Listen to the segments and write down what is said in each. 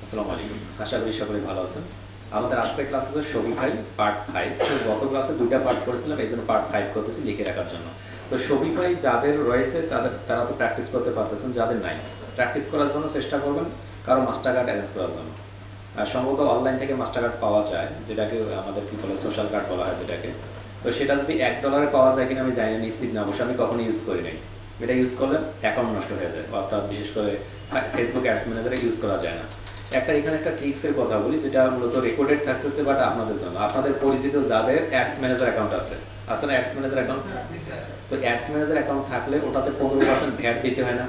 আসসালামু আলাইকুম। আশা করি সকলে ভালো আছেন। আমাদের আজকের ক্লাস হচ্ছে শপিফাই পার্ট 5। তো গত ক্লাসে 2টা পার্ট করেছিলাম, এই জন্য পার্ট 5 করতেছি লিখে রাখার জন্য। তো শপিফাই যাদের রয়েছে তারা তো প্র্যাকটিস করতে পারতেছেন, যাদের নাই প্র্যাকটিস করার জন্য চেষ্টা করবেন কারো মাস্টার কার্ড অ্যারেঞ্জ করার জন্য। আর সম্ভবত অনলাইন থেকে মাস্টার কার্ড পাওয়া যায়, যেটাকে আমাদের কী বলে সোশ্যাল কার্ড বলা হয় যেটাকে। তো সেটা যদি $1 পাওয়া যায় কিনা আমি জানি না, নিশ্চিত না, অবশ্য আমি কখনো ইউজ করি নাই। এটা ইউজ করলে অ্যাকাউন্ট নষ্ট হয়ে যায়, অর্থাৎ বিশেষ করে ফেসবুক অ্যাডস ম্যানেজারে ইউজ করা যায় না। এখানে একটা ট্রিক্সের কথা বলি, যেটা মূলত রেকর্ডেড থাকতেছে, বাট আপনাদের জন্য, আপনাদের পরিচিত যাদের অ্যাডস ম্যানেজার অ্যাকাউন্ট আছে না অ্যাডস ম্যানেজার অ্যাকাউন্ট, তো অ্যাডস ম্যানেজার অ্যাকাউন্ট থাকলে ওটাতে 15% ভ্যাট দিতে হয় না।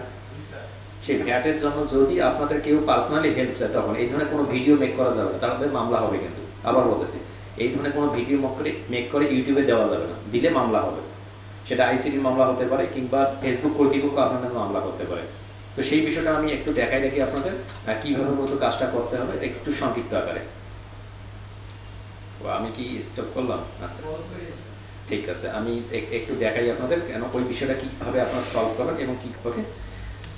সেই ভ্যাটের জন্য যদি আপনাদের কেউ পার্সোনালি হেল্প চায়, তখন এই ধরনের কোনো ভিডিও মেক করা যাবে না, তাহলে মামলা হবে। কিন্তু আবার বলতেছি, এই ধরনের কোনো ভিডিও মেক করে ইউটিউবে দেওয়া যাবে না, দিলে মামলা হবে। সেটা আইসিটি মামলা হতে পারে, কিংবা ফেসবুক কর্তৃপক্ষ আপনাদের মামলা করতে পারে। তো সেই বিষয়টা আমি একটু দেখাই রাখি আপনাদের, কীভাবে মতো কাজটা করতে হবে একটু সংক্ষিপ্ত আকারে। আমি কি স্টপ করলাম? আচ্ছা, ঠিক আছে, আমি একটু দেখাই আপনাদের কেন ওই বিষয়টা কীভাবে আপনারা সলভ করবেন এবং কী। ওকে,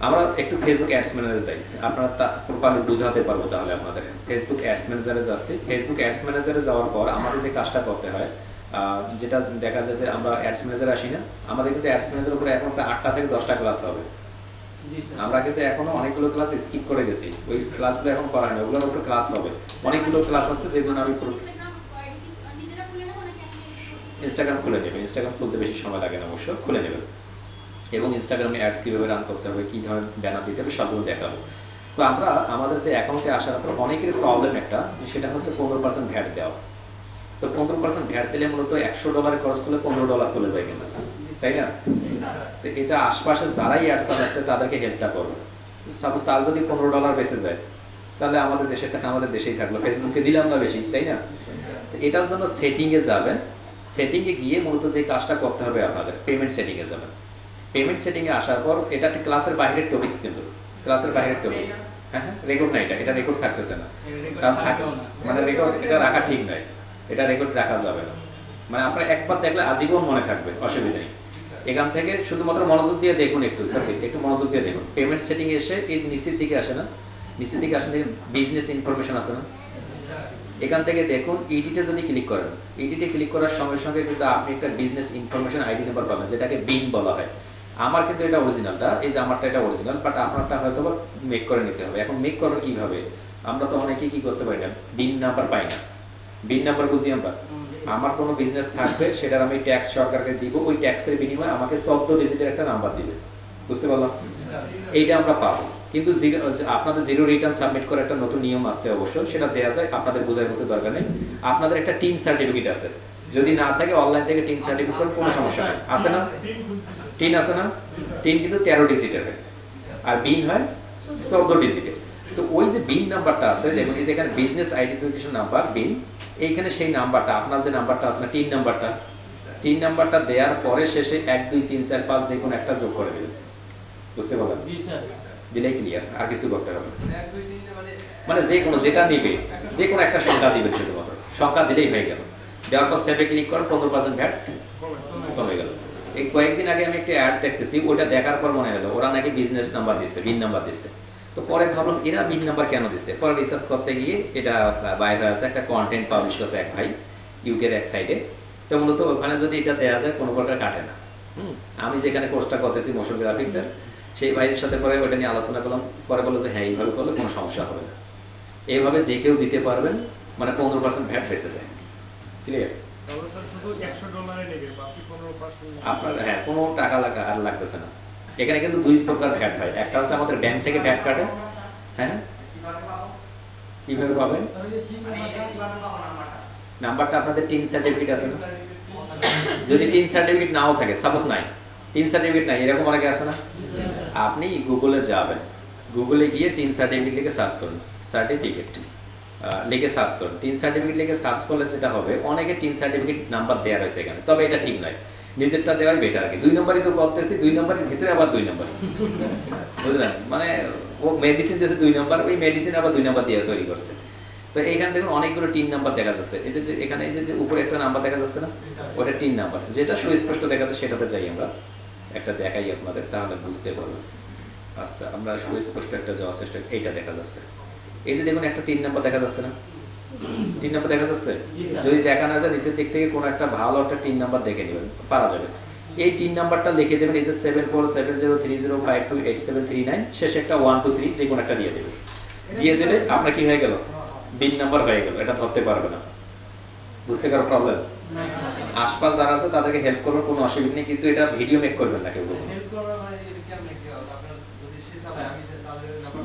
আমরা একটু ফেসবুক অ্যাডস ম্যানেজারে যাই, আপনারা তা প্রপারলি বুঝাতে পারবো। তাহলে আপনাদের ফেসবুক অ্যাডস ম্যানেজারে যাচ্ছি। ফেসবুক অ্যাডস ম্যানেজারে যাওয়ার পর আমাদের যে কাজটা করতে হয়, যেটা দেখা যায় যে আমরা অ্যাডস ম্যানেজারে আসি না, আমাদের কিন্তু অ্যাডস ম্যানেজারের উপরে এখন প্রায় 8টা থেকে 10টা ক্লাস হবে। আমরা কিন্তু এখনো অনেকগুলো ক্লাস স্কিপ করে গেছি, ওই ক্লাসগুলো এখন করা হয় না, ওগুলোর উপরে ক্লাস হবে। অনেকগুলো ক্লাস আছে যেগুলো আমি ইনস্টাগ্রাম খুলে নেবেন। ইনস্টাগ্রাম খুলতে বেশি সময় লাগে না, অবশ্য খুলে নেবেন। এবং ইনস্টাগ্রামে অ্যাডস কীভাবে রান করতে হবে, কী ধরনের ব্যানার দিতে হবে, সবগুলো দেখাবো। তো আমরা আমাদের যে অ্যাকাউন্টে আসার পর অনেকের প্রবলেম একটা, যে সেটা হচ্ছে 15% ভ্যাট দেওয়া। তো 15% ভ্যাট দিলে মূলত $100 খরচ করলে $15 চলে যায় কিন্তু, তাই না? তো এটা আশপাশে যারাই অ্যাডস চালাচ্ছে তাদেরকে হেল্পটা করবে। সাপোজ তার যদি $15 বেঁচে যায়, তাহলে আমাদের দেশে থাকে, আমাদের দেশেই থাকলো, ফেসবুকে দিলাম না বেশি, তাই না? তো এটার জন্য সেটিংয়ে যাবেন। সেটিংয়ে গিয়ে মূলত যে কাজটা করতে হবে আপনাদের, পেমেন্ট সেটিংয়ে যাবেন। পেমেন্ট সেটিংয়ে আসার পর, এটা ক্লাসের বাইরের টপিক্স, কিন্তু ক্লাসের বাইরের টপিক্স। হ্যাঁ, রেকর্ড না, এটা রেকর্ড থাকতেছে না, কারণ থাকে মানে রেকর্ড এটা রাখা ঠিক নয়, এটা রেকর্ড রাখা যাবে না। মানে আপনারা একবার দেখলে আজীবন মনে থাকবে, অসুবিধা নেই। এখান থেকে শুধুমাত্র মনোযোগ দিয়ে দেখুন, একটু মনোযোগ দিয়ে দেখুন। পেমেন্ট সেটিংয়ে এসে এই নিচের দিকে আসে না, নিচের দিকে আসেন থেকে বিজনেস ইনফরমেশন আছে না, এখান থেকে দেখুন ইডিটে যদি ক্লিক করেন, ইডিটে ক্লিক করার সঙ্গে সঙ্গে কিন্তু আপনি একটা বিজনেস ইনফরমেশন আইডি নাম্বার পাবেন, যেটাকে বিন বলা হয়। আমার কিন্তু এটা অরিজিনালটা, এই যে আমারটা এটা অরিজিনাল, বাট আপনারটা হয়তো মেক করে নিতে হবে। এখন মেক করবেন কীভাবে? আমরা তো অনেকেই কী করতে পারি না, বিন নাম্বার পাই না। বিন নাম্বার বুঝি আমরা, আমার কোনো বিজনেস থাকবে, সেটার আমি ট্যাক্স সরকারকে দিব, ওই ট্যাক্সের বিনিময়ে আমাকে 14 ডিজিটের একটা নাম্বার দিবে, বুঝতে পারলাম? এইটা আমরা পাবো। কিন্তু আপনাদের জিরো রিটার্ন সাবমিট করার একটা নতুন নিয়ম আসছে, অবশ্যই সেটা দেওয়া যায়, আপনাদের বোঝার মতো দরকার নেই। আপনাদের একটা টিন সার্টিফিকেট আছে, যদি না থাকে অনলাইন থেকে টিন সার্টিফিকেট কোনো সমস্যা নেই, আছে না? টিন আছে না? টিন কিন্তু 13 ডিজিটের হয়, আর বিন হয় 14 ডিজিটের। তো ওই যে বিন নাম্বারটা আছে, দেখুন এই যে এখানে বিজনেস আইডেন্টিফিকেশন নাম্বার বিন, এইখানে সেই নাম্বারটা, আপনার যে নাম্বারটা আছে না, টিন নাম্বারটা দেওয়ার পরে শেষে 1 2 3 4 5 যে কোনো একটা যোগ করে দেবেন, বুঝতে পারলেন? দিলেই ক্লিয়ার, আর কিছু করতে হবে মানে যে কোনো যেটা নিবে, যে কোনো একটা সংখ্যা দিবেন, শুধুমাত্র সংখ্যা দিলেই হয়ে গেল। দেওয়ার পর সেভে ক্লিক করেন, 15% ভ্যাট কমে গেল। এই কয়েকদিন আগে আমি একটা অ্যাড দেখতেছি, ওইটা দেখার পর মনে হলো ওরা নাকি বিজনেস নাম্বার দিচ্ছে, বিন নাম্বার দিচ্ছে। তো পরে ভাবলাম এরা বিন নাম্বার কেন দিচ্ছে, পরে রিসার্চ করতে গিয়ে এটা বাইরে আছে, একটা কন্টেন্ট পাবলিশ করছে এক ভাই ইউকের এক সাইডে। তো মূলত ওখানে যদি এটা দেওয়া যায় কোনো প্রকার কাটে না। আমি যেখানে কোর্সটা করতেছি মোশন গ্রাফিক্সের, সেই ভাইয়ের সাথে পরে ওটা নিয়ে আলোচনা করলাম, পরে বললো যে হ্যাঁ এইভাবে করলে কোনো সমস্যা হবে না, এইভাবে যে কেউ দিতে পারবেন, মানে 15% ভ্যাট বেঁচে যায়। ক্লিয়ার? আপনার হ্যাঁ, কোনো টাকা আর লাগতেছে না। এখানে কিন্তু 2 প্রকার ভ্যাট হয়, একটা হচ্ছে আমাদের ব্যাংক থেকে ভ্যাট কাটে। হ্যাঁ, কিভাবে পাবেন? নাম্বারটা আপনাদের টিন সার্টিফিকেট আছে না? যদি টিন সার্টিফিকেট নাও থাকে, সাপোজ নাই, টিন সার্টিফিকেট নাই, এরকম অনেকে আছে না, আপনি গুগলে যাবেন, গুগলে গিয়ে টিন সার্টিফিকেট লিখে সার্চ করুন, সার্টিফিকেট লিখে সার্চ করুন। টিন সার্টিফিকেট লিখে সার্চ করলে যেটা হবে, অনেকে টিন সার্টিফিকেট নাম্বার দেওয়া রয়েছে এখানে, তবে এটা ঠিক নয়, নিজেরটা দেওয়াই বেটার আর কি। 2 নম্বরই তো করতেছি, 2 নম্বরের ভিতরে আবার 2 নম্বর, বুঝলেন? মানে ও মেডিসিন দিয়েছে 2 নম্বর, ওই মেডিসিন আবার 2 নম্বর দিয়ে তৈরি করছে। তো এইখানে দেখুন অনেকগুলো টিন নাম্বার দেখা যাচ্ছে, এই যে এখানে এই যে উপরে একটা নাম্বার দেখা যাচ্ছে না, ওটা টিন নাম্বার, যেটা সুস্পষ্ট দেখা যাচ্ছে সেটাতে যাই আমরা, একটা দেখাই আপনাদের, তাহলে বুঝতে পারবেন। আচ্ছা, আমরা সুস্পষ্ট একটা যাওয়ার চেষ্টা, এইটা দেখা যাচ্ছে, এই যে দেখুন একটা 3 নাম্বার দেখা যাচ্ছে না, 3 নাম্বার দেখা যাচ্ছে, যদি দেখা না যায় নিচের দিক থেকে কোনো একটা ভালো একটা 3 নাম্বার দেখে নেবেন, পারা যাবে। এই 3 নাম্বারটা লিখে দেবেন, এই যে 747030588739, শেষে একটা 1 2 3 যে কোনো একটা দিয়ে দেবেন। দিয়ে দিলে আপনার কি হয়ে গেল, বিন নাম্বার হয়ে গেল, এটা ধরতে পারবে না। বুঝতে কারো প্রবলেম? আশপাশ যারা আছে তাদেরকে হেল্প করবেন, কোনো অসুবিধা নেই, কিন্তু এটা ভিডিও মেক করবেন না কেউ।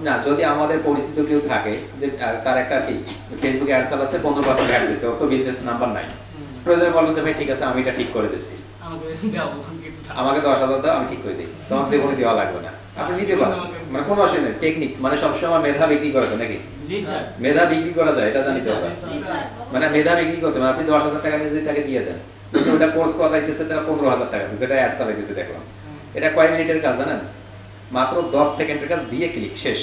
না, যদি আমাদের পরিচিত কেউ থাকে যে তার একটা কি ফেসবুকে অ্যাড চালাচ্ছে 15% অ্যাড দিচ্ছে, ওর তো বিজনেস নাম্বার নাই, প্রয়োজনে বলবো যে ভাই ঠিক আছে আমি এটা ঠিক করে দিচ্ছি, আমাকে 10,000 দাও আমি ঠিক করে দিই, তোমাকে যে কোনো দেওয়া লাগবে না, আপনি নিতে পারেন, মানে কোনো অসুবিধা নেই। টেকনিক মানে সবসময় মেধা বিক্রি করা যায় নাকি? মেধা বিক্রি করা যায়, এটা জানিতে হবে। মানে মেধা বিক্রি করতে মানে আপনি 10,000 টাকা নিয়ে যদি তাকে দিয়ে দেন, ওটা কোর্স করাইতেছে তারা 15,000 টাকা দিচ্ছে, যেটা অ্যাড চালাইতেছে দেখলাম। এটা কয় মিনিটের কাজ জানেন? মাত্র 10 সেকেন্ডের কাজ, দিয়ে ক্লিক, শেষ।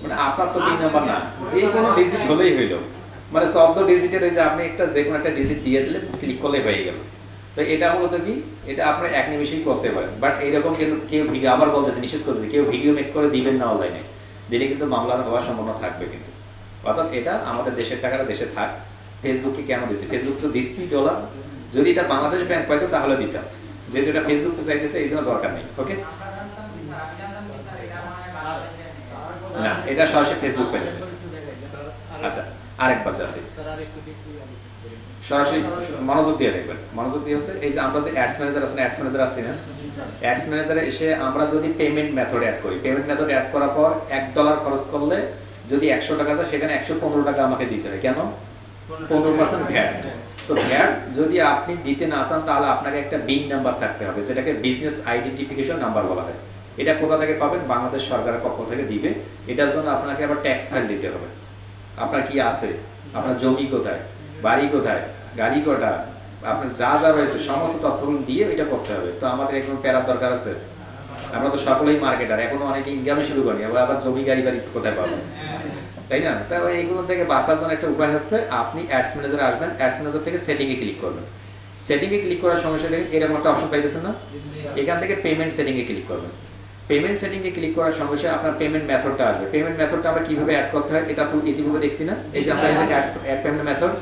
মানে আপনার তো পিন নাম্বার না, যে কোনো ডিজিট হলেই হইলো, মানে শব্দ ডিজিটের ওই যে আপনি একটা যে কোনো একটা ডিজিট দিয়ে দিলে ক্লিক করলে হয়ে গেল। তো এটা মূলত কি, এটা আপনি এক নিমিষেই করতে পারেন। বাট এইরকম কিন্তু কেউ ভিডিও, আবার বলতেছে নিষেধ করছে, কেউ ভিডিও মেক করে দিবেন না অনলাইনে, দিলে কিন্তু মামলা হওয়ার সম্ভাবনা থাকবে কিন্তু। অর্থাৎ এটা আমাদের দেশের টাকাটা দেশে থাক। ফেসবুককে কেন দিচ্ছি, ফেসবুক তো দিচ্ছি ডলার, যদি এটা বাংলাদেশ ব্যাংক পাইতো তাহলে দিতাম, যেহেতু এটা ফেসবুক তো চাইতেছে এই জন্য দরকার নেই। ওকে, না এটা সরাসরি ফেসবুক পাইছে। আচ্ছা আরেকবার যাচ্ছি, সরাসরি মনোযোগ দিয়ে দেখবেন, মনোযোগ দিয়ে হচ্ছে এই যে আমরা যে অ্যাডস ম্যানেজার আছে, অ্যাডস ম্যানেজার আসছি না, অ্যাডস ম্যানেজারে এসে আমরা যদি পেমেন্ট মেথড অ্যাড করি, পেমেন্ট মেথড অ্যাড করার পর $1 খরচ করলে যদি 100 টাকা যায়, সেখানে 115 টাকা আমাকে দিতে হয়। কেন? 15% ভ্যাট। তো ভ্যাট যদি আপনি দিতে না চান তাহলে আপনাকে একটা বিন নাম্বার থাকতে হবে, যেটাকে বিজনেস আইডেন্টিফিকেশন নাম্বার বলা হয়। এটা কোথা থেকে পাবেন? বাংলাদেশ সরকারের পক্ষ থেকে দিবে। এটার জন্য আপনাকে আবার ট্যাক্স ফাইল দিতে হবে, আপনার কি আছে, আপনার জমি কোথায়, বাড়ি কোথায়, গাড়ি কোটা, আপনার যা যা রয়েছে সমস্ত তথ্যগুলো দিয়ে এটা করতে হবে। তো আমাদের এখন প্যারার দরকার আছে, আমরা তো সকলেই মার্কেটার, এখনো অনেকে ইনকামে শুরু করি, আবার জমি গাড়ি বাড়ি কোথায় পাবো, তাই না? তাই এইগুলো থেকে বাঁচার জন্য একটা উপায় হচ্ছে আপনি অ্যাডস ম্যানেজারে আসবেন, অ্যাডস ম্যানেজার থেকে সেটিংয়ে ক্লিক করবেন। সেটিংয়ে ক্লিক করার সঙ্গে সঙ্গে এরকম একটা অপশন পাইতেছেন না, এখান থেকে পেমেন্ট সেটিংয়ে ক্লিক করবেন। পেমেন্ট সেটিংয়ে ক্লিক করার সঙ্গে সঙ্গে আপনার পেমেন্ট মেথডটা আসবে। পেমেন্ট মেথডটা আমরা কিভাবে অ্যাড করতে হয় এটা ইতিপূর্বে দেখছি না, এই যে আমরা অ্যাড পেমেন্ট মেথড।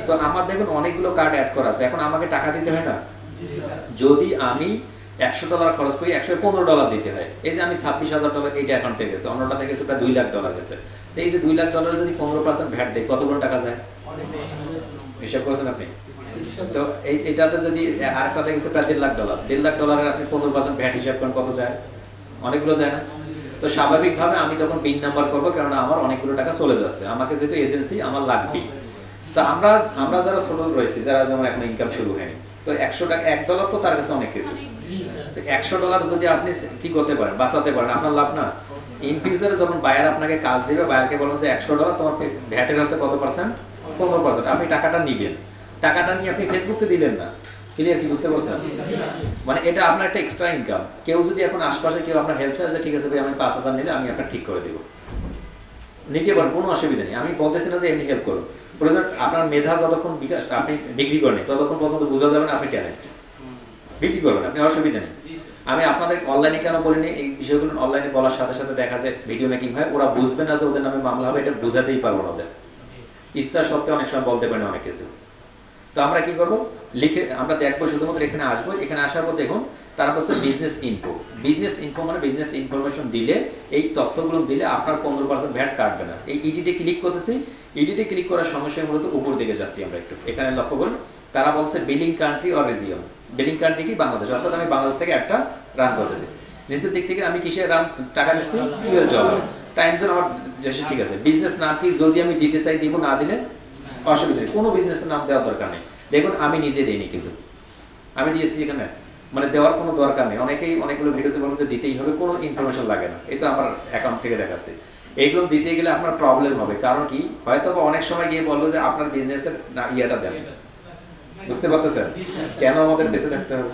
তো আমার দেখুন অনেকগুলো কার্ড অ্যাড করা আছে, এখন আমাকে টাকা দিতে হয় না। যদি আমি $100 খরচ করি, $115 দিতে হয়। এই যে আমি $26,000 এইটা অ্যাকাউন্ট থেকে গেছে, অন্যটা থেকে গেছে প্রায় $2 লাখ গেছে। তো এই যে $2 লাখ যদি 15% ভ্যাট দেয়, কতগুলো টাকা যায় হিসাব করেছেন আপনি? তো এটাতে যদি আরেকটাতে গেছে প্রায় $1.5 লাখ, $1.5 লাখ আপনি 15% ভ্যাট হিসাব করেন, কত যায়? অনেকগুলো যায় না? তো স্বাভাবিকভাবে আমি তখন বিন নাম্বার করবো, কারণ আমার অনেকগুলো টাকা চলে যাচ্ছে, আমাকে যেহেতু এজেন্সি আমার লাগবেই। তো আমরা যারা ছোট রয়েছি, যারা যেমন এখন ইনকাম শুরু হয়নি, তো $100 তো তার কাছে অনেক কিছু। তো $100 যদি আপনি কি করতে পারেন, বাঁচাতে পারেন, আপনার লাভ না? ইন ফিউচারে যখন বায়ার আপনাকে কাজ দেবে, বায়ারকে বলবেন যে $100 তোমার ভ্যাটের হচ্ছে কত পার্সেন্ট? 15%। আপনি টাকাটা নিবেন, টাকাটা নিয়ে আপনি ফেসবুকে দিলেন না। ক্লিয়ার কি বুঝতে পারছেন? মানে এটা আপনার একটা এক্সট্রা ইনকাম। কেউ যদি এখন আশপাশে কেউ আপনার হেল্প চায় যে ঠিক আছে ভাই আমি 5,000 নিলে আমি আপনার ঠিক করে দেবো, নিতে পারেন, কোনো অসুবিধা নেই। আমি বলতেছি না যে এমনি হেল্প করুন, প্রয়োজন আপনার মেধা যতক্ষণ বিকাশ আপনি বিক্রি করেন ততক্ষণ পর্যন্ত বোঝা যাবে না আপনি ট্যালেন্ট, বিক্রি করবেন আপনি, অসুবিধা নেই। আমি আপনাদের অনলাইনে কেন বলিনি, এই বিষয়গুলো অনলাইনে বলার সাথে সাথে দেখা যায় ভিডিও মেকিং হয়, ওরা বুঝবে না যে ওদের নামে মামলা হবে, এটা বোঝাতেই পারবো না ওদের, ইচ্ছা সত্ত্বেও অনেক সময় বলতে পারি অনেক কিছু। তো আমরা কি করবো, লিখে আমরা দেখবো, শুধুমাত্র এখানে আসবো, এখানে আসার পর দেখুন তারপর হচ্ছে বিজনেস ইনফো। বিজনেস ইনফো মানে বিজনেস ইনফরমেশন দিলে, এই তথ্যগুলো দিলে আপনার 15% ভ্যাট কাটবে না। এই ইডিটে ক্লিক করতেছি, ইডিটে ক্লিক করার সমস্যা মূলত উপর দিকে যাচ্ছি আমরা একটু, এখানে লক্ষ্য করুন তারা বলছে billing country or region. Billing country কি? বাংলাদেশ, অর্থাৎ আমি বাংলাদেশ থেকে একটা রান করতেছি। নিচের দিক থেকে আমি কিসে রান টাকা নিচ্ছি? $, টাইম জোন আমার দেশে, ঠিক আছে। বিজনেস নাম কি? যদি আমি দিতে চাই দিব, না দিলে অসুবিধা নেই, কোনো বিজনেসের নাম দেওয়ার দরকার নেই। দেখুন আমি নিজে দিইনি, কিন্তু আমি দিয়েছি এখানে, মানে দেওয়ার কোনো দরকার নেই। অনেকেই অনেকগুলো ভিডিওতে বলে যে দিতেই হবে, কোনো ইনফরমেশন লাগে না, এটা আমার অ্যাকাউন্ট থেকে দেখাচ্ছে। এইগুলো দিতে গেলে আপনার প্রবলেম হবে, কারণ কি হয়তো অনেক সময় গিয়ে বলবো যে আপনার বিজনেসের ইয়েটা দেন, বুঝতে পারতেছেন কেন আমাদের বেঁচে থাকতে হবে?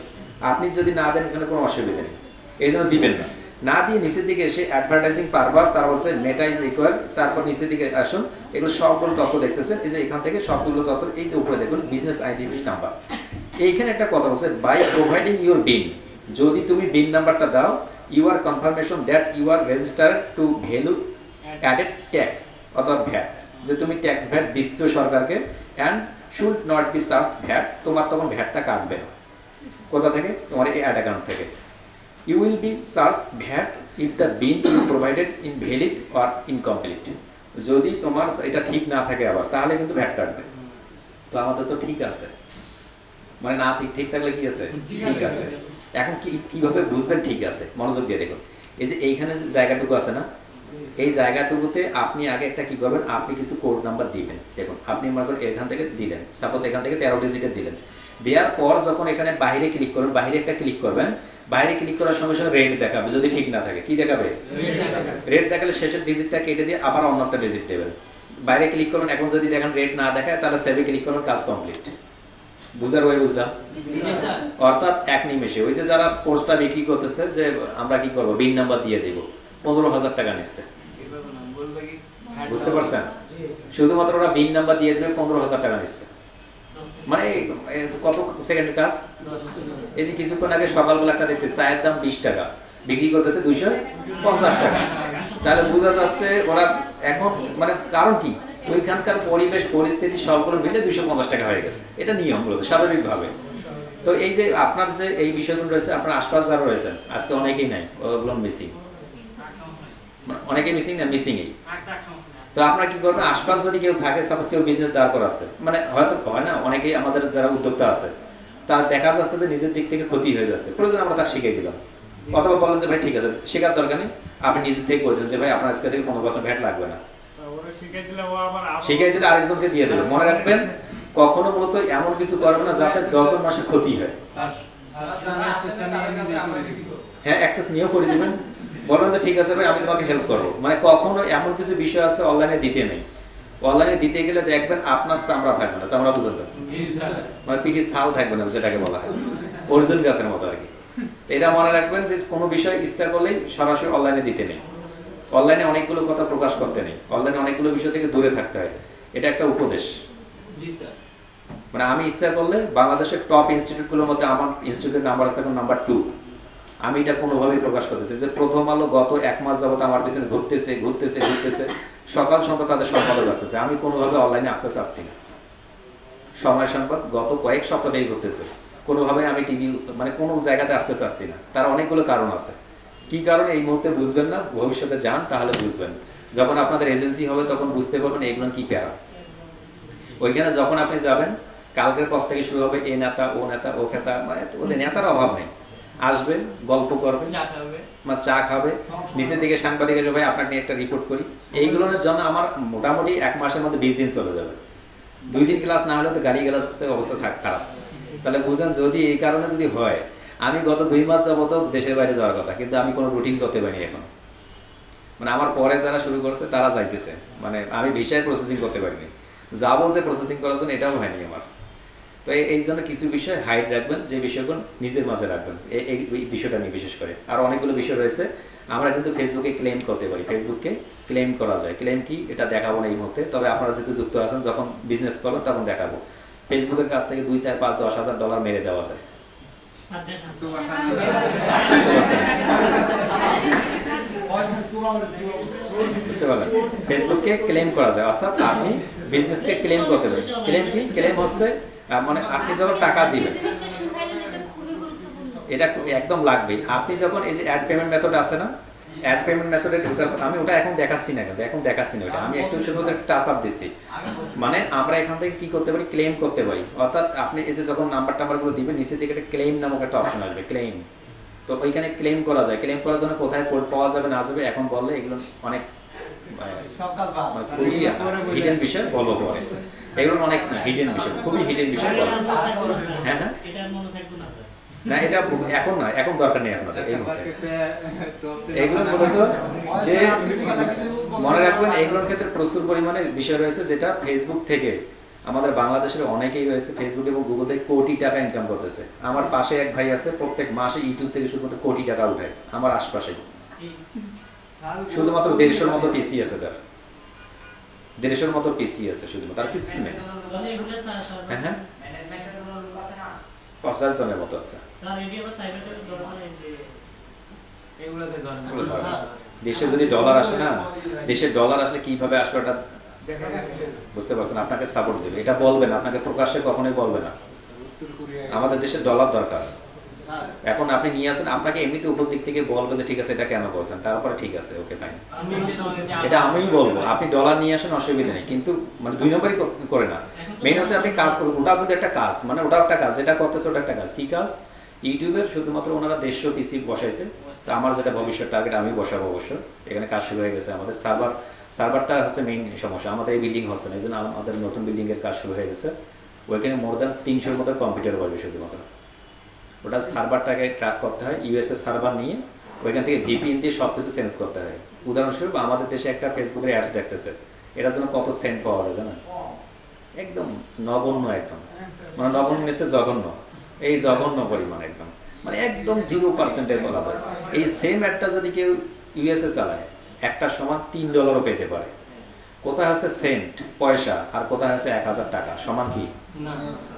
আপনি যদি না দেন এখানে কোনো অসুবিধা নেই, এই জন্য দিবেন না। না দিয়ে নিচের দিকে এসে অ্যাডভার্টাইজিং পারপাস, তারা বলছে মেটা ইজ রিকোয়ার্ড, তারপর নিচের দিকে আসুন, এগুলো সবগুলো তথ্য দেখতেছেন। এই যে এখান থেকে সবগুলো তথ্য, এই যে উপরে দেখুন বিজনেস আইডেন্টিটি নাম্বার। এইখানে একটা কথা বলছে, বাই প্রোভাইডিং ইউর বিন, যদি তুমি বিন নাম্বারটা দাও your confirmation that you are registered to value added tax অথবা ভ্যাট, যে তুমি ট্যাক্স ভ্যাট দিচ্ছ সরকারকে, and should not be charge VAT, তোমার তখন ভ্যাটটা কাটবে না। কোথা থেকে? তোমার এই অ্যাড অ্যাকাউন্ট থেকে। You will be charge VAT if the BIN you provided invalid or incomplete, যদি তোমার এটা ঠিক না থাকে আবার তাহলে কিন্তু ভ্যাট কাটবে। তো আমাদের তো ঠিক আছে, মানে না ঠিক থাকলে কি আছে? ঠিক আছে। এখন কিভাবে বুঝবেন ঠিক আছে? মনোযোগ দিয়ে দেখুন, এই যে এইখানে যে জায়গাটুকু আছে না, এই জায়গাটুকুতে আপনি আগে একটা কি করবেন, আপনি কিছু কোড নাম্বার দিবেন। দেখুন আপনি মনে করেন এখান থেকে দিলেন, সাপোজ এখান থেকে 13 ডিজিটের দিলেন, দেওয়ার পর যখন এখানে বাইরে ক্লিক করবেন, বাইরে একটা ক্লিক করবেন, বাইরে ক্লিক করার সঙ্গে সঙ্গে রেড দেখাবে, যদি ঠিক না থাকে কি দেখাবে? রেড দেখালে শেষের ডিজিটটা কেটে দিয়ে আবার অন্য একটা ডিজিট দেবেন, বাইরে ক্লিক করবেন। এখন যদি দেখেন রেড না দেখায় তাহলে সেভে ক্লিক করবেন, কাজ কমপ্লিট। বুঝার ওই বুঝলাম? অর্থাৎ এক নিমেষে ওই যে যারা কোর্সটা বিক্রি করতেছে যে আমরা কি করবো, বিন নাম্বার দিয়ে দিব, 15,000 টাকা নিচ্ছে, বুঝতে পারছেন? শুধুমাত্র ওরা বিন নাম্বার দিয়ে দেবে, 15,000 টাকা নিচ্ছে। মানে কত সেকেন্ডের কাজ? এই যে কিছুক্ষণ আগে সকালবেলা একটা দেখছি চায়ের দাম 20 টাকা, বিক্রি করতেছে 250 টাকা। তাহলে বোঝা যাচ্ছে ওরা এখন মানে কারণ কি, ওইখানকার পরিবেশ পরিস্থিতি সবগুলো মিলে 250 টাকা হয়ে গেছে। এটা নিয়ম মূলত স্বাভাবিকভাবে। তো এই যে আপনার যে এই বিষয়গুলো রয়েছে, আপনার আশপাশ যারা রয়েছেন আজকে অনেকেই নাই, ওগুলো মিসিং, অনেকেই মিসিং না, মিসিংই। তো আপনারা কি করবেন, আশপাশ যদি কেউ থাকে, সাপোজ কেউ বিজনেস দাঁড় করা আছে, মানে হয়তো হয় না, অনেকেই আমাদের যারা উদ্যোক্তা আছে তার দেখা যাচ্ছে যে নিজের দিক থেকে ক্ষতি হয়ে যাচ্ছে, প্রয়োজন আমরা তাকে শিখিয়ে দিলাম, অথবা বলেন যে ভাই ঠিক আছে শেখার দরকার নেই, আপনি নিজের থেকে বলতেন যে ভাই আপনার আজকে থেকে 15% ভ্যাট লাগবে না, শিখিয়ে দিলে আরেকজনকে দিয়ে দেবেন। মনে রাখবেন কখনো মূলত এমন কিছু করবেন না যাতে 10 জন মাসে ক্ষতি হয়। হ্যাঁ, অ্যাক্সেস নিয়েও করে দিবেন, বলবেন যে ঠিক আছে ভাই আমি তোমাকে হেল্প করবো। মানে কখনো এমন কিছু বিষয় আছে অনলাইনে দিতে নেই, অনলাইনে দিতে গেলে দেখবেন আপনার চামড়া থাকবে না, চামড়া বুঝেন তো, মানে পিঠি ছাল থাকবে না, যেটাকে বলা হয় অর্জুন গাছের মতো আর কি। এটা মনে রাখবেন যে কোনো বিষয় ইচ্ছা করলেই সরাসরি অনলাইনে দিতে নেই, অনলাইনে অনেকগুলো কথা প্রকাশ করতে নেই, অনলাইনে অনেকগুলো বিষয় থেকে দূরে থাকতে হয়। এটা একটা উপদেশ। মানে আমি ইচ্ছা করলে বাংলাদেশের টপ ইনস্টিটিউটগুলোর মধ্যে আমার ইনস্টিটিউটের নাম্বার আছে এখন নাম্বার 2, আমি এটা কোনোভাবেই প্রকাশ করতেছি যে প্রথম আলো গত 1 মাস যাবত আমার পিছনে ঘুরতেছে, সকাল সন্ধ্যা তাদের সম্পাদক আসতেছে, আমি কোনোভাবে অনলাইনে আসতে চাচ্ছি না। সময় সংবাদ গত কয়েক সপ্তাহ থেকে ঘুরতেছে, কোনোভাবে আমি টিভি মানে কোনো জায়গাতে আসতে চাচ্ছি না। তার অনেকগুলো কারণ আছে, কি কারণে এই মুহূর্তে বুঝবেন না, ভবিষ্যতে যান তাহলে বুঝবেন। যখন আপনাদের এজেন্সি হবে তখন বুঝতে পারবেন এগুলো কি প্যারা। ওইখানে যখন আপনি যাবেন, কালকের পর থেকে শুরু হবে এ নেতা ও নেতা ও খেতা, মানে ওদের নেতার অভাব নেই, আসবে গল্প করবে, চা খাবে, নিচের দিকে সাংবাদিক এসে ভাই আপনাকে নিয়ে একটা রিপোর্ট করি। এইগুলোর জন্য আমার মোটামুটি 1 মাসের মধ্যে 20 দিন চলে যাবে। 2 দিন ক্লাস না হলে তো গাড়ি গ্লাসতে অবস্থা খারাপ। তাহলে বুঝেন যদি এই কারণে যদি হয়, আমি গত 2 মাস যাবত দেশের বাইরে যাওয়ার কথা, কিন্তু আমি কোনো রুটিন করতে পারিনি এখন। মানে আমার পরে যারা শুরু করছে তারা যাইতেছে, মানে আমি ভিসায় প্রসেসিং করতে পারিনি, যাবো যে প্রসেসিং করার জন্য এটাও হয়নি আমার। তো এই জন্য কিছু বিষয় হাইড রাখবেন, যে বিষয়গুলো নিজের মাঝে রাখবেন, এই বিষয়টা নিয়ে বিশেষ করে। আর অনেকগুলো বিষয় রয়েছে, আমরা কিন্তু ফেসবুকে ক্লেম করতে পারি, ফেসবুককে ক্লেম করা যায়। ক্লেম কি এটা দেখাবো না এই মুহূর্তে, তবে আপনারা যেহেতু যুক্ত আছেন যখন বিজনেস করবেন তখন দেখাবো। ফেসবুকের কাছ থেকে 2, 4, 5, 10 হাজার ডলার মেরে দেওয়া যায়। বুঝতে পারলেন? ফেসবুককে ক্লেম করা যায়, অর্থাৎ আপনি বিজনেসকে ক্লেম করতে পারেন। ক্লেম কি? ক্লেম হচ্ছে মানে আপনি যখন টাকা দিবেন, এটা একদম লাগবেই। আপনি যখন এই যে অ্যাড পেমেন্ট মেথড আছে না, অ্যাড পেমেন্ট মেথডে ঢোকার, আমি ওটা এখন দেখাচ্ছি না, কিন্তু এখন দেখাচ্ছি না ওটা, আমি একটু শুধু টাচ আপ দিচ্ছি। মানে আমরা এখান থেকে কি করতে পারি, ক্লেম করতে পারি। অর্থাৎ আপনি এই যে যখন নাম্বারগুলো দিবেন, নিচে থেকে একটা ক্লেম নামক একটা অপশন আসবে, ক্লেম। তো ওইখানে ক্লেম করা যায়। ক্লেম করার জন্য কোথায় পাওয়া যাবে না যাবে এখন বললে এগুলো অনেক খুবই হিডেন বিষয়, বলবো পরে। এগুলো অনেক হিডেন বিষয়, খুবই হিডেন বিষয় বলবো। হ্যাঁ হ্যাঁ, না এটা এখন না, এখন দরকার নেই আপনাদের এই মুহূর্তে। এগুলো মূলত যে মনে রাখবেন, এগুলোর ক্ষেত্রে প্রচুর পরিমাণে বিষয় রয়েছে, যেটা ফেসবুক থেকে আমাদের বাংলাদেশের অনেকেই রয়েছে ফেসবুক এবং গুগল থেকে কোটি টাকা ইনকাম করতেছে। আমার পাশে এক ভাই আছে, প্রত্যেক মাসে ইউটিউব থেকে শুধুমাত্র কোটি টাকা উঠায়, আমার আশপাশেই। শুধুমাত্র 150-র মতো পিসি আছে, তার 150-র মতো পিসি আছে, শুধুমাত্র তার কিছু নেই। হ্যাঁ হ্যাঁ, 50 জনের মতো আছে। দেশে যদি ডলার আসে না, দেশে ডলার আসলে কিভাবে আসলে ওটা বুঝতে পারছেন, আপনাকে সাপোর্ট দেবে, এটা বলবে না, আপনাকে প্রকাশ্যে কখনোই বলবে না। আমাদের দেশে ডলার দরকার। এখন আপনি নিয়ে আসেন, আপনাকে এমনিতে উপর দিক থেকে বলবে যে ঠিক আছে এটা কেন করছেন, তারপরে ঠিক আছে ওকে ফাইন, এটা আমিই বলবো, আপনি ডলার নিয়ে আসেন অসুবিধা নেই, কিন্তু মানে 2 নম্বরই করে না। মেইন হচ্ছে আপনি কাজ করুন, ওটাও কিন্তু একটা কাজ, মানে ওটাও একটা কাজ, যেটা করতেছে ওটা একটা কাজ। কি কাজ? ইউটিউবের শুধুমাত্র ওনারা 150 পিসি বসাইছে, তো আমার যেটা ভবিষ্যৎ টার্গেট আমি বসাবো অবশ্য। এখানে কাজ শুরু হয়ে গেছে, আমাদের সার্ভারটা হচ্ছে মেইন সমস্যা, আমাদের এই বিল্ডিং হচ্ছে না, এই জন্য আমাদের নতুন বিল্ডিংয়ের কাজ শুরু হয়ে গেছে। ওইখানে মোর দ্যান 300-র মতো কম্পিউটার বসবে শুধুমাত্র। ওটা সার্ভারটাকে ট্র্যাক করতে হয়, ইউএসএ সার্ভার নিয়ে ওইখান থেকে ভিপিএন দিয়ে সব কিছু চেঞ্জ করতে হয়। উদাহরণস্বরূপ আমাদের দেশে একটা ফেসবুকের অ্যাডস দেখতেছে, এটার জন্য কত সেন্ট পাওয়া যায় জানেন? একদম নগণ্য, একদম মানে নগণ্য নিচে জঘন্য, এই জঘন্য পরিমাণ একদম, মানে একদম 0% বলা যায়। এই সেম অ্যাডটা যদি কেউ ইউএসএ চালায়, একটা সমান $3 পেতে পারে। কোথায় আছে সেন্ট পয়সা আর কোথায় আছে 1000 টাকা, সমান কি?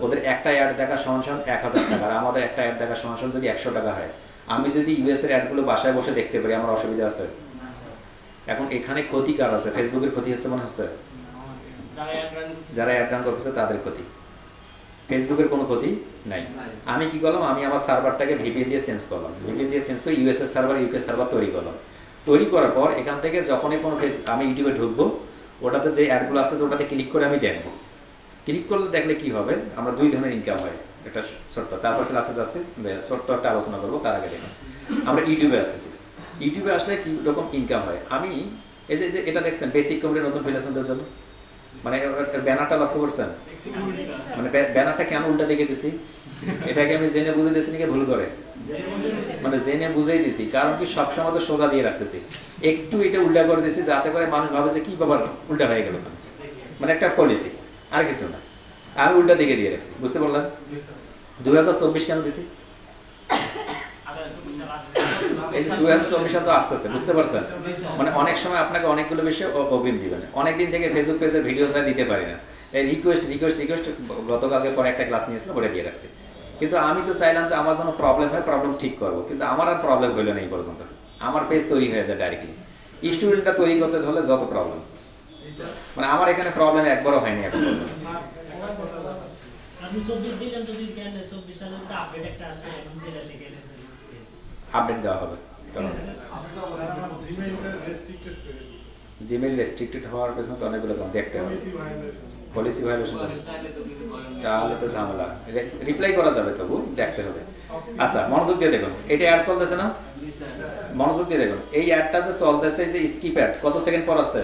ওদের একটা অ্যাড দেখা সমান 1000 টাকা, আর আমাদের একটা অ্যাড দেখা সমান যদি 100 টাকা হয়। আমি যদি ইউএস এর অ্যাডগুলো বাসায় বসে দেখতে পারি, আমার অসুবিধা আছে? এখন এখানে ক্ষতি কার আছে? ফেসবুকের ক্ষতি হচ্ছে মনে হচ্ছে? যারা অ্যাড রান করতেছে তাদের ক্ষতি, ফেসবুকের কোনো ক্ষতি নাই। আমি কি করলাম, আমি আমার সার্ভারটাকে ভিপিএন দিয়ে চেঞ্জ করলাম, ভিপিএন দিয়ে চেঞ্জ করে ইউএসএ সার্ভার ইউকে সার্ভার তৈরি করলাম। তৈরি করার পর এখান থেকে যখনই কোনো আমি ইউটিউবে ঢুকবো, ওটাতে যে অ্যাডগুলো আসছে ওটাতে ক্লিক করে আমি দেখবো। ক্লিক করলে দেখলে কি হবে, আমরা 2 ধরনের ইনকাম হয়, একটা ছোট্ট, তারপর ক্লাসে যাচ্ছি, ছোট্ট একটা আলোচনা করবো। তার আগে দেখুন আমরা ইউটিউবে আসতেছি, ইউটিউবে আসলে কি রকম ইনকাম হয়। আমি এই যে এটা দেখছেন বেসিক কমপ্লিট নতুন ফিলেশনদের জন্য, মানে ব্যানারটা লক্ষ্য করছেন? মানে ব্যানারটা কেন উল্টা দিকে দিছি, এটাকে আমি জেনে বুঝে দিয়েছি নাকি ভুল করে? মানে জেনে বুঝেই দিছি, কারণ কি সবসময় তো সোজা দিয়ে রাখতেছি, একটু এটা উল্টা করে দিছি যাতে করে মানুষ ভাবে যে কি ব্যাপার উল্টা হয়ে গেল, মানে একটা পলিসি, আর কিছু না। আমি উল্টা দিকে দিয়ে রাখছি, বুঝতে পারলাম? 2024 কেন দিছি? এই যে 2024 সাল তো আসতেছে, বুঝতে পারছেন? মানে অনেক সময় আপনাকে অনেকগুলো বিষয়ে অগ্রিম দিবেন, অনেকদিন থেকে ফেসবুক পেজে ভিডিও চাই দিতে পারি না, এই রিকোয়েস্ট গতকালকে পরে একটা ক্লাস নিয়েছিল, ওটা দিয়ে রাখছি। কিন্তু আমি তো চাইলাম যে আমার যেন প্রবলেম হয়, প্রবলেম ঠিক করবো, কিন্তু আমার আর প্রবলেম হইলো না এই পর্যন্ত। আমার পেজ তৈরি হয়ে যায় ডাইরেক্টলি, স্টুডেন্টটা তৈরি করতে হলে যত প্রবলেম, মানে আমার এখানে প্রবলেম একবারও হয়নি এখন পর্যন্ত। আপডেট দেওয়া হবে, জিমেইল রেস্ট্রিক্টেড হওয়ার পেছনে তো অনেকগুলো দেখতে হবে, পলিসি ভায়োলেশন, তাহলে তো ঝামেলা। রিপ্লাই করা যাবে, তবু দেখতে হবে। আচ্ছা মনোযোগ দিয়ে দেখুন, এটা অ্যাড চলতেছে না, মনোযোগ দিয়ে দেখুন এই অ্যাডটা যে চলতেছে, যে স্কিপ অ্যাড কত সেকেন্ড পর আসছে,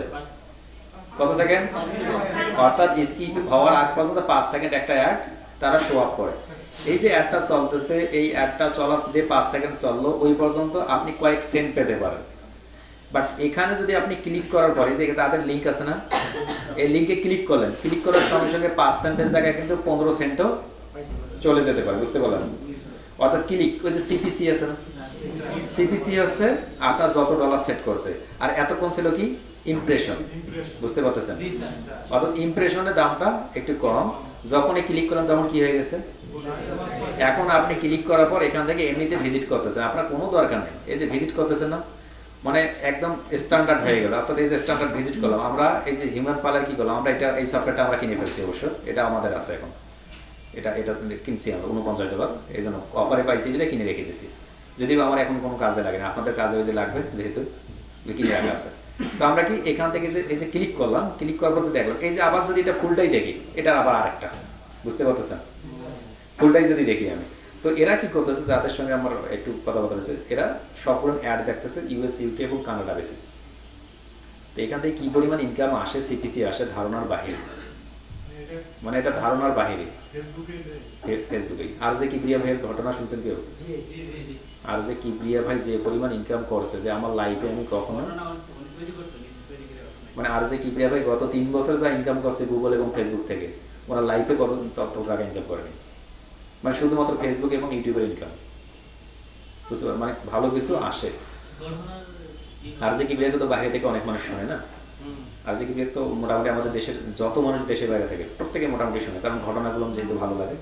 কত সেকেন্ড, অর্থাৎ স্কিপ হওয়ার আগ পর্যন্ত 5 সেকেন্ড একটা অ্যাড তারা শো আপ করে। এই যে অ্যাডটা চলতেছে, এই অ্যাডটা চলার যে 5 সেকেন্ড চললো, ওই পর্যন্ত আপনি কয়েক সেন্ট পেতে পারেন। বাট এখানে যদি আপনি ক্লিক করার পরে, যে তাদের লিঙ্ক আছে না, এই লিঙ্কে ক্লিক করলেন, ক্লিক করার সঙ্গে সঙ্গে 5% জায়গায় কিন্তু 15 সেন্টও চলে যেতে পারে, বুঝতে পারলেন? অর্থাৎ ক্লিক, ওই যে সিপিসি আছে না, সিপিসি হচ্ছে আপনার যত ডলার সেট করছে, আর এতক্ষণ ছিল কি ইমপ্রেশন, বুঝতে পারতেছেন? অর্থাৎ ইমপ্রেশনের দামটা একটু কম, যখনই ক্লিক করলেন তখন কি হয়ে গেছে। এখন আপনি ক্লিক করার পর এখান থেকে এমনিতে ভিজিট করতেছেন, আপনার কোনো দরকার নেই, এই যে ভিজিট করতেছেন না, মানে একদম স্ট্যান্ডার্ড হয়ে গেল। অর্থাৎ এই যে স্ট্যান্ডার্ড ভিজিট করলাম আমরা, এই যে হিউম্যান পার্লার কি করলাম আমরা, এটা এই সফটওয়্যারটা আমরা কিনে ফেলছি, অবশ্য এটা আমাদের আছে এখন, এটা কিনছি আমরা $49, এই জন্য অফারে পাইছি বলে কিনে রেখে দিচ্ছি, যদিও আমার এখন কোনো কাজে লাগে না, আপনাদের কাজে ওই যে লাগবে যেহেতু কিনে রাখা আছে। তো আমরা কি এখান থেকে যে এই যে ক্লিক করলাম, ক্লিক করার পর যে দেখলাম, এই যে আবার যদি এটা ফুলটাই দেখি, এটা আবার আরেকটা, বুঝতে পারতেছেন? ফুলটাই যদি দেখি আমি, তো এরা কি করতেছে, যাদের সঙ্গে আমার একটু কথা বলতে হচ্ছে, এরা সবগুলো অ্যাড দেখতেছে ইউএস, ইউকে এবং কানাডা বেসিস। তো এখান থেকে কি পরিমাণ ইনকাম আসে, সিপিসি আসে ধারণার বাহিরে, মানে এটা ধারণার বাহিরে ফেসবুকে। আর যে কিবরিয়া ভাইয়ের ঘটনা শুনছেন কেউ? আর যে কিবরিয়া ভাই যে পরিমাণ ইনকাম করছে, যে আমার লাইফে আমি কখনো, মানে আর যে কিবরিয়া ভাই গত 3 বছর যা ইনকাম করছে গুগল এবং ফেসবুক থেকে, ওরা লাইফে কত টাকা ইনকাম করেনি, মানে শুধুমাত্র ফেসবুক এবং ইউটিউবের ইনকাম, বুঝতে পারেন? মানে ভালো কিছু আসে। আর যে কিবরিয়াকে তো বাইরে থেকে অনেক মানুষ শোনে না, আর যে কিবরিয়া তো মোটামুটি আমাদের দেশের যত মানুষ দেশের বাইরে থেকে প্রত্যেকে মোটামুটি শোনে, কারণ ঘটনাগুলো যেহেতু ভালো লাগে।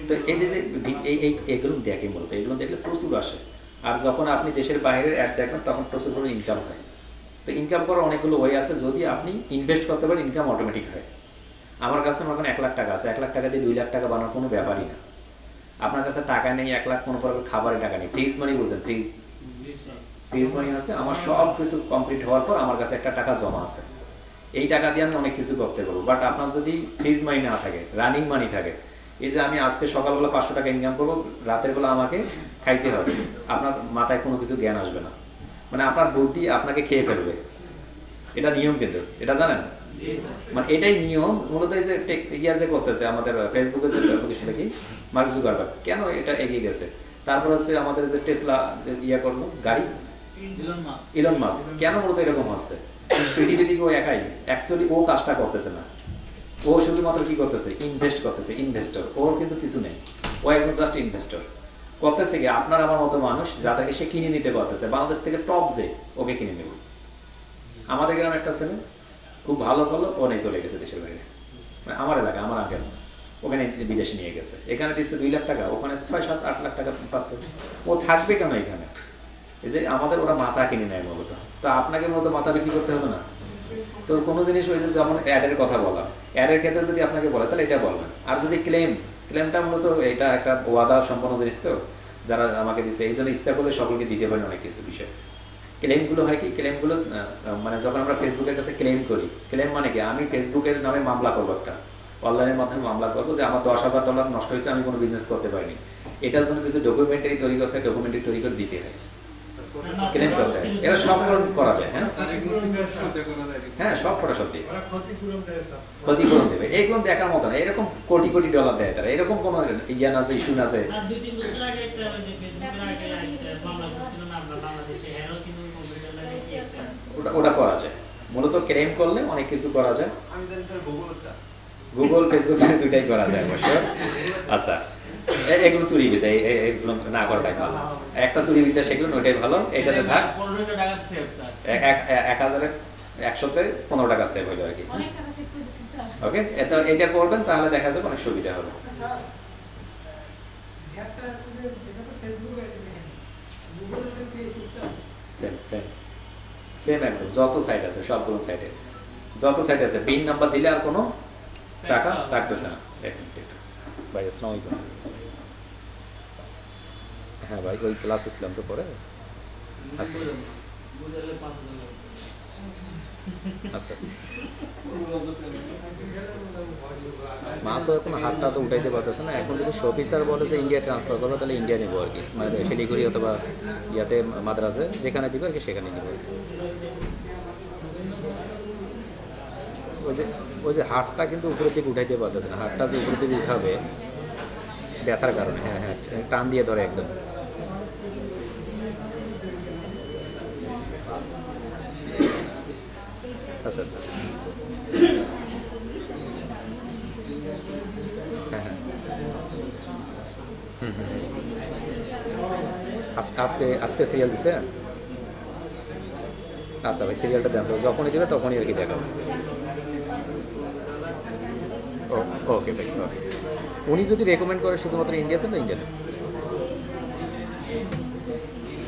তো এই যে এগুলো দেখে, মূলত এগুলো দেখলে প্রচুর আসে। আর যখন আপনি দেশের বাইরের অ্যাড দেখবেন তখন প্রচুর পরিমাণে ইনকাম হয়। তো ইনকাম করার অনেকগুলো ওয়ে আছে, যদি আপনি ইনভেস্ট করতে পারেন ইনকাম অটোমেটিক হয়। আমার কাছে মনে করেন 1 লাখ টাকা আছে, 1 লাখ টাকা দিয়ে 2 লাখ টাকা বানানোর কোনো ব্যাপারই না। আপনার কাছে টাকা নেই, 1 লাখ কোনো প্রকার খাবারের টাকা নেই, ফ্রিজ মানি বুঝেন, ফ্রিজ মানি আছে, আমার সব কিছু কমপ্লিট হওয়ার পর আমার কাছে একটা টাকা জমা আছে, এই টাকা দিয়ে আমি অনেক কিছু করতে পারবো। বাট আপনার যদি ফ্রিজ মানি না থাকে, রানিং মানি থাকে, এই যে আমি আজকে সকালবেলা 500 টাকা ইনকাম করবো, রাতের বেলা আমাকে খাইতে হবে, আপনার মাথায় কোনো কিছু জ্ঞান আসবে না, মানে আপনার বুদ্ধি আপনাকে খেয়ে ফেলবে। এটা নিয়ম, কিন্তু এটা জানেন, মানে এটাই নিয়ম মূলত। এই যে ইয়া যে করতেছে আমাদের ফেসবুকে যে প্রতিষ্ঠাটা কি মার্ক জুকারবার্গ, কেন এটা এগিয়ে গেছে। তারপর হচ্ছে আমাদের যে টেসলা ইয়া করলো গাড়ি, ইলন মাস্ক, কেন মূলত এরকম হচ্ছে। পৃথিবী থেকে ও একাই, অ্যাকচুয়ালি ও কাজটা করতেছে না, ও শুধুমাত্র কি করতেছে, ইনভেস্ট করতেছে, ইনভেস্টর। ওর কিন্তু কিছু নেই, ও একজন জাস্ট ইনভেস্টর। করতেছে কি আপনার আমার মতো মানুষ যাদেরকে সে কিনে নিতে পারতেছে, বাংলাদেশ থেকে টপ যে ওকে কিনে নেবে। আমাদের গ্রামে একটা ছেলে খুব ভালো করলো, ও নেই চলে গেছে দেশের বাইরে, মানে আমার এলাকা, আমার আঙ্কেল, ওখানে বিদেশে নিয়ে গেছে, এখানে দিচ্ছে 2 লাখ টাকা, ওখানে 6, 7, 8 লাখ টাকা পাচ্ছে। ও থাকবে কেন এখানে? এই যে আমাদের ওরা মাথা কিনে নেয় মূলত। তো আপনাকে মূলত মাথা বিক্রি করতে হবে না। তো কোনো জিনিস হয়েছে, যেমন অ্যাডের কথা বলা, অ্যাডের ক্ষেত্রে যদি আপনাকে বলে তাহলে এটা বলবেন। আর যদি ক্লেমটা মূলত এটা একটা ওয়াদা সম্পন্ন জিনিস, তো যারা আমাকে দিচ্ছে, এই জন্য ইচ্ছা করলে সকলকে দিতে পারেন অনেক কিছু বিষয়। ক্লেমগুলো হয় কি, ক্লেমগুলো মানে যখন আমরা ফেসবুকের কাছে ক্লেম করি, ক্লেম মানে কি, আমি ফেসবুকের নামে মামলা করবো, একটা অনলাইনের মাধ্যমে মামলা করবো যে আমার $10,000 নষ্ট হয়েছে, আমি কোনো বিজনেস করতে পারিনি। এটার জন্য কিছু ডকুমেন্টারি তৈরি করতে হয়, ডকুমেন্টারি তৈরি করে দিতে হয়, ক্লেম করতে হয়। এটা সব করা যায়। হ্যাঁ হ্যাঁ, সব করা সত্যি, ক্ষতিপূরণ দেবে, এইগুলো দেখার মতো না। এরকম কোটি কোটি ডলার দেয় তারা, এরকম কোনো ইয়া না আছে, ইস্যু না আছে। ওটা করা যায়, মূলত ক্লেম করলে অনেক কিছু করা যায়। গুগল, ফেসবুক দুইটাই করা যায় অবশ্য। আচ্ছা, এগুলো চুরি বিদ্যা, এগুলো না করাটাই ভালো। একটা চুরি বিদ্যা সেগুলো ওইটাই ভালো, এটাতে থাক। 1,100-তে 15 টাকা সেভ হইলো আর কি। ওকে, এটা করবেন, তাহলে দেখা যাবে অনেক সুবিধা হবে। সেম একদম, যত সাইট আছে সবগুলো সাইটে, যত সাইট আছে পিন নাম্বার দিলে আর কোনো টাকা থাকতেছে না। ভাই আসসালামু আলাইকুম। হ্যাঁ ভাই, ওই ক্লাসে ছিলাম তো পরে। আচ্ছা আচ্ছা, মা তো এখন হাতটা তো উঠাইতে পারতেছে না। এখন যদি অফিসার বলে যে ইন্ডিয়া ট্রান্সফার করবো, তাহলে ইন্ডিয়া নেবো আর কি, মানে শিলিগুড়ি অথবা ইয়াতে মাদ্রাসে যেখানে দিবে আর কি, সেখানে নেবো। ওই যে হাতটা কিন্তু উপরের দিকে উঠাইতে পারতেছে না, হাতটা যে উপরের দিকে উঠাবে ব্যথার কারণে। হ্যাঁ হ্যাঁ, টান দিয়ে ধরে একদম। আচ্ছা আচ্ছা, হ্যাঁ হ্যাঁ, আজকে সিরিয়াল দিছে। আচ্ছা ভাই, সিরিয়ালটা দেন তো, যখনই দেবে তখনই আর কি দেখাবো। ওকে ভাই, ওকে। উনি যদি রেকমেন্ড করে শুধুমাত্র ইন্ডিয়াতে, না ইন্ডিয়াতে।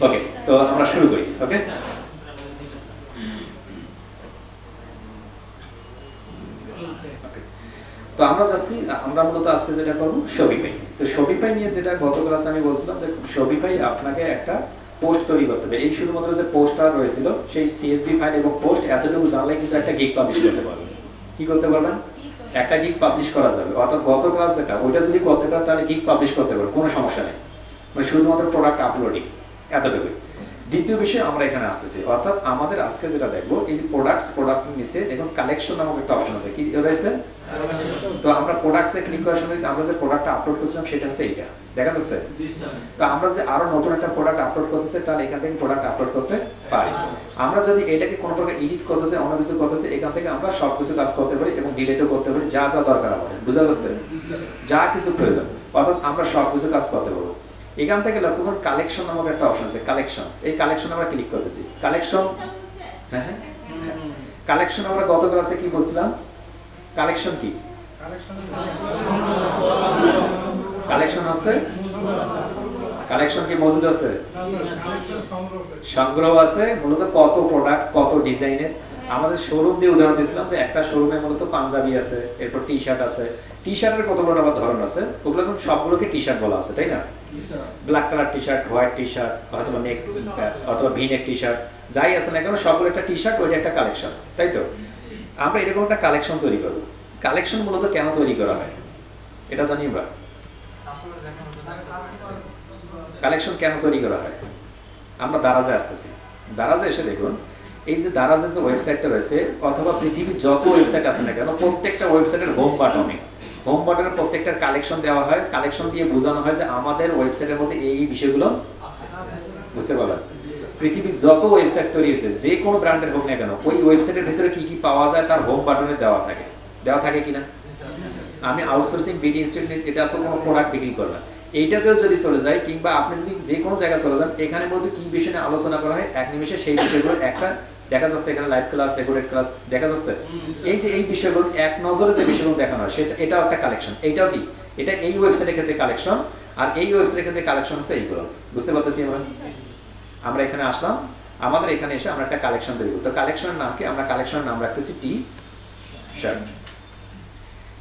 ওকে, তো আমরা শুরু করি। ওকে, তো আমরা যাচ্ছি, আমরা মূলত আজকে যেটা করবো শপিফাই। তো শপিফাই নিয়ে যেটা গত ক্লাসে আমি বলছিলাম, যে শপিফাই আপনাকে একটা পোস্ট তৈরি করতে হবে। এই শুধুমাত্র যে পোস্টটা রয়েছিল, সেই সিএসভি ফাইল এবং পোস্ট এতটুকু জানলে কিন্তু একটা গিগ পাবলিশ করতে পারবেন। কি করতে পারবেন? একটা গিগ পাবলিশ করা যাবে। অর্থাৎ গত ক্লাস যেটা, ওইটা যদি করতে পারেন তাহলে গিগ পাবলিশ করতে পারবেন, কোনো সমস্যা নেই। মানে শুধুমাত্র প্রোডাক্ট আপলোডিং, এতটুকুই। দ্বিতীয় বিষয় আমরা এখানে আসতেছি, অর্থাৎ আমাদের আজকে যেটা দেখবো, এই প্রোডাক্ট নিচে দেখুন কালেকশন নামক একটা অপশন আছে। কি রয়েছে? তো আমরা প্রোডাক্টসে ক্লিক করার সময় আমরা যে প্রোডাক্টটা আপলোড করছিলাম সেটা হচ্ছে এইটা, দেখা যাচ্ছে। তো আমরা যদি আরো নতুন একটা প্রোডাক্ট আপলোড করতে চাই, তাহলে এখান থেকে প্রোডাক্ট আপলোড করতে পারি। আমরা যদি এটাকে কোনো প্রকার এডিট করতে চাই, অন্য কিছু করতে চাই, এখান থেকে আমরা সবকিছু কাজ করতে পারি এবং ডিলিটও করতে পারি, যা যা দরকার আমাদের, বুঝা যাচ্ছে? যা কিছু প্রয়োজন, অর্থাৎ আমরা সবকিছু কাজ করতে পারবো। এখান থেকে লক্ষ্য করুন কালেকশন নামক একটা অপশন আছে, কালেকশন। এই কালেকশন আমরা ক্লিক করতেছি। কালেকশন, হ্যাঁ হ্যাঁ, কালেকশন আমরা গত ক্লাসে কি বলছিলাম? কালেকশন কি? কালেকশন হচ্ছে কালেকশন কি মজুদ আছে? সংগ্রহ আছে, মূলত কত প্রোডাক্ট, কত ডিজাইনের। আমাদের শোরুম দিয়ে উদাহরণ দিয়েছিলাম যে একটা শোরুমে মূলত পাঞ্জাবি আছে, এরপর টি শার্ট আছে। টি শার্টের কতগুলো আবার ধরন আছে, ওগুলো সবগুলোকে টি শার্ট বলা আছে, তাই না? Black colour T shirt, white T shirt, অথবা নেক অথবা ভি নেক টি শার্ট, যাই আছে না কেন সবগুলো একটা টি শার্ট, ওইটা একটা কালেকশন, তাই তো? আমরা এরকম একটা কালেকশন তৈরি করব। কালেকশন মূলত কেন তৈরি করা হয় এটা জানি আমরা? কালেকশন কেন তৈরি করা হয়? আমরা দারাজে আসতেছি। দারাজে এসে দেখুন, এই যে দারাজে যে ওয়েবসাইটটা রয়েছে অথবা পৃথিবীর যত ওয়েবসাইট আছে না কেন, প্রত্যেকটা ওয়েবসাইটের হোম বাটনের প্রত্যেকটার কালেকশন দেওয়া হয়। কালেকশন দিয়ে বোঝানো হয় যে আমাদের ওয়েবসাইটের মধ্যে এই বিষয়গুলো বুঝতে পারলাম। পৃথিবীর যত ওয়েবসাইট তৈরি হয়েছে, যে কোনো ব্র্যান্ডের হোক না কেন, ওই ওয়েবসাইটের ভিতরে কি কি পাওয়া যায় তার হোম বাটনে দেওয়া থাকে কিনা? আমি আউটসোর্সিং বিডি ইনস্টিটিউট, এটা তো কোনো প্রোডাক্ট বিক্রি করে না। এইটাতেও যদি চলে যায়, কিংবা আপনি যদি যে কোনো জায়গায় চলে যান, এখানে মধ্যে কি বিষয় নিয়ে আলোচনা করা হয় এক নিমিষে সেই বিষয়গুলো একটা দেখা যাচ্ছে। এখানে লাইভ ক্লাস, রেকর্ডেড ক্লাস দেখা যাচ্ছে। এই যে এই বিষয়গুলো এক নজরে যে বিষয়গুলো দেখানো হয়, সেটা এটাও একটা কালেকশন। এইটাও কি? এটা এই ওয়েবসাইটের ক্ষেত্রে কালেকশন, আর এই ওয়েবসাইটের ক্ষেত্রে কালেকশন হচ্ছে এইগুলো। বুঝতে পারতেছি আমরা এখানে আসলাম, আমাদের এখানে এসে আমরা একটা কালেকশন তৈরি করি। তো কালেকশনের নাম কি? আমরা কালেকশনের নাম রাখতেছি টি শার্ট।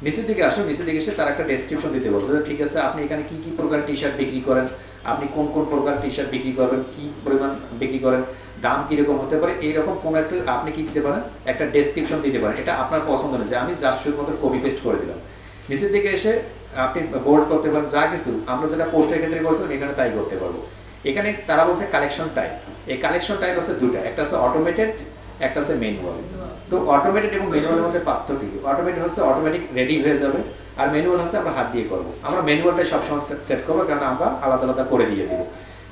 নিচের দিকে আসো, নিচের দিকে এসে তার একটা ডেসক্রিপশন দিতে বলছে। ঠিক আছে, আপনি এখানে কি কি প্রকার টি শার্ট বিক্রি করেন, আপনি কোন কোন প্রকার টি শার্ট বিক্রি করবেন, কি পরিমাণ বিক্রি করেন, দাম কিরকম হতে পারে, এইরকম কোনো একটা আপনি কি দিতে পারেন, একটা ডেসক্রিপশন দিতে পারেন। এটা আপনার পছন্দ অনুযায়ী আমি জাস্ট শুধুমাত্র কপি পেস্ট করে দিলাম। নিচের দিকে এসে আপনি বোর্ড করতে পারেন, যা কিছু আমরা যেটা পোস্টের ক্ষেত্রে করেছিলাম এখানে তাই করতে পারবো। এখানে তারা বলছে কালেকশন টাইপ। এই কালেকশন টাইপ আছে দুটা, একটা আছে অটোমেটেড, একটা আছে ম্যানুয়াল। তো অটোমেটেড এবং ম্যানুয়ালের মধ্যে পার্থক্য কি? অটোমেটেড হচ্ছে অটোমেটিক রেডি হয়ে যাবে, আর ম্যানুয়াল হচ্ছে আমরা হাত দিয়ে করবো। আমরা ম্যানুয়ালটা সবসময় সেট করবো, কারণ আমরা আলাদা আলাদা করে দিয়ে দিব।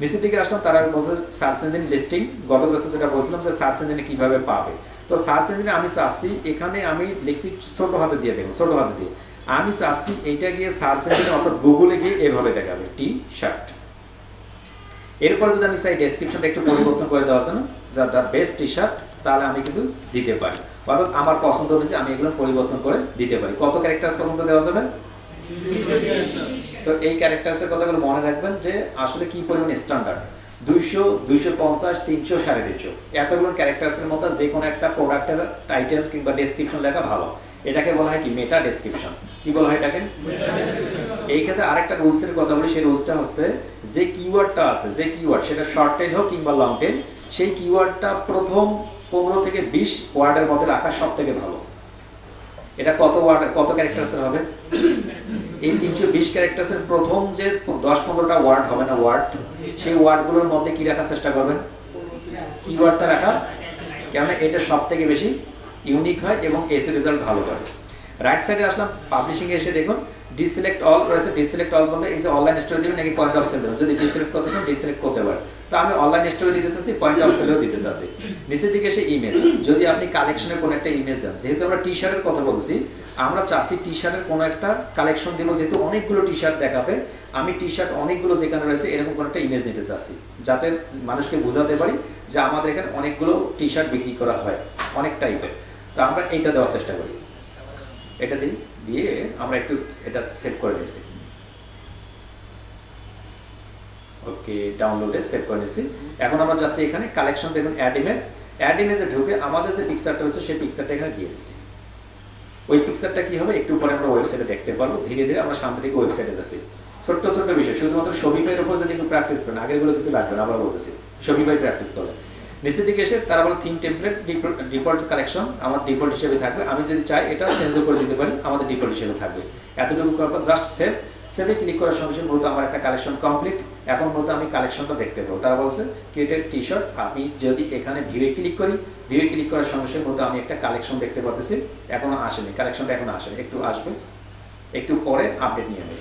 নিচের দিকে আসলাম, তারা বলছে সার্চ ইঞ্জিন লিস্টিং। গত ক্লাসে যেটা বলছিলাম যে সার্চ ইঞ্জিনে কিভাবে পাবে। তো সার্চ ইঞ্জিনে আমি চাচ্ছি, এখানে আমি লিখছি ছোট হাতে দিয়ে দেবো, ছোট হাতে দিয়ে আমি চাচ্ছি এইটা গিয়ে সার্চ ইঞ্জিনে অর্থাৎ গুগলে গিয়ে এভাবে দেখাবে টি শার্ট। এরপরে যদি আমি চাই ডেসক্রিপশনটা একটু পরিবর্তন করে দেওয়ার জন্য, যা দ্য বেস্ট টি শার্ট, তাহলে আমি কিন্তু দিতে পারি। অর্থাৎ আমার পছন্দ অনুযায়ী আমি এগুলো পরিবর্তন করে দিতে পারি। কত ক্যারেক্টার্স পর্যন্ত দেওয়া যাবে? তো এই ক্যারেক্টার্সের কথাগুলো মনে রাখবেন যে আসলে কি পরিমাণ স্ট্যান্ডার্ড। 200, 250, 300, 350 এতগুলো ক্যারেক্টার্সের মধ্যে যে কোনো একটা প্রোডাক্টের টাইটেল কিংবা ডেসক্রিপশন লেখা ভালো। এটাকে বলা হয় কি? মেটা ডেসক্রিপশন। কি বলা হয় এটাকে? এই ক্ষেত্রে আরেকটা রুলসের কথা বলি। সেই রুলসটা হচ্ছে যে কিওয়ার্ডটা আছে, যে কিওয়ার্ড, সেটা শর্ট টেল হোক কিংবা লং টেল, সেই কিওয়ার্ডটা প্রথম 15 থেকে 20 ওয়ার্ডের মধ্যে রাখা সব থেকে ভালো। এটা কত ওয়ার্ড, কত ক্যারেক্টার্সের হবে? এই 320 ক্যারেক্টার্সের প্রথম যে 10-15টা ওয়ার্ড হবে না, ওয়ার্ড, সেই ওয়ার্ডগুলোর মধ্যে কি রাখার চেষ্টা করবেন? কিওয়ার্ডটা রাখা, কেননা এটা সব থেকে বেশি ইউনিক হয় এবং এসে রেজাল্ট ভালো করে। রাইট সাইডে আসলাম, পাবলিশিং এ এসে দেখুন ডিসিলেক্ট অল রয়েছে। ডিসিলেক্ট অল বলতে এই যে অনলাইন স্টোরে দিবেন নাকি পয়েন্ট অফ সেল দেবেন। যদি ডিসিলেক্ট করতে চান ডিসিলেক্ট করতে পারেন। তো আমি অনলাইন স্টোরে দিতে চাচ্ছি, পয়েন্ট অফ সেলেও দিতে চাচ্ছি। নিচের দিকে এসে ইমেজ, যদি আপনি কালেকশনের কোনো একটা ইমেজ দেন, যেহেতু আমরা টি শার্টের কথা বলছি, আমরা চাচ্ছি টি শার্টের কোনো একটা কালেকশন দিব, যেহেতু অনেকগুলো টি শার্ট দেখাবে, আমি টি শার্ট অনেকগুলো যেখানে রয়েছে এরকম কোনো একটা ইমেজ নিতে চাচ্ছি, যাতে মানুষকে বোঝাতে পারি যে আমাদের এখানে অনেকগুলো টি শার্ট বিক্রি করা হয় অনেক টাইপের। তো আমরা এইটা দেওয়ার চেষ্টা করি। এটা দিয়ে আমরা একটু এটা সেভ করে নিয়েছি। ওকে, ডাউনলোডে সেভ করে নিয়েছি। এখন আমরা জাস্ট এখানে কালেকশন দেখুন, অ্যাড ইমেজে ঢুকে আমাদের যে পিকচারটা হচ্ছে সেই পিকচারটা এখানে দিয়ে দিচ্ছি। ওই পিকচারটা কি হবে একটু পরে আমরা ওয়েবসাইটে দেখতে পারবো। ধীরে ধীরে আমরা সামনে থেকে ওয়েবসাইটে যাচ্ছি। ছোট্ট ছোট্ট বিষয়, শুধুমাত্র শপিফাইয়ের উপর যদি একটু প্র্যাকটিস করেন, আগেরগুলো কিছু লাগবে না, আমরা বলতেছি শপিফাই প্র্যাকটিস করে। নিচের দিকে এসে তারা বলে থিম টেমপ্লেট ডিফল্ট কালেকশন আমার ডিফল্ট হিসেবে থাকবে। আমি যদি চাই এটা চেঞ্জও করে দিতে পারি, আমাদের ডিফল্ট হিসেবে থাকবে। এতটুকু করার পর জাস্ট সেভে ক্লিক করার সঙ্গে সঙ্গে মূলত আমার একটা কালেকশন কমপ্লিট। এখন মূলত আমি কালেকশনটা দেখতে পাবো। তারা বলছে ক্রিয়েটেড টি শার্ট। আমি যদি এখানে ভিউয়ে ক্লিক করি, ভিউয়ে ক্লিক করার সঙ্গে সঙ্গে মূলত আমি একটা কালেকশন দেখতে পাচ্ছি। এখনো আসেনি, কালেকশনটা এখনো আসেনি, একটু আসবে, একটু পরে আপডেট নিয়ে নেবে,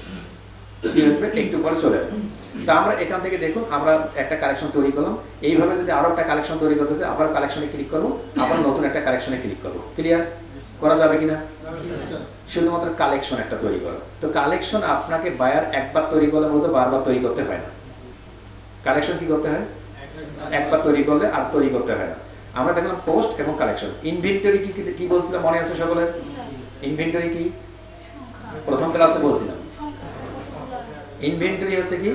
একটু পরে চলে আসবে। তা আমরা এখান থেকে দেখুন আমরা একটা কালেকশন তৈরি করলাম। এইভাবে যদি আরো একটা কালেকশন তৈরি করতেছে, আবার কালেকশনে ক্লিক করবো, আবার নতুন একটা কালেকশনে ক্লিক করবো। ক্লিয়ার করা যাবে কিনা? শুধুমাত্র কালেকশন একটা তৈরি করা। তো কালেকশন আপনাকে বায়ার একবার তৈরি করলে মূলত বারবার তৈরি করতে হয় না। কালেকশন কি করতে হয়? একবার তৈরি করলে আর তৈরি করতে হয় না। আমরা দেখলাম পোস্ট এবং কালেকশন। ইনভেন্টরি কি বলছিলাম মনে আছে সকলের? ইনভেন্টরি কি প্রথম ক্লাসে বলছিলাম। ইনভেন্টরি হচ্ছে কি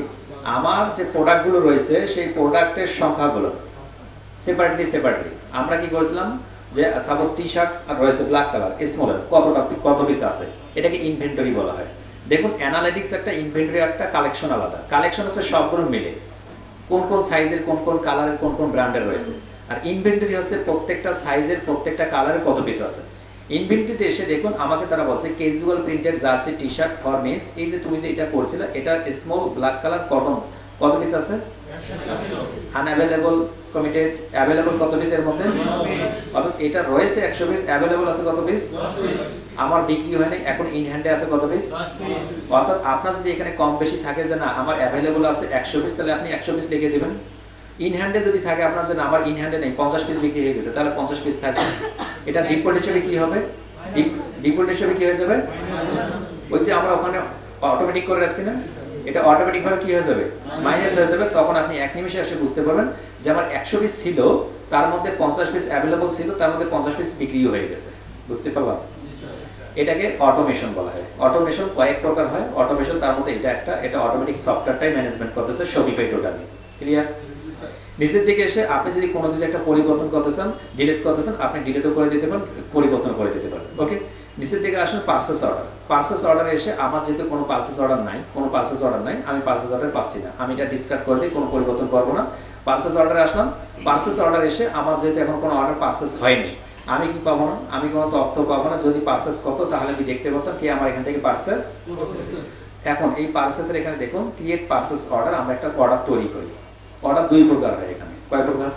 আমার যে প্রোডাক্টগুলো রয়েছে সেই প্রোডাক্টের সংখ্যাগুলো সেপারেটলি আমরা কি করেছিলাম যে সাপোজ টি শার্ট আর রয়েছে ব্ল্যাক কালার স্মলের কত পিস আছে, এটাকে ইনভেন্টরি বলা হয়। দেখুন অ্যানালিটিক্স একটা, ইনভেন্টরি একটা, কালেকশন আলাদা। কালেকশন হচ্ছে সবগুলো মিলে কোন কোন সাইজের কোন কোন কালারের কোন কোন ব্র্যান্ডের রয়েছে, আর ইনভেন্টরি হচ্ছে প্রত্যেকটা সাইজের প্রত্যেকটা কালারের কত পিস আছে। ইনভেন্টরিতে এসে দেখুন আমাকে তারা বলছে casual printed jersey T shirt for mens, এই যে তুমি যে এটা করছিলে এটা স্মল ব্ল্যাক কালার কত পিস আছে, আনঅ্যাভেলেবল কমিটেড, অ্যাভেলেবল কত পিস এর মধ্যে, অর্থাৎ এটা রয়েছে 100 পিস, অ্যাভেলেবল আছে কত পিস, আমার বিক্রি হয় নাই এখন ইন হ্যান্ডে আছে কত পিস। অর্থাৎ আপনার যদি এখানে কম বেশি থাকে যে না আমার অ্যাভেলেবল আছে 100 পিস, তাহলে আপনি 100 পিস লিখে দিবেন। ইন হ্যান্ডে যদি থাকে আপনার যে না আমার ইন হ্যান্ডে নেই 50 পিস বিক্রি হয়ে গেছে, তাহলে 50 পিস থাকবে। এটা ডিফল্ট হিসেবে কি হবে, ডিফল্ট হিসেবে কি হয়ে যাবে, ওই যে আমরা ওখানে অটোমেটিক করে রাখছি না, এটা অটোমেটিক ভাবে কি হয়ে যাবে, মাইনাস হয়ে যাবে। তখন আপনি এক নিমিষে এসে বুঝতে পারবেন যে আমার 100 পিস ছিল, তার মধ্যে 50 পিস অ্যাভেলেবল ছিল, তার মধ্যে 50 পিস বিক্রিও হয়ে গেছে। বুঝতে পারলাম? এটাকে অটোমেশন বলা হয়। অটোমেশন কয়েক প্রকার হয়, অটোমেশন তার মধ্যে এটা একটা, এটা অটোমেটিক সফটওয়্যারটাই ম্যানেজমেন্ট করতেছে শপিফাই টোটালি। ক্লিয়ার? নিচের দিকে এসে আপনি যদি কোনো কিছু একটা পরিবর্তন করতে চান, ডিলিট করতে চান, আপনি ডিলিটও করে দিতে পারেন, পরিবর্তন করে দিতে পারেন। ওকে, নিচের দিকে আসুন পার্সেস অর্ডার। পার্সেস অর্ডারে এসে আমার যেহেতু কোনো পার্সেস অর্ডার নাই, আমি পার্সেস অর্ডার পাচ্ছি না, আমি এটা ডিসকার্ড করে দিই, কোনো পরিবর্তন করবো না। পার্সেস অর্ডারে আসলাম, পার্সেস অর্ডার এসে আমার যেহেতু এখন কোনো অর্ডার পার্সেস হয়নি, আমি কি পাবো না, আমি কোনো তথ্য পাবো না। যদি পার্সেস কত তাহলে আমি দেখতে পারতাম কি আমার এখান থেকে পার্সেস। এখন এই পার্সেসের এখানে দেখুন ক্রিয়েট পার্সেস অর্ডার, আমরা একটা অর্ডার তৈরি করি। অর্ডার দুই প্রকার হয় এখানে। কয় প্রকার?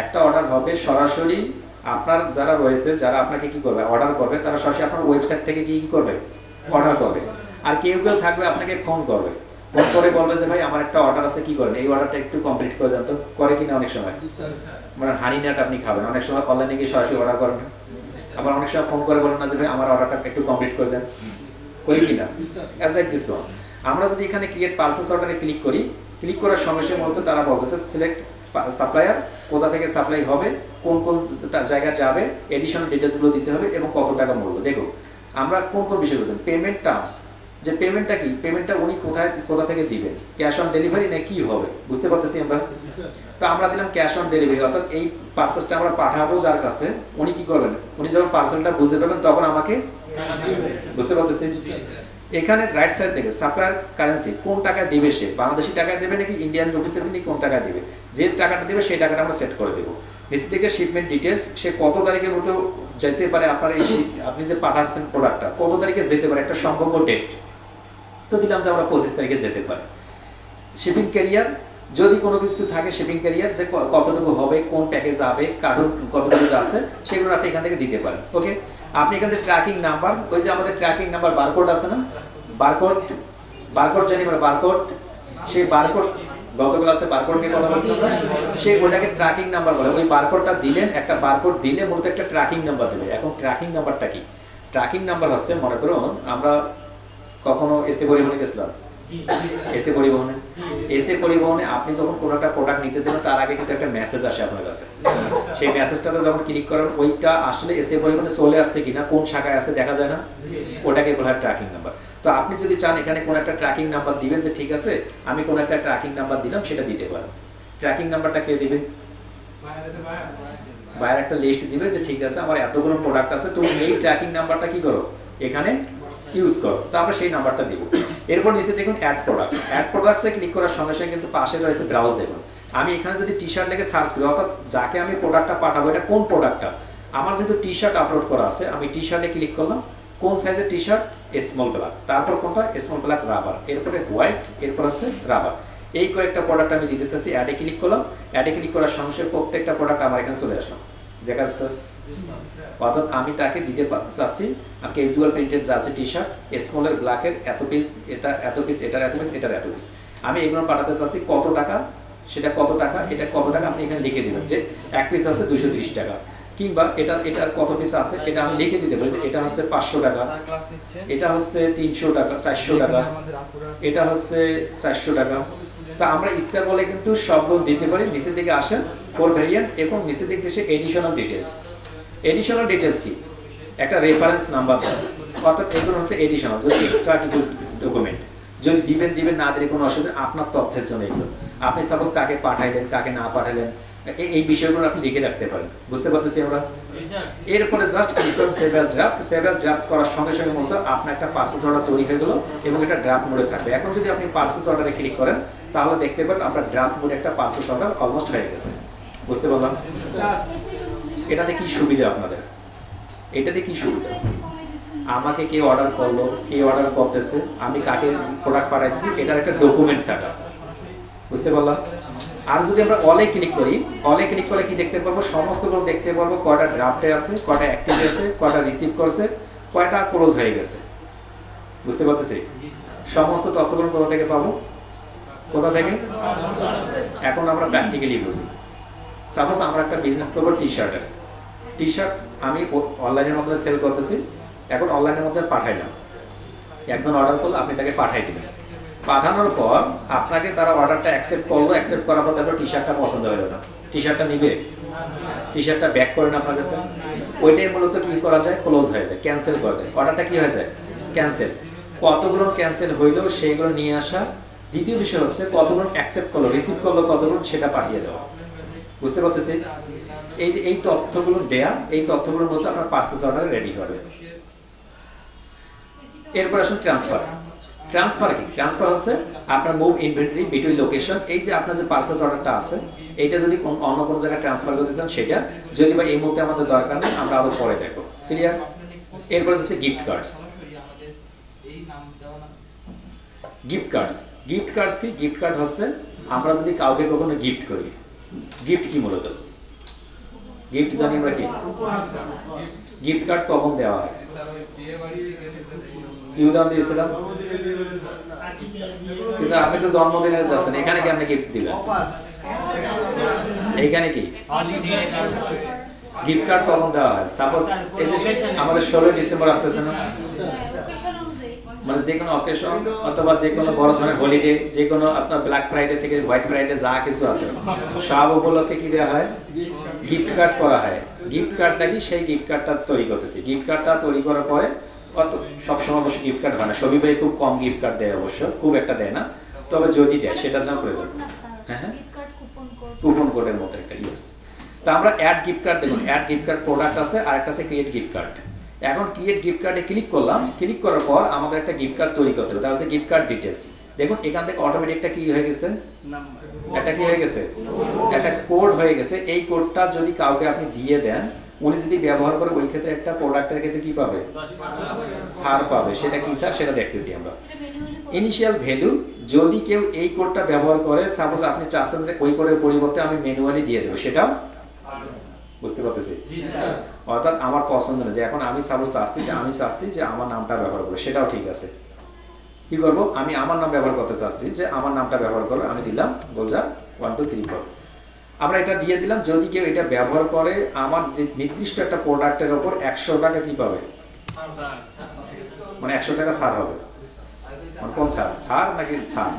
একটা অর্ডার হবে সরাসরি আপনার যারা রয়েছে, যারা আপনাকে কি করবে, অর্ডার করবে, তারা সরাসরি আপনার ওয়েবসাইট থেকে কি করবে, অর্ডার করবে। আর কেউ কেউ থাকবে আপনাকে ফোন করবে, ফোন করে বলবে যে ভাই আমার একটা অর্ডার আছে, কি করবেন এই অর্ডারটা একটু কমপ্লিট করে দেন তো। করে কিনা অনেক সময়, মানে হানি নাট আপনি খাবেন, অনেক সময় অনলাইনে গিয়ে সরাসরি অর্ডার করবেন। আবার অনেক সময় ফোন করে বলেন না যে ভাই আমার অর্ডারটা একটু কমপ্লিট করে দেন, করি কিনা। As like this one. আমরা যদি এখানে ক্রিয়েট পার্সেস অর্ডারে ক্লিক করি, ক্লিক করার সঙ্গে সঙ্গে মূলত তারা বলতেছে সিলেক্ট সাপ্লায়ার, কোথা থেকে সাপ্লাই হবে, কোন কোন জায়গায় যাবে, এডিশনাল ডিটেলসগুলো দিতে হবে এবং কত টাকা মূল্য। দেখো আমরা কোন কোন বিষয়গুলো দিই, পেমেন্ট টার্মস, যে পেমেন্টটা কি, পেমেন্টটা উনি কোথা থেকে দিবেন, ক্যাশ অন ডেলিভারি না কি হবে, বুঝতে পারতেছি আমরা। তো আমরা দিলাম ক্যাশ অন ডেলিভারি, অর্থাৎ এই পার্সেলটা আমরা পাঠাবো যার কাছে, উনি কি করবেন, উনি যখন পার্সেলটা বুঝতে পারবেন তখন আমাকে, বুঝতে পারতেছি। এখানে রাইট সাইড থেকে সাপ্লায়ার কারেন্সি, কোন টাকায় দিবে সে, বাংলাদেশি টাকায় দেবে নাকি ইন্ডিয়ান রুপিস দেবে নাকি কোন টাকায় দিবে, যে টাকাটা দেবে সেই টাকাটা আমরা সেট করে দেবো। নিচে থেকে শিপমেন্ট ডিটেলস, সে কত তারিখের মতো যেতে পারে, আপনার এই আপনি যে পাঠাচ্ছেন প্রোডাক্টটা কত তারিখে যেতে পারে, একটা সম্ভাব্য ডেট তো দিলাম যে আমরা 25 তারিখে যেতে পারে। শিপিং ক্যারিয়ার, যদি কোনো কিছু থাকে শিপিং ক্যারিয়ার, যে কতটুকু হবে, কোন প্যাকেজ যাবে, কার্টুন কতটুকু যাচ্ছে, সেগুলো আপনি এখান থেকে দিতে পারেন। ওকে, আপনি এখান থেকে ট্র্যাকিং নাম্বার, ওই যে আমাদের ট্র্যাকিং নাম্বার বারকোড আছে না, বারকোড জানি বলে বারকোড, সেই বারকোড গত ক্লাসে বারকোড নিয়ে কথা বলছিলাম, সেই ওটাকে ট্র্যাকিং নাম্বার বলে। ওই বারকোডটা দিলেন, একটা বারকোড দিলে মূলত একটা ট্র্যাকিং নাম্বার দেবে। এখন ট্র্যাকিং নাম্বারটা কি, ট্র্যাকিং নাম্বার হচ্ছে, মনে করুন আমরা কখনো এসে পরিবহনে গেছিলাম, এসে পরিবহনে আপনি যখন কোনো একটা প্রোডাক্ট নিতে যাবেন তার আগে কিন্তু একটা মেসেজ আসে আপনার কাছে, সেই মেসেজটাতে যখন ক্লিক করেন ওইটা আসলে এসে পরিবহনে চলে আসছে কিনা, কোন শাখায় আছে দেখা যায় না, ওটাকে বলা হয় ট্র্যাকিং নাম্বার। তো আপনি যদি চান এখানে কোনো একটা ট্র্যাকিং নাম্বার দিবেন, যে ঠিক আছে আমি কোনো একটা ট্র্যাকিং নাম্বার দিলাম, সেটা দিতে পারেন। ট্র্যাকিং নাম্বারটা কে দিবেন, বাইরে একটা লিস্ট দিবে যে ঠিক আছে আমার এতগুলো প্রোডাক্ট আছে, তুমি এই ট্র্যাকিং নাম্বারটা কি করো এখানে ইউজ করো, তো আমরা সেই নাম্বারটা দিব। এরপর নিচে দেখুন অ্যাড প্রোডাক্টসে ক্লিক করার সঙ্গে সঙ্গে কিন্তু পাশে রয়েছে ব্রাউজ। দেখুন আমি এখানে যদি টি শার্ট লেগে সার্চ করি, অর্থাৎ যাকে আমি প্রোডাক্টটা পাঠাবো এটা কোন প্রোডাক্টটা, আমার যেহেতু টি শার্ট আপলোড করা আছে, আমি টি শার্টে ক্লিক করলাম, কোন সাইজের টি শার্ট, স্মল ব্ল্যাক, তারপর কোনটা স্মল ব্ল্যাক রাবার, এরপরে হোয়াইট, এরপর আছে রাবার, এই কয়েকটা প্রোডাক্ট আমি দিতে চাচ্ছি। অ্যাডে ক্লিক করলাম, অ্যাডে ক্লিক করার সঙ্গে সঙ্গে প্রত্যেকটা প্রোডাক্ট আমার এখানে চলে আসলাম, দেখা যাচ্ছে। অর্থাৎ আমি তাকে দিতে চাচ্ছি casual printed jersey T shirt স্মলের ব্ল্যাকের এত পিস, এটা এত পিস, এটার এত পিস, এটার এত পিস, আমি এগুলো পাঠাতে চাচ্ছি কত টাকা, সেটা কত টাকা, এটা কত টাকা আপনি এখানে লিখে দেবেন যে এক পিস আছে 230 টাকা, কিংবা এটার কত পিস আছে এটা আমি লিখে দিতে পারি যে এটা হচ্ছে 500 টাকা, এটা হচ্ছে 300 টাকা, 400 টাকা, এটা হচ্ছে 400 টাকা। তা আমরা ইচ্ছা বলে কিন্তু সবগুলো দিতে পারি। নিচের দিকে আসেন ফোর ভ্যারিয়েন্ট এবং নিচের দিকে এসে এডিশনাল ডিটেলস। এডিশনাল ডিটেলস কি, একটা রেফারেন্স নাম্বার, অর্থাৎ এগুলো হচ্ছে এডিশনাল, যদি এক্সট্রা কিছু ডকুমেন্ট। যদি দিবেন না দিলে কোনো অসুবিধা, আপনার তথ্যের জন্য এগুলো। আপনি সাপোজ কাকে পাঠাইলেন, কাকে না পাঠাইলেন, এই বিষয়গুলো আপনি লিখে রাখতে পারেন। বুঝতে পারতেছি আমরা? এরপরে just save as draft. Save as draft করার সঙ্গে সঙ্গে মতো আপনার একটা পারচেজ অর্ডার তৈরি হয়ে গেল এবং এটা ড্রাফট মোডে থাকবে। এখন যদি আপনি পারচেজ অর্ডারে ক্লিক করেন তাহলে দেখতে পাবেন আপনার ড্রাফট মোডে একটা পারচেজ অর্ডার অলমোস্ট হয়ে গেছে। বুঝতে পারলাম? এটাতে কি সুবিধা আপনাদের? এটাতে কি সুবিধা? আমাকে কে অর্ডার করলো, কে অর্ডার করতেছে, আমি কাকে প্রোডাক্ট পাঠাচ্ছি, এটার একটা ডকুমেন্ট থাকা। বুঝতে পারলাম? আর যদি আমরা অলে ক্লিক করি, অলে ক্লিক করে কি দেখতে পারবো? সমস্তগুলো দেখতে পারবো, কয়টা ড্রাফটে আছে, কয়টা অ্যাক্টিভ আছে, কয়টা রিসিভ করছে, কয়টা ক্লোজ হয়ে গেছে। বুঝতে পারতেছি? সমস্ত তথ্যগুলো কোথা থেকে পাবো? কোথা থেকে? এখন আমরা প্র্যাকটিক্যালি বুঝি। সাপোজ আমরা একটা বিজনেস করবো টি-শার্টের। টি-শার্ট আমি অনলাইনের মধ্যে সেল করতেছি। এখন অনলাইনের মধ্যে পাঠাইলাম, একজন অর্ডার করলো, আপনি তাকে পাঠাই দিলেন। পাঠানোর পর আপনাকে তারা অর্ডারটা অ্যাকসেপ্ট করলো, অ্যাকসেপ্ট করার পর তারপর টি-শার্টটা পছন্দ হলো না, টি-শার্টটা নিবে, টি-শার্টটা ব্যাক করে না আপনার কাছে, ওইটাই মূলত কি করা যায়? ক্লোজ হয়ে যায়, ক্যান্সেল করা যায়। অর্ডারটা কি হয়ে যায়? ক্যান্সেল। কতগুলো ক্যান্সেল হইলো সেইগুলো নিয়ে আসা। দ্বিতীয় বিষয় হচ্ছে কতগুলো অ্যাকসেপ্ট করলো, রিসিভ করলো কতগুলো, সেটা পাঠিয়ে দেওয়া। বুঝতে পারতেছি? এই যে এই তথ্যগুলো দেয়া, এই তথ্যগুলোর মধ্যে আপনার পারচেজ অর্ডার রেডি হবে। এরপর আসুন ট্রান্সফার। ট্রান্সফার কি? ট্রান্সফার হচ্ছে আপনার মুভ ইনভেন্টরি বিটুইন লোকেশন। এই যে আপনার যে পারচেজ অর্ডারটা আছে, এইটা যদি অন্য কোনো জায়গায় ট্রান্সফার করতে চান সেটা, যদি বা এই মুহূর্তে আমাদের দরকার নেই, আমরা আরো পরে দেখবো। ক্লিয়ার? এরপর হচ্ছে gift cards. Gift cards, gift cards কি? গিফট কার্ড হচ্ছে আমরা যদি কাউকে কখনো গিফট করি। গিফট কি মূলত? গিফট জানি আমরা কি? গিফট কার্ড কখন দেওয়া হয়? উদাহরণ দিয়েছিলাম, কিন্তু আপনি তো জন্মদিনে যাচ্ছেন, এখানে কি আপনি গিফট দিবেন? এইখানে কি গিফট কার্ড কখন দেওয়া হয়? সাপোজ এই যে আমাদের 16 ডিসেম্বর আসতেছে না, মানে যে কোনো অকেশন অথবা যে কোনো বড় ধরনের হলিডে, যে কোনো আপনার ব্ল্যাক ফ্রাইডে থেকে হোয়াইট ফ্রাইডে যা কিছু আছে সব উপলক্ষে কি দেওয়া হয়? গিফট কার্ড করা হয়। গিফট কার্ডটা কি? সেই গিফট কার্ডটা তৈরি করতেছি। গিফট কার্ডটা তৈরি করার পরে কত সবসময় অবশ্যই গিফট কার্ড হয় না, সবই ভাই খুব কম গিফট কার্ড দেয়, অবশ্য খুব একটা দেয় না, তবে যদি দেয় সেটা যেন প্রয়োজন। হ্যাঁ হ্যাঁ, কুপন কোডের মতো একটা, ইয়েস। তা আমরা অ্যাড গিফট কার্ড, দেখুন অ্যাড গিফট কার্ড প্রোডাক্ট আছে, আর একটা আছে ক্রিয়েট গিফট কার্ড। এখন ক্রিয়েট গিফট কার্ডে ক্লিক করলাম, ক্লিক করার পর আমাদের একটা গিফট কার্ড তৈরি করতে হবে, তার হচ্ছে গিফট কার্ড ডিটেলস। দেখুন এখান থেকে অটোমেটিক একটা কি হয়ে গেছে? একটা কি হয়ে গেছে? একটা কোড হয়ে গেছে। এই কোডটা যদি কাউকে আপনি দিয়ে দেন, উনি যদি ব্যবহার করে, ওই ক্ষেত্রে একটা প্রোডাক্টের ক্ষেত্রে কি পাবে? ছাড় পাবে। সেটা কি স্যার? সেটা দেখতেছি আমরা। ইনিশিয়াল ভ্যালু, যদি কেউ এই কোডটা ব্যবহার করে, সাপোজ আপনি চাচ্ছেন যে ওই কোডের পরিবর্তে আমি ম্যানুয়ালি দিয়ে দেবো, সেটাও বুঝতে পারতেছি? অর্থাৎ আমার পছন্দ না, যে এখন আমি সাপোজ চাচ্ছি যে আমার নামটা ব্যবহার করবো, সেটাও ঠিক আছে। কি করবো? আমি আমার নাম ব্যবহার করতে চাচ্ছি, যে আমার নামটা ব্যবহার করবো, আমি দিলাম গোলজার 1 2 3 4। আমরা এটা দিয়ে দিলাম। যদি কেউ এটা ব্যবহার করে, আমার যে নির্দিষ্ট একটা প্রোডাক্টের ওপর 100 টাকা কি পাবে? মানে 100 টাকা ছাড় হবে। মানে কোন ছাড়? ছাড় নাকি ছাড়?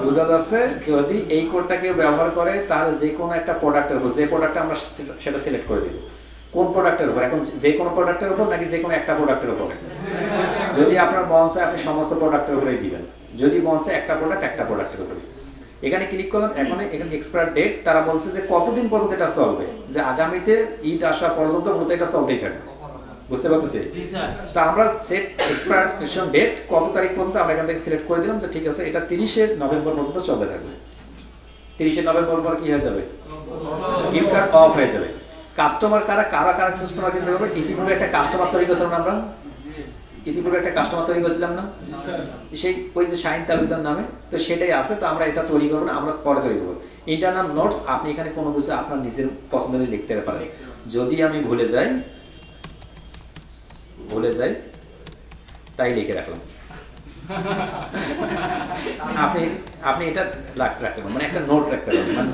বোঝা যাচ্ছে, যদি এই কোডটা কেউ ব্যবহার করে, তাহলে যে কোনো একটা প্রোডাক্টের উপর, যে প্রোডাক্টটা আমরা সেটা সিলেক্ট করে দিব, কোন প্রোডাক্টের উপর? এখন যে কোনো প্রোডাক্টের উপর নাকি যে কোনো একটা প্রোডাক্টের উপরে? যদি আপনার মন চায় আপনি সমস্ত প্রোডাক্টের উপরেই দিবেন, যদি মন চায় একটা প্রোডাক্টের উপরে। এখানে ক্লিক করলাম। এখন এখানে এক্সপায়ার ডেট, তারা বলছে যে কতদিন পর্যন্ত এটা চলবে, যে আগামীতে ঈদ আসা পর্যন্ত মূলত এটা চলতেই থাকবে। বুঝতে পারতেছি? তা আমরা সেট এক্সপায়ারেশন ডেট কত তারিখ পর্যন্ত আমরা এখান থেকে সিলেক্ট করে দিলাম, যে ঠিক আছে এটা 30শে নভেম্বর পর্যন্ত চলতে থাকবে। 30শে নভেম্বর পর কি হয়ে যাবে? গিফট কার্ড অফ হয়ে যাবে। কাস্টমার কারা কাস্টমার কিনতে পারবে? ইতিপূর্বে একটা কাস্টমার তৈরি করেছিলাম আমরা, না? সেই ওই যে শাহিন তালুকদার নামে, তো সেটাই আছে। তো আমরা এটা তৈরি করবো না, আমরা পরে তৈরি করবো। ইন্টারনাল নোটস, আপনি এখানে কোনো কিছু আপনার নিজের পছন্দ লিখতে পারেন। যদি আমি ভুলে যাই তাই লিখে রাখলাম। আপনি এটা রাখতে পারেন, মানে একটা নোট রাখতে পারেন। মানে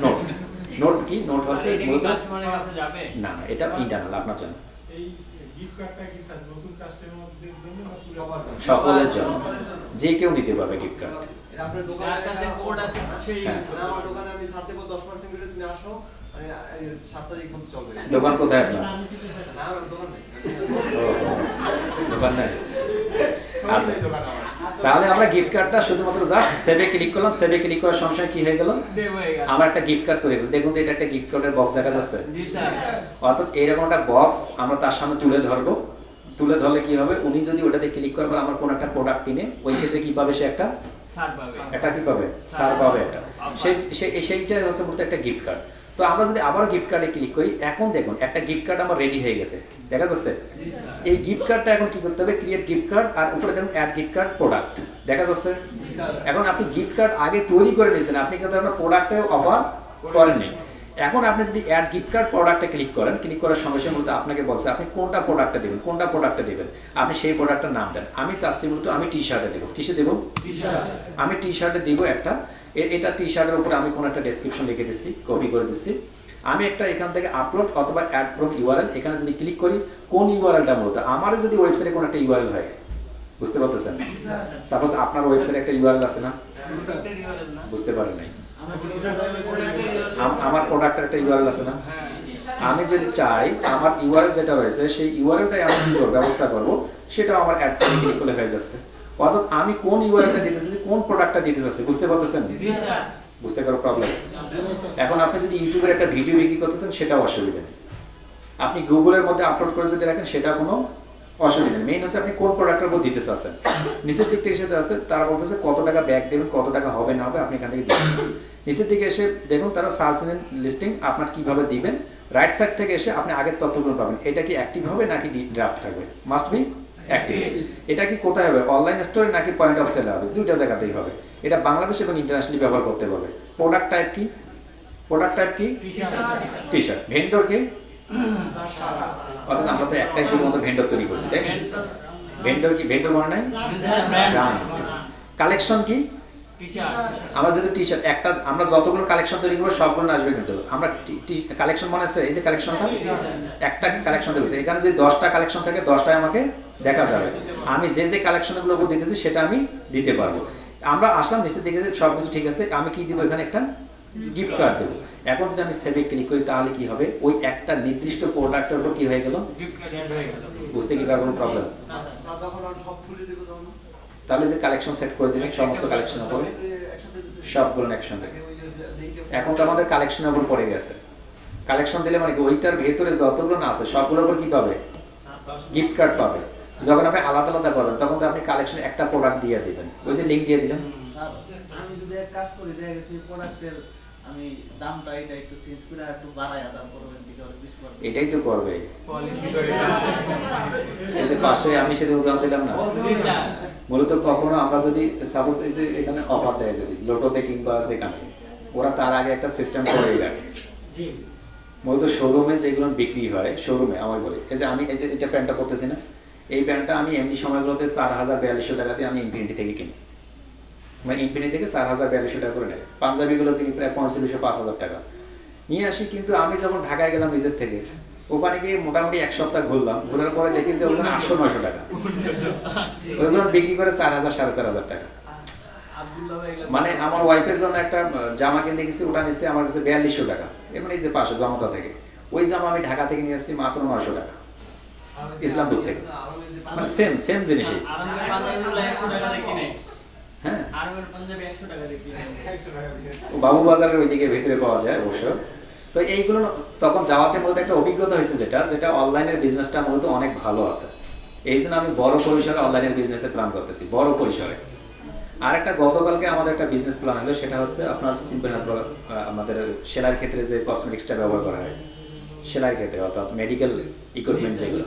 নোট কি? নোট হচ্ছে না, এটা ইন্টারনাল আপনার জন্য, সকলের জন্য, যে কেউ নিতে পারবে গিফট কার্ড। দোকান কোথায় আপনার? দোকান নাই। আছে। তাহলে আমরা গিফট কার্ডটা শুধুমাত্র জাস্ট সেভে ক্লিক করলাম, সেভে ক্লিক করার সঙ্গে সঙ্গে কি হয়ে গেল, আমার একটা গিফট কার্ড তৈরি হলো। দেখুন তো এটা একটা গিফট কার্ডের বক্স দেখা যাচ্ছে। অর্থাৎ এইরকম একটা বক্স আমরা তার সামনে তুলে ধরবো, তুলে ধরলে কি হবে, উনি যদি ওটাতে ক্লিক করার পর আমার কোনো একটা প্রোডাক্ট কিনে, ওই ক্ষেত্রে কি পাবে, সে একটা একটা কি পাবে, সার পাবে একটা, সেইটাই হচ্ছে মূলত একটা গিফট কার্ড। তো আমরা যদি আবার গিফট কার্ডে ক্লিক করি, এখন দেখুন একটা গিফট কার্ড আমার রেডি হয়ে গেছে, দেখা যাচ্ছে। এই গিফট কার্ডটা এখন কি করতে হবে, ক্রিয়েট গিফট কার্ড, আর উপরে দেখুন অ্যাড গিফট কার্ড প্রোডাক্ট, দেখা যাচ্ছে। এখন আপনি গিফট কার্ড আগে তৈরি করে নিয়েছেন, আপনি কিন্তু আপনার প্রোডাক্টে অফার করেননি। এখন আপনি যদি অ্যাড গিফট কার্ড প্রোডাক্টে ক্লিক করেন, ক্লিক করার সঙ্গে সঙ্গে মূলত আপনাকে বলছে আপনি কোনটা প্রোডাক্টটা দেবেন, কোনটা প্রোডাক্টটা দেবেন, আপনি সেই প্রোডাক্টটার নাম দেন। আমি চাচ্ছি মূলত আমি টি শার্টে দেবো, কিসে দেবো, আমি টি শার্টে দিব একটা। এটা টি শার্টের উপরে আমি কোনো একটা ডেসক্রিপশন লিখে দিচ্ছি, কপি করে দিচ্ছি। আমি একটা এখান থেকে আপলোড অথবা অ্যাড ফ্রম ইউআরএল, এখানে যদি ক্লিক করি, কোন ইউআরএলটা মূলত আমার যদি ওয়েবসাইটে কোনো একটা ইউআরএল হয়, বুঝতে পারতেছেন, সাপোজ আপনার ওয়েবসাইটে একটা ইউআরএল আছে না, বুঝতে পারেন নাই, আমার প্রোডাক্টের একটা ইউআরএল আছে না, আমি যদি চাই আমার ইউআরএল যেটা রয়েছে সেই ইউআরএলটাই আমি কি করব, ব্যবস্থা করব, সেটাও আমার অ্যাড করে ক্লিক করলে হয়ে যাচ্ছে। অর্থাৎ আমি কোন ইউআরএলটা দিতে চাচ্ছি, কোন প্রোডাক্টটা দিতে চাচ্ছি, বুঝতে পারতেছেন, বুঝতে পারো প্রবলেম। এখন আপনি যদি ইউটিউবের একটা ভিডিও বিক্রি করতে চান, সেটাও অসুবিধা নেই, আপনি গুগলের মধ্যে আপলোড করে যদি রাখেন, সেটা কোনো অসুবিধা নেই। মেইন হচ্ছে আপনি কোন প্রোডাক্টের উপর দিতে চাচ্ছেন। নিচের দিক থেকে সেটা আছে, তারা বলতেছে কত টাকা ব্যাক দেবেন, কত টাকা হবে না হবে, আপনি এখান থেকে দিবেন। নিচের দিকে এসে দেখুন তারা সার্চ ইঞ্জিন লিস্টিং আপনার কিভাবে দিবেন, রাইট সাইড থেকে এসে আপনি আগের তথ্যগুলো পাবেন, এটা কি অ্যাক্টিভ হবে নাকি ড্রাফট থাকবে, মাস্ট বি অ্যাক্টিভ। এটা কি কোথায় হবে, অনলাইন স্টোরে নাকি পয়েন্ট অফ সেল হবে, দুইটা জায়গাতেই হবে। এটা বাংলাদেশ এবং ইন্টারন্যাশনালি ব্যবহার করতে পারবে। প্রোডাক্ট টাইপ কি, প্রোডাক্ট টাইপ কি, টি শার্ট। ভেন্ডর কে, অর্থাৎ আমরা তো একটাই শুধুমাত্র ভেন্ডর তৈরি করছি, তাই না? ভেন্ডর কি, ভেন্ডর মানে নাই, কালেকশন কি, আমরা যেহেতু টি শার্ট একটা, আমরা যতগুলো কালেকশন তৈরি করবো সবগুলো আসবে, কিন্তু আমরা কালেকশন মনে আছে, এই যে কালেকশনটা একটা কালেকশন তৈরি, এখানে যদি 10টা কালেকশন থাকে 10টাই আমাকে দেখা যাবে, আমি যে যে কালেকশনগুলো দিতেছি সেটা আমি দিতে পারবো। আমরা আসলাম নিচের দিকে, সবকিছু ঠিক আছে, আমি কি দিব, এখানে একটা গিফট কার্ড দেবো। এখন যদি আমি সেভে ক্লিক করি, তাহলে কি হবে, ওই একটা নির্দিষ্ট প্রোডাক্টের উপর কি হয়ে গেল, বুঝতে কি কোনো প্রবলেম, তাহলে যে কালেকশন সেট করে দিলেন সমস্ত কালেকশনের উপরে, সবগুলো একসঙ্গে। এখন তো আমাদের কালেকশনের উপর পড়ে গেছে, কালেকশন দিলে মানে কি ওইটার ভেতরে যতগুলো না আছে সবগুলোর উপর কি পাবে, গিফট কার্ড পাবে। যখন আপনি আলাদা আলাদা করবেন তখন তো আপনি কালেকশন একটা প্রোডাক্ট দিয়ে দিবেন, ওই যে লিংক দিয়ে দিলেন। আমি যদি এক কাজ করি, দেখা গেছে প্রোডাক্টের আমি দামটা এটা একটু চেঞ্জ করে একটু বাড়ায়া দাম করবেন, এটাই তো করবে, এতে পাশে আমি সেটা উদাহরণ দিলাম না। মূলত কখনো আমরা যদি সাপোজ এই যে এখানে অফার দেয় যদি লোটোতে কিংবা যেখানে, ওরা তার আগে একটা সিস্টেম করেই রাখে। মূলত শোরুমে যেগুলো বিক্রি হয়, শোরুমে আমার বলি, এই যে আমি এই যে এটা প্যান্টটা করতেছি না, এই প্যান্টটা আমি এমনি সময়গুলোতে 4042 টাকা দিয়ে আমি ইনফিনিটি থেকে কিনি, মানে ইনফিনিটি থেকে 4042 টাকা করে নেয়। পাঞ্জাবিগুলো কিনি প্রায় 4500-5000 টাকা নিয়ে আসি। কিন্তু আমি যখন ঢাকায় গেলাম নিজের থেকে, ওখানে গিয়ে মোটামুটি এক সপ্তাহ ঘুরলাম, ঘোরার পরে দেখি যে ওগুলো 800-900 টাকা, ওইগুলো বিক্রি করে 4000-4500 টাকা। মানে আমার ওয়াইফের জন্য একটা জামা কিনতে গেছি, ওটা নিচ্ছে আমার কাছে 4200 টাকা, এবং এই যে পাশে জমাতা থেকে, ওই জামা আমি ঢাকা থেকে নিয়ে আসছি মাত্র 900 টাকা, ইসলামপুর থেকে। মানে সেম সেম জিনিসই, হ্যাঁ বাবু বাজারের ওইদিকে ভেতরে পাওয়া যায় অবশ্য। তো এইগুলো তখন যাওয়াতে মূলত একটা অভিজ্ঞতা হয়েছে, যেটা অনলাইনের বিজনেসটা মূলত অনেক ভালো আছে। এই জন্য আমি বড় পরিসরে অনলাইনের বিজনেসের প্ল্যান করতেছি, বড় পরিসরে। আর একটা গতকালকে আমাদের একটা বিজনেস প্ল্যান হলো, সেটা হচ্ছে আপনার সিম্পল আমাদের সেলাইয়ের ক্ষেত্রে যে কসমেটিক্সটা ব্যবহার করা হয়, সেলাইয়ের ক্ষেত্রে অর্থাৎ মেডিকেল ইকুইপমেন্ট যেগুলো,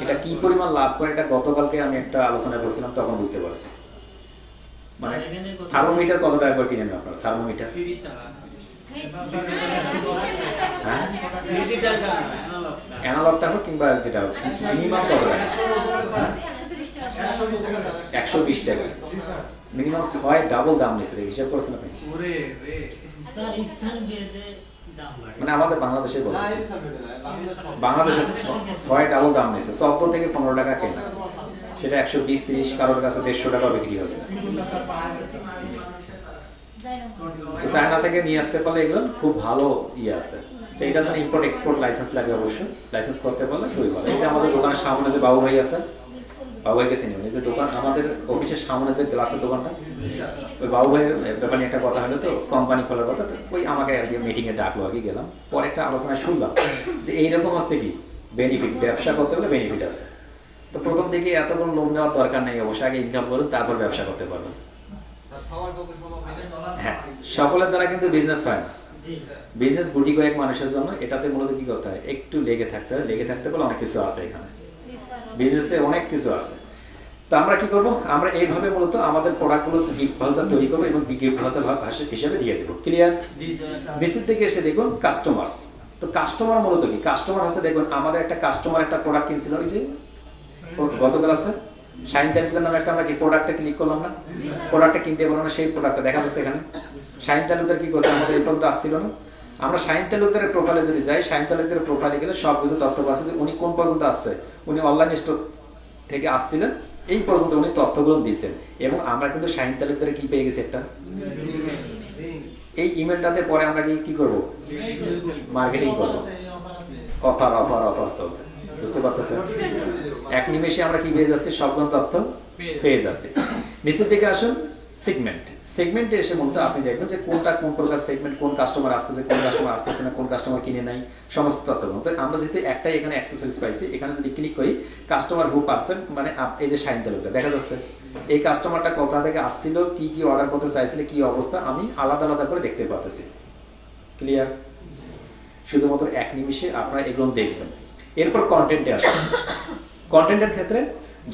এটা কি পরিমাণ লাভ করে, এটা গতকালকে আমি একটা আলোচনা করছিলাম, তখন বুঝতে পারছি। মানে থার্মোমিটার কত টাকা করে কিনেন আপনারা, থার্মোমিটার 30 টাকা, হ্যাঁ অ্যানালগটা হোক কিংবা যেটা মিনিমাম কত টাকা, 120 টাকা মিনিমাম, 6 ডাবল দাম নিচ্ছে, হিসাব করছেন আপনি? মানে আমাদের বাংলাদেশে বলছে, বাংলাদেশে 6 ডাবল দাম নিচ্ছে, 14 থেকে 15 টাকা কেনা, সেটা 120-30, কারোর কাছে 150 টাকা বিক্রি হচ্ছে। চায়না থেকে নিয়ে আসতে পারলে এগুলো খুব ভালো ইয়ে আছে। তো এটা যেন ইম্পোর্ট এক্সপোর্ট লাইসেন্স লাগে, অবশ্যই লাইসেন্স করতে পারলে খুবই ভালো। এই যে আমাদের দোকানের সামনে যে বাবু ভাই আছে, বাবু ভাইকে চিনি এই যে দোকান আমাদের অফিসের সামনে যে গ্লাসের দোকানটা, ওই বাবু ভাইয়ের ব্যাপারে একটা কথা হলো তো কোম্পানি খোলার কথা, তো ওই আমাকে আর কি মিটিংয়ে ডাকলো আর কি, গেলাম। পরে একটা আলোচনায় শুনলাম যে এইরকম হচ্ছে কি বেনিফিট, ব্যবসা করতে গেলে বেনিফিট আছে। তো প্রথম দিকে এত কোনো লোন নেওয়ার দরকার নেই, অবশ্যই আগে ইনকাম করুন তারপর ব্যবসা করতে পারবেন। হ্যাঁ, সকলের দ্বারা কিন্তু বিজনেস হয় না। বিজনেস গুটি কয়েক মানুষের জন্য। এটাতে মূলত কি করতে হয়, একটু লেগে থাকতে হয়। লেগে থাকতে বলে অনেক কিছু আছে এখানে, বিজনেসে অনেক কিছু আছে। তো আমরা কি করব, আমরা এইভাবে মূলত আমাদের প্রোডাক্টগুলো গিফট ভাউচার তৈরি করবো এবং গিফট ভাউচার হিসেবে দিয়ে দেবো। ক্লিয়ার? নিচের দিকে এসে দেখুন কাস্টমার্স। তো কাস্টমার মূলত কি, কাস্টমার আছে দেখুন আমাদের একটা কাস্টমার একটা প্রোডাক্ট কিনছিল, ওই যে গতকাল আছে শাহিন তালুকদার নামে একটা আমরা কি প্রোডাক্টটা ক্লিক করলাম না, প্রোডাক্টটা কিনতে বললাম না, সেই প্রোডাক্টটা দেখা যাচ্ছে এখানে। শাহিন তালুকদার কি করছে, আমাদের এই পর্যন্ত আসছিল না। আমরা শাহিন তালুকদারের প্রোফাইলে যদি যাই, শাহিন তালুকদারের প্রোফাইলে গেলে সব কিছু তথ্য আছে যে উনি কোন পর্যন্ত আসছে, উনি অনলাইন স্টোর থেকে আসছিলেন এই পর্যন্ত উনি তথ্যগুলো দিচ্ছেন। এবং আমরা কিন্তু শাহিন তালুকদারে কি পেয়ে গেছি একটা, এই ইমেলটাতে পরে আমরা কি করবো, মার্কেটিং করবো, অফার অফার অফার চলছে, বুঝতে পারতেছেন? এক নিমেষে আমরা কি পেয়ে যাচ্ছি, সবগুলো তথ্য পেয়ে যাচ্ছি। নিচের দিকে আসুন সেগমেন্ট। সেগমেন্টে এসে মূলত আপনি দেখবেন যে কোনটা কোন প্রকার সেগমেন্ট, কোন কাস্টমার আসতেছে, কোন কাস্টমার আসতেছে না, কোন কাস্টমার কিনে নাই, সমস্ত তথ্যগুলো। তো আমরা যেহেতু একটাই এখানে অ্যাক্সেসরিজ পাইছি, এখানে যদি ক্লিক করি কাস্টমার হু পারসন, মানে এই যে শাহিন তালুকদার দেখা যাচ্ছে, এই কাস্টমারটা কোথা থেকে আসছিল, কি কি অর্ডার করতে চাইছিল, কি অবস্থা, আমি আলাদা আলাদা করে দেখতে পাচ্ছি। ক্লিয়ার? শুধুমাত্র এক নিমিষে আপনারা এগুলো দেখবেন। এরপর কন্টেন্টে আসুন। কন্টেন্টের ক্ষেত্রে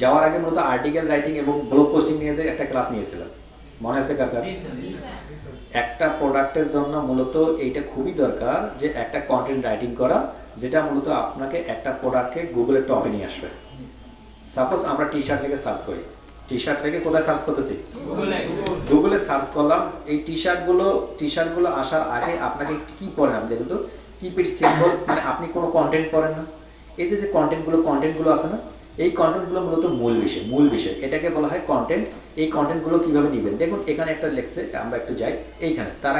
যাওয়ার আগে মূলত আর্টিকেল রাইটিং এবং ব্লগ পোস্টিং নিয়ে যে একটা ক্লাস নিয়েছিলাম, মনে আছে কাকার? একটা প্রোডাক্টের জন্য মূলত এইটা খুবই দরকার যে একটা কন্টেন্ট রাইটিং করা, যেটা মূলত আপনাকে একটা প্রোডাক্টকে গুগলের টপে নিয়ে আসবে। সাপোজ আমরা টি শার্ট লিখে সার্চ করি, টি শার্ট থেকে কোথায় সার্চ করতেছি, গুগলে সার্চ করলাম। এই টি শার্টগুলো আসার আগে আপনাকে কি পড়েন, আপনি দেখুন তো কিপ ইট সিম্পল, মানে আপনি কোনো কন্টেন্ট পড়েন না। এই যে কন্টেন্টগুলো আছে না, এই কন্টেন্টগুলো মূলত মূল বিষয়, এটাকে বলা হয় কন্টেন্ট। এই কন্টেন্টগুলো কিভাবে নেবেন, দেখুন এখানে একটা লেখছে, আমরা একটু যাই এইখানে, তারা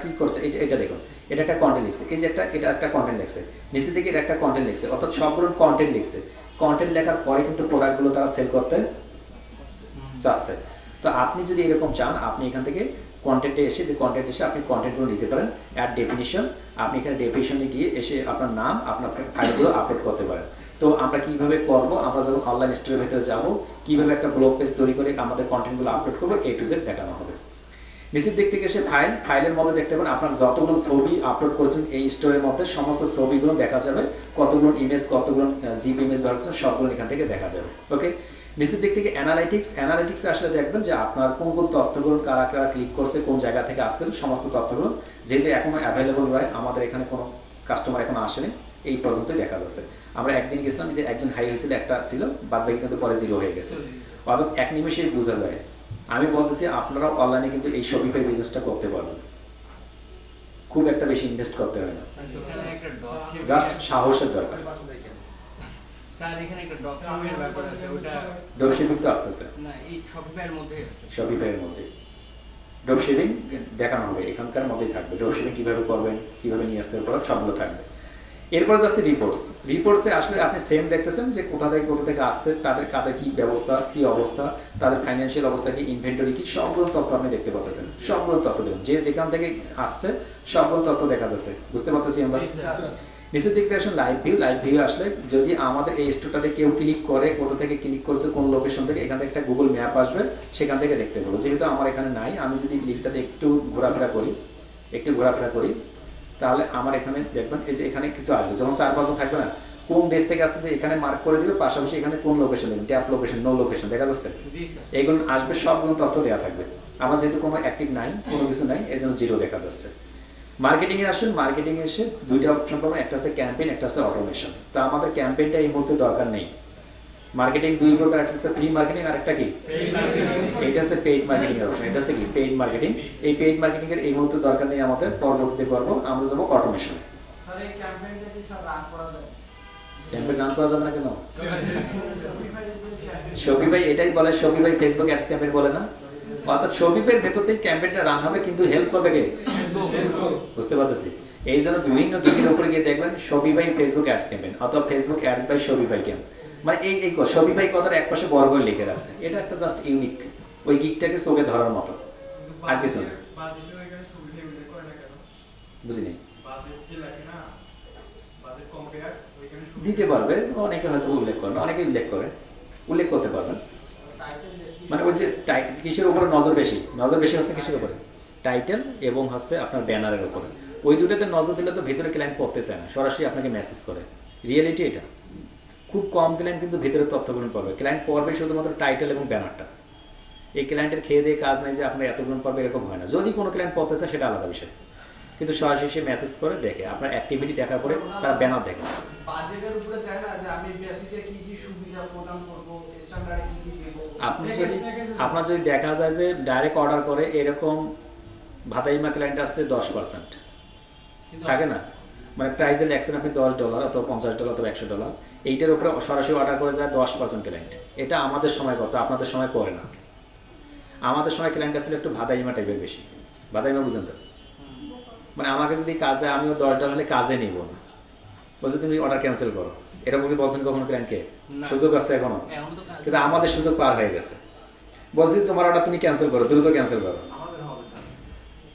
কি করছে, এটা দেখুন, এটা একটা কন্টেন্ট লিখছে, এই যে এটা একটা কন্টেন্ট লিখছে, নিচে থেকে এটা একটা কন্টেন্ট লিখছে, অর্থাৎ সবগুলো কন্টেন্ট লিখছে। কন্টেন্ট লেখার পরে কিন্তু প্রোডাক্টগুলো তারা সেল করতে চাচ্ছে। তো আপনি যদি এরকম চান, আপনি এখান থেকে কন্টেন্টে এসে আপনি কন্টেন্টগুলো নিতে পারেন। অ্যাড ডেফিনিশন, আপনি এখানে ডেফিনিশনে গিয়ে এসে আপনার নাম, আপনার ফাইলগুলো আপলোড করতে পারেন। তো আমরা কিভাবে করব, আমরা যখন অনলাইন স্টোরের ভেতরে যাব, কিভাবে একটা ব্লগ পেজ তৈরি করে আমাদের কন্টেন্টগুলো আপলোড করবো, A to Z দেখানো হবে। নিচের দিক থেকে এসে ফাইলের মধ্যে দেখতে পাবেন আপনার যতগুলো ছবি আপলোড করেছেন এই স্টোরের মধ্যে সমস্ত ছবিগুলো দেখা যাবে, কতগুলো ইমেজ, কতগুলো জিপ ইমেজ ব্যবহার করছেন, সবগুলো এখান থেকে দেখা যাবে। ওকে, নিচের দিক থেকে অ্যানালিটিক্সে আসলে দেখবেন যে আপনার কোন কোন তথ্যগুলো কারা ক্লিক করছে, কোন জায়গা থেকে আসছে, সমস্ত তথ্যগুলো যেহেতু এখনো অ্যাভেলেবল হয়, আমাদের এখানে কোনো কাস্টমার এখনো আসেনি, এই পর্যন্তই দেখা যাচ্ছে। আমরা একদিন গেছিলাম, যে একদিন হাই হয়েছিল, একটা ছিল, বাদ বাকি কিন্তু পরে জিরো হয়ে গেছে। অর্থাৎ এক নিমেষেই বোঝা যায়। আমি বলতেছি আপনারা অনলাইনে কিন্তু এই শপিফাই বিজনেসটা করতে পারবেন, খুব একটা বেশি ইনভেস্ট করতে হয় না, জাস্ট সাহসের দরকার। স্যার এখানে একটা ড্রপশিপিংয়ের ব্যাপার আছে, ওটা ড্রপশিপিং তো আসতেছে না, এই শপিফাইয়ের মধ্যেই আছে, শপিফাইয়ের মধ্যে ড্রপশিপিং দেখানো হবে, এখানকার মধ্যেই থাকবে। ড্রপশিপিং কিভাবে করবেন, কিভাবে নিয়ে আসতে পারবেন, সবগুলো থাকবে। এরপর যাচ্ছে রিপোর্টসে আসলে আপনি সেম দেখতেছেন যে কোথা থেকে আসছে, কাদের কি ব্যবস্থা, কি অবস্থা, তাদের ফাইন্যান্সিয়াল অবস্থা কি, ইনভেন্টরি কি, সবগুলো তথ্য আপনি দেখতে পাচ্ছেন। সবগুলো তথ্য দেখুন, যে যেখান থেকে আসছে সবগুলো তথ্য দেখা যাচ্ছে, বুঝতে পারতেছি আমরা। নিচের দিক থেকে আসুন লাইভ ভিউ আসলে যদি আমাদের এই স্টোরটাতে কেউ ক্লিক করে, কোথা থেকে ক্লিক করছে, কোন লোকেশন থেকে, এখান থেকে একটা গুগল ম্যাপ আসবে, সেখান থেকে দেখতে পাবো। যেহেতু আমার এখানে নাই, আমি যদি লিঙ্কটাতে একটু ঘোরাফেরা করি, তাহলে আমার এখানে দেখবেন এই যে এখানে কিছু আসবে, যখন 4-5 থাকবে না, কোন দেশ থেকে আসতেছে এখানে মার্ক করে দিবে, পাশাপাশি এখানে কোন লোকেশন দেবেন, ট্যাপ লোকেশন, নো লোকেশন দেখা যাচ্ছে, এইগুলো আসবে, সবগুলো তথ্য দেওয়া থাকবে। আমার যেহেতু কোনো অ্যাক্টিভ নাই, কোনো কিছু নাই, এই জন্য জিরো দেখা যাচ্ছে। মার্কেটিংয়ে আসুন, মার্কেটিংয়ে এসে দুইটা অপশন পাবেন, একটা আছে ক্যাম্পেইন, একটা আছে অটোমেশন। তো আমাদের ক্যাম্পেইনটা এই মুহূর্তে দরকার নেই। মার্কেটিং দুই প্রকার, একটা হচ্ছে ফ্রি মার্কেটিং আর একটা কি, এটা হচ্ছে পেইড মার্কেটিং এর অপশন, এটা হচ্ছে কি পেইড মার্কেটিং। এই পেইড মার্কেটিং এর এই মুহূর্তে দরকার নেই আমাদের, পরবর্তীতে করব। আমরা যাব অটোমেশন। স্যার এই ক্যাম্পেইনটা কি স্যার রান করা যায়? ক্যাম্পেইন রান করা যাবে না কেন? শপিফাই এটাই বলে, শপিফাই ফেসবুক অ্যাডস ক্যাম্পেইন বলে না, অর্থাৎ শপিফাইয়ের ভেতরতেই ক্যাম্পেইনটা রান হবে, কিন্তু হেল্প করবে কে? বুঝতে পারতেছি। এই জন্য বিভিন্ন গিগের উপরে গিয়ে দেখবেন শপিফাই ফেসবুক অ্যাডস ক্যাম্পেইন অথবা Facebook ads by Shopify camp, মানে এই শপিফাই কথার এক পাশে বড় করে লিখে রাখছে, এটা একটা জাস্ট ইউনিক, ওই গিকটাকে চোখে ধরার মতো, আর কিছু না। বুঝিনি দিতে পারবে, অনেকে হয়তো উল্লেখ করবে, অনেকে উল্লেখ করতে পারবেন। মানে ওই যে কিসের উপরে নজর বেশি হচ্ছে কিসের উপরে, টাইটেল এবং হচ্ছে আপনার ব্যানারের উপরে। ওই দুটোতে নজর দিলে তো ভেতরে ক্লায়েন্ট পড়তে চায় না, সরাসরি আপনাকে মেসেজ করে। রিয়েলিটি এটা, খুব কম ক্লায়েন্ট কিন্তু ভেতরে তথ্যগুলো পড়বে। ক্লায়েন্ট পড়বে শুধুমাত্র টাইটেল এবং ব্যানারটা। এই ক্লায়েন্টের খেয়ে দিয়ে কাজ নাই যে আপনার এতগুলো পড়বে, এরকম হয় না। যদি কোনো ক্লায়েন্ট পড়তে চায় সেটা আলাদা বিষয়, কিন্তু সরাসরি সে মেসেজ করে দেখে, আপনার অ্যাক্টিভিটি দেখার পরে তার ব্যানার দেখে। বাজেটের উপরে দেয় না যে আমি বেসিকে কি কি সুবিধা প্রদান করব, স্ট্যান্ডার্ডে কি কি দেব। আপনার যদি দেখা যায় যে ডাইরেক্ট অর্ডার করে এরকম ভাতাইমা ক্লায়েন্ট আছে 10%, থাকে না, মানে প্রাইসে লেখছেন আপনি $10 অথবা $50 অথবা $100, এইটার উপরে সরাসরি অর্ডার করে যায় 10% ক্লায়েন্ট। এটা আমাদের সময় কত, আপনাদের সময় করে না। আমাদের সময় ক্লায়েন্ট আসলে একটু ভাতাইমা টাইপের বেশি। ভাতাইমা বুঝেন তো, মানে আমাকে যদি কাজ দেয় আমিও $10 হলে কাজে নিব না, বলছে তুমি অর্ডার ক্যান্সেল করো, এরকম কি বলছেন কখনো ক্লায়েন্টকে? সুযোগ আছে এখনো, কিন্তু আমাদের সুযোগ পার হয়ে গেছে। বলছি তোমার অর্ডার তুমি ক্যান্সেল করো, দ্রুত ক্যান্সেল করো।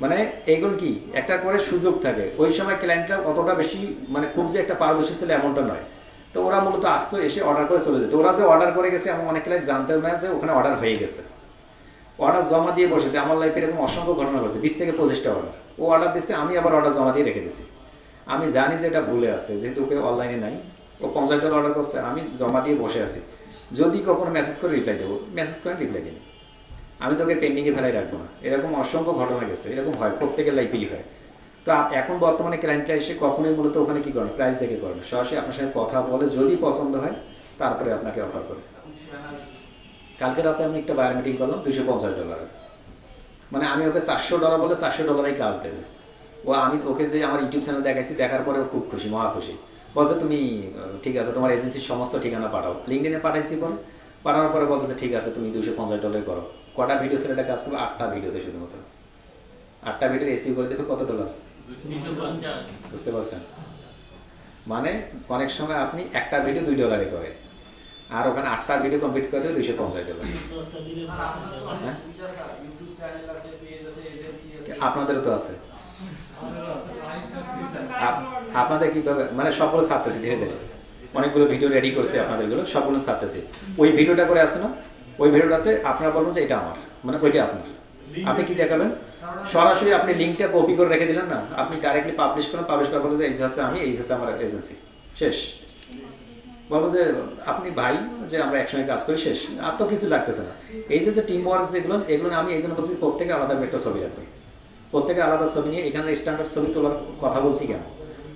মানে এইগুলো কি একটা করে সুযোগ থাকে। ওই সময় ক্লায়েন্টরা অতটা বেশি মানে খুব যে একটা পারদর্শী ছিল এমনটা নয়। তো ওরা মূলত আসতো, এসে অর্ডার করে চলে যেত। ওরা যে অর্ডার করে গেছে এমন অনেক ক্লায়েন্ট জানতেও না যে ওখানে অর্ডার হয়ে গেছে, অর্ডার জমা দিয়ে বসেছে। আমার লাইফে এরকম অসংখ্য ঘটনা ঘটেছে, 20 থেকে 25টা অর্ডার। ও অর্ডার দিচ্ছে, আমি আবার অর্ডার জমা দিয়ে রেখে দিছি। আমি জানি যে এটা ভুলে আছে, যেহেতু ওকে অনলাইনে নাই, ও $50 অর্ডার করছে, আমি জমা দিয়ে বসে আছি। যদি কখনো মেসেজ করে রিপ্লাই দেবো, মেসেজ করে রিপ্লাই দিই, আমি তোকে পেন্ডিংয়ে ফেলাই রাখবো না। এরকম অসংখ্য ঘটনা গেছে, এরকম হয়, প্রত্যেকের লাইফেই হয়। তো এখন বর্তমানে ক্লায়েন্টরা এসে কখনোই মূলত ওখানে কী করেন, প্রাইস দেখে করেন, সরাসরি আপনার সঙ্গে কথা বলে যদি পছন্দ হয় তারপরে আপনাকে অফার করে। কালকে রাতে আমি একটা বায়ার মিটিং করলাম $250, মানে আমি ওকে $400 বলে $400 কাজ দেবে। আমি ওকে যে আমার ইউটিউব চ্যানেল দেখাইছি, দেখার পরে খুব খুশি, মহা খুশি। বলছে তুমি ঠিক আছে, তোমার এজেন্সির সমস্ত ঠিকানা পাঠাও। লিঙ্কডিনে পাঠাইছি, পরে পাঠানোর পরে বলতেছে ঠিক আছে তুমি $250 করো। কটা ভিডিও ছিল এটা কাজ করবো? 8টা ভিডিওতে শুধুমাত্র 8টা ভিডিও এসিও করে দেবে। কত $? বুঝতে পারছেন? মানে অনেক সময় আপনি একটা ভিডিও $2 করে, আর ওখানে 8টা ভিডিও কমপ্লিট করে দেবে $250। আপনাদেরও তো আছে, আপনাদের কীভাবে মানে সবগুলো ছাড়তেছি ধীরে ধীরে, অনেকগুলো ভিডিও রেডি করছি আপনাদেরগুলো, সবগুলো ছাড়তেছি। ওই ভিডিওটা করে আসে না, ওই ভিডিওটাতে আপনারা বলবেন যে এটা আমার, মানে ওইটা আপনার। আপনি কি দেখাবেন? সরাসরি আপনি লিঙ্কটা কপি করে রেখে দিলেন না, আপনি ডাইরেক্টলি পাবলিশ করেন, পাবলিশ করার পরে এই হচ্ছে আমি, এই হচ্ছে আমার এজেন্সি, শেষ। বলবো যে আপনি ভাই, যে আমরা একসঙ্গে কাজ করি, শেষ। আর তো কিছু লাগতেছে না। এই যে টিম ওয়ার্ক যেগুলো, এগুলো আমি এই জন্য বলছি প্রত্যেকে আলাদা একটা ছবি রাখবেন, প্রত্যেকে আলাদা ছবি নিয়ে এখানে স্ট্যান্ডার্ড ছবি তোলার কথা বলছি কেন,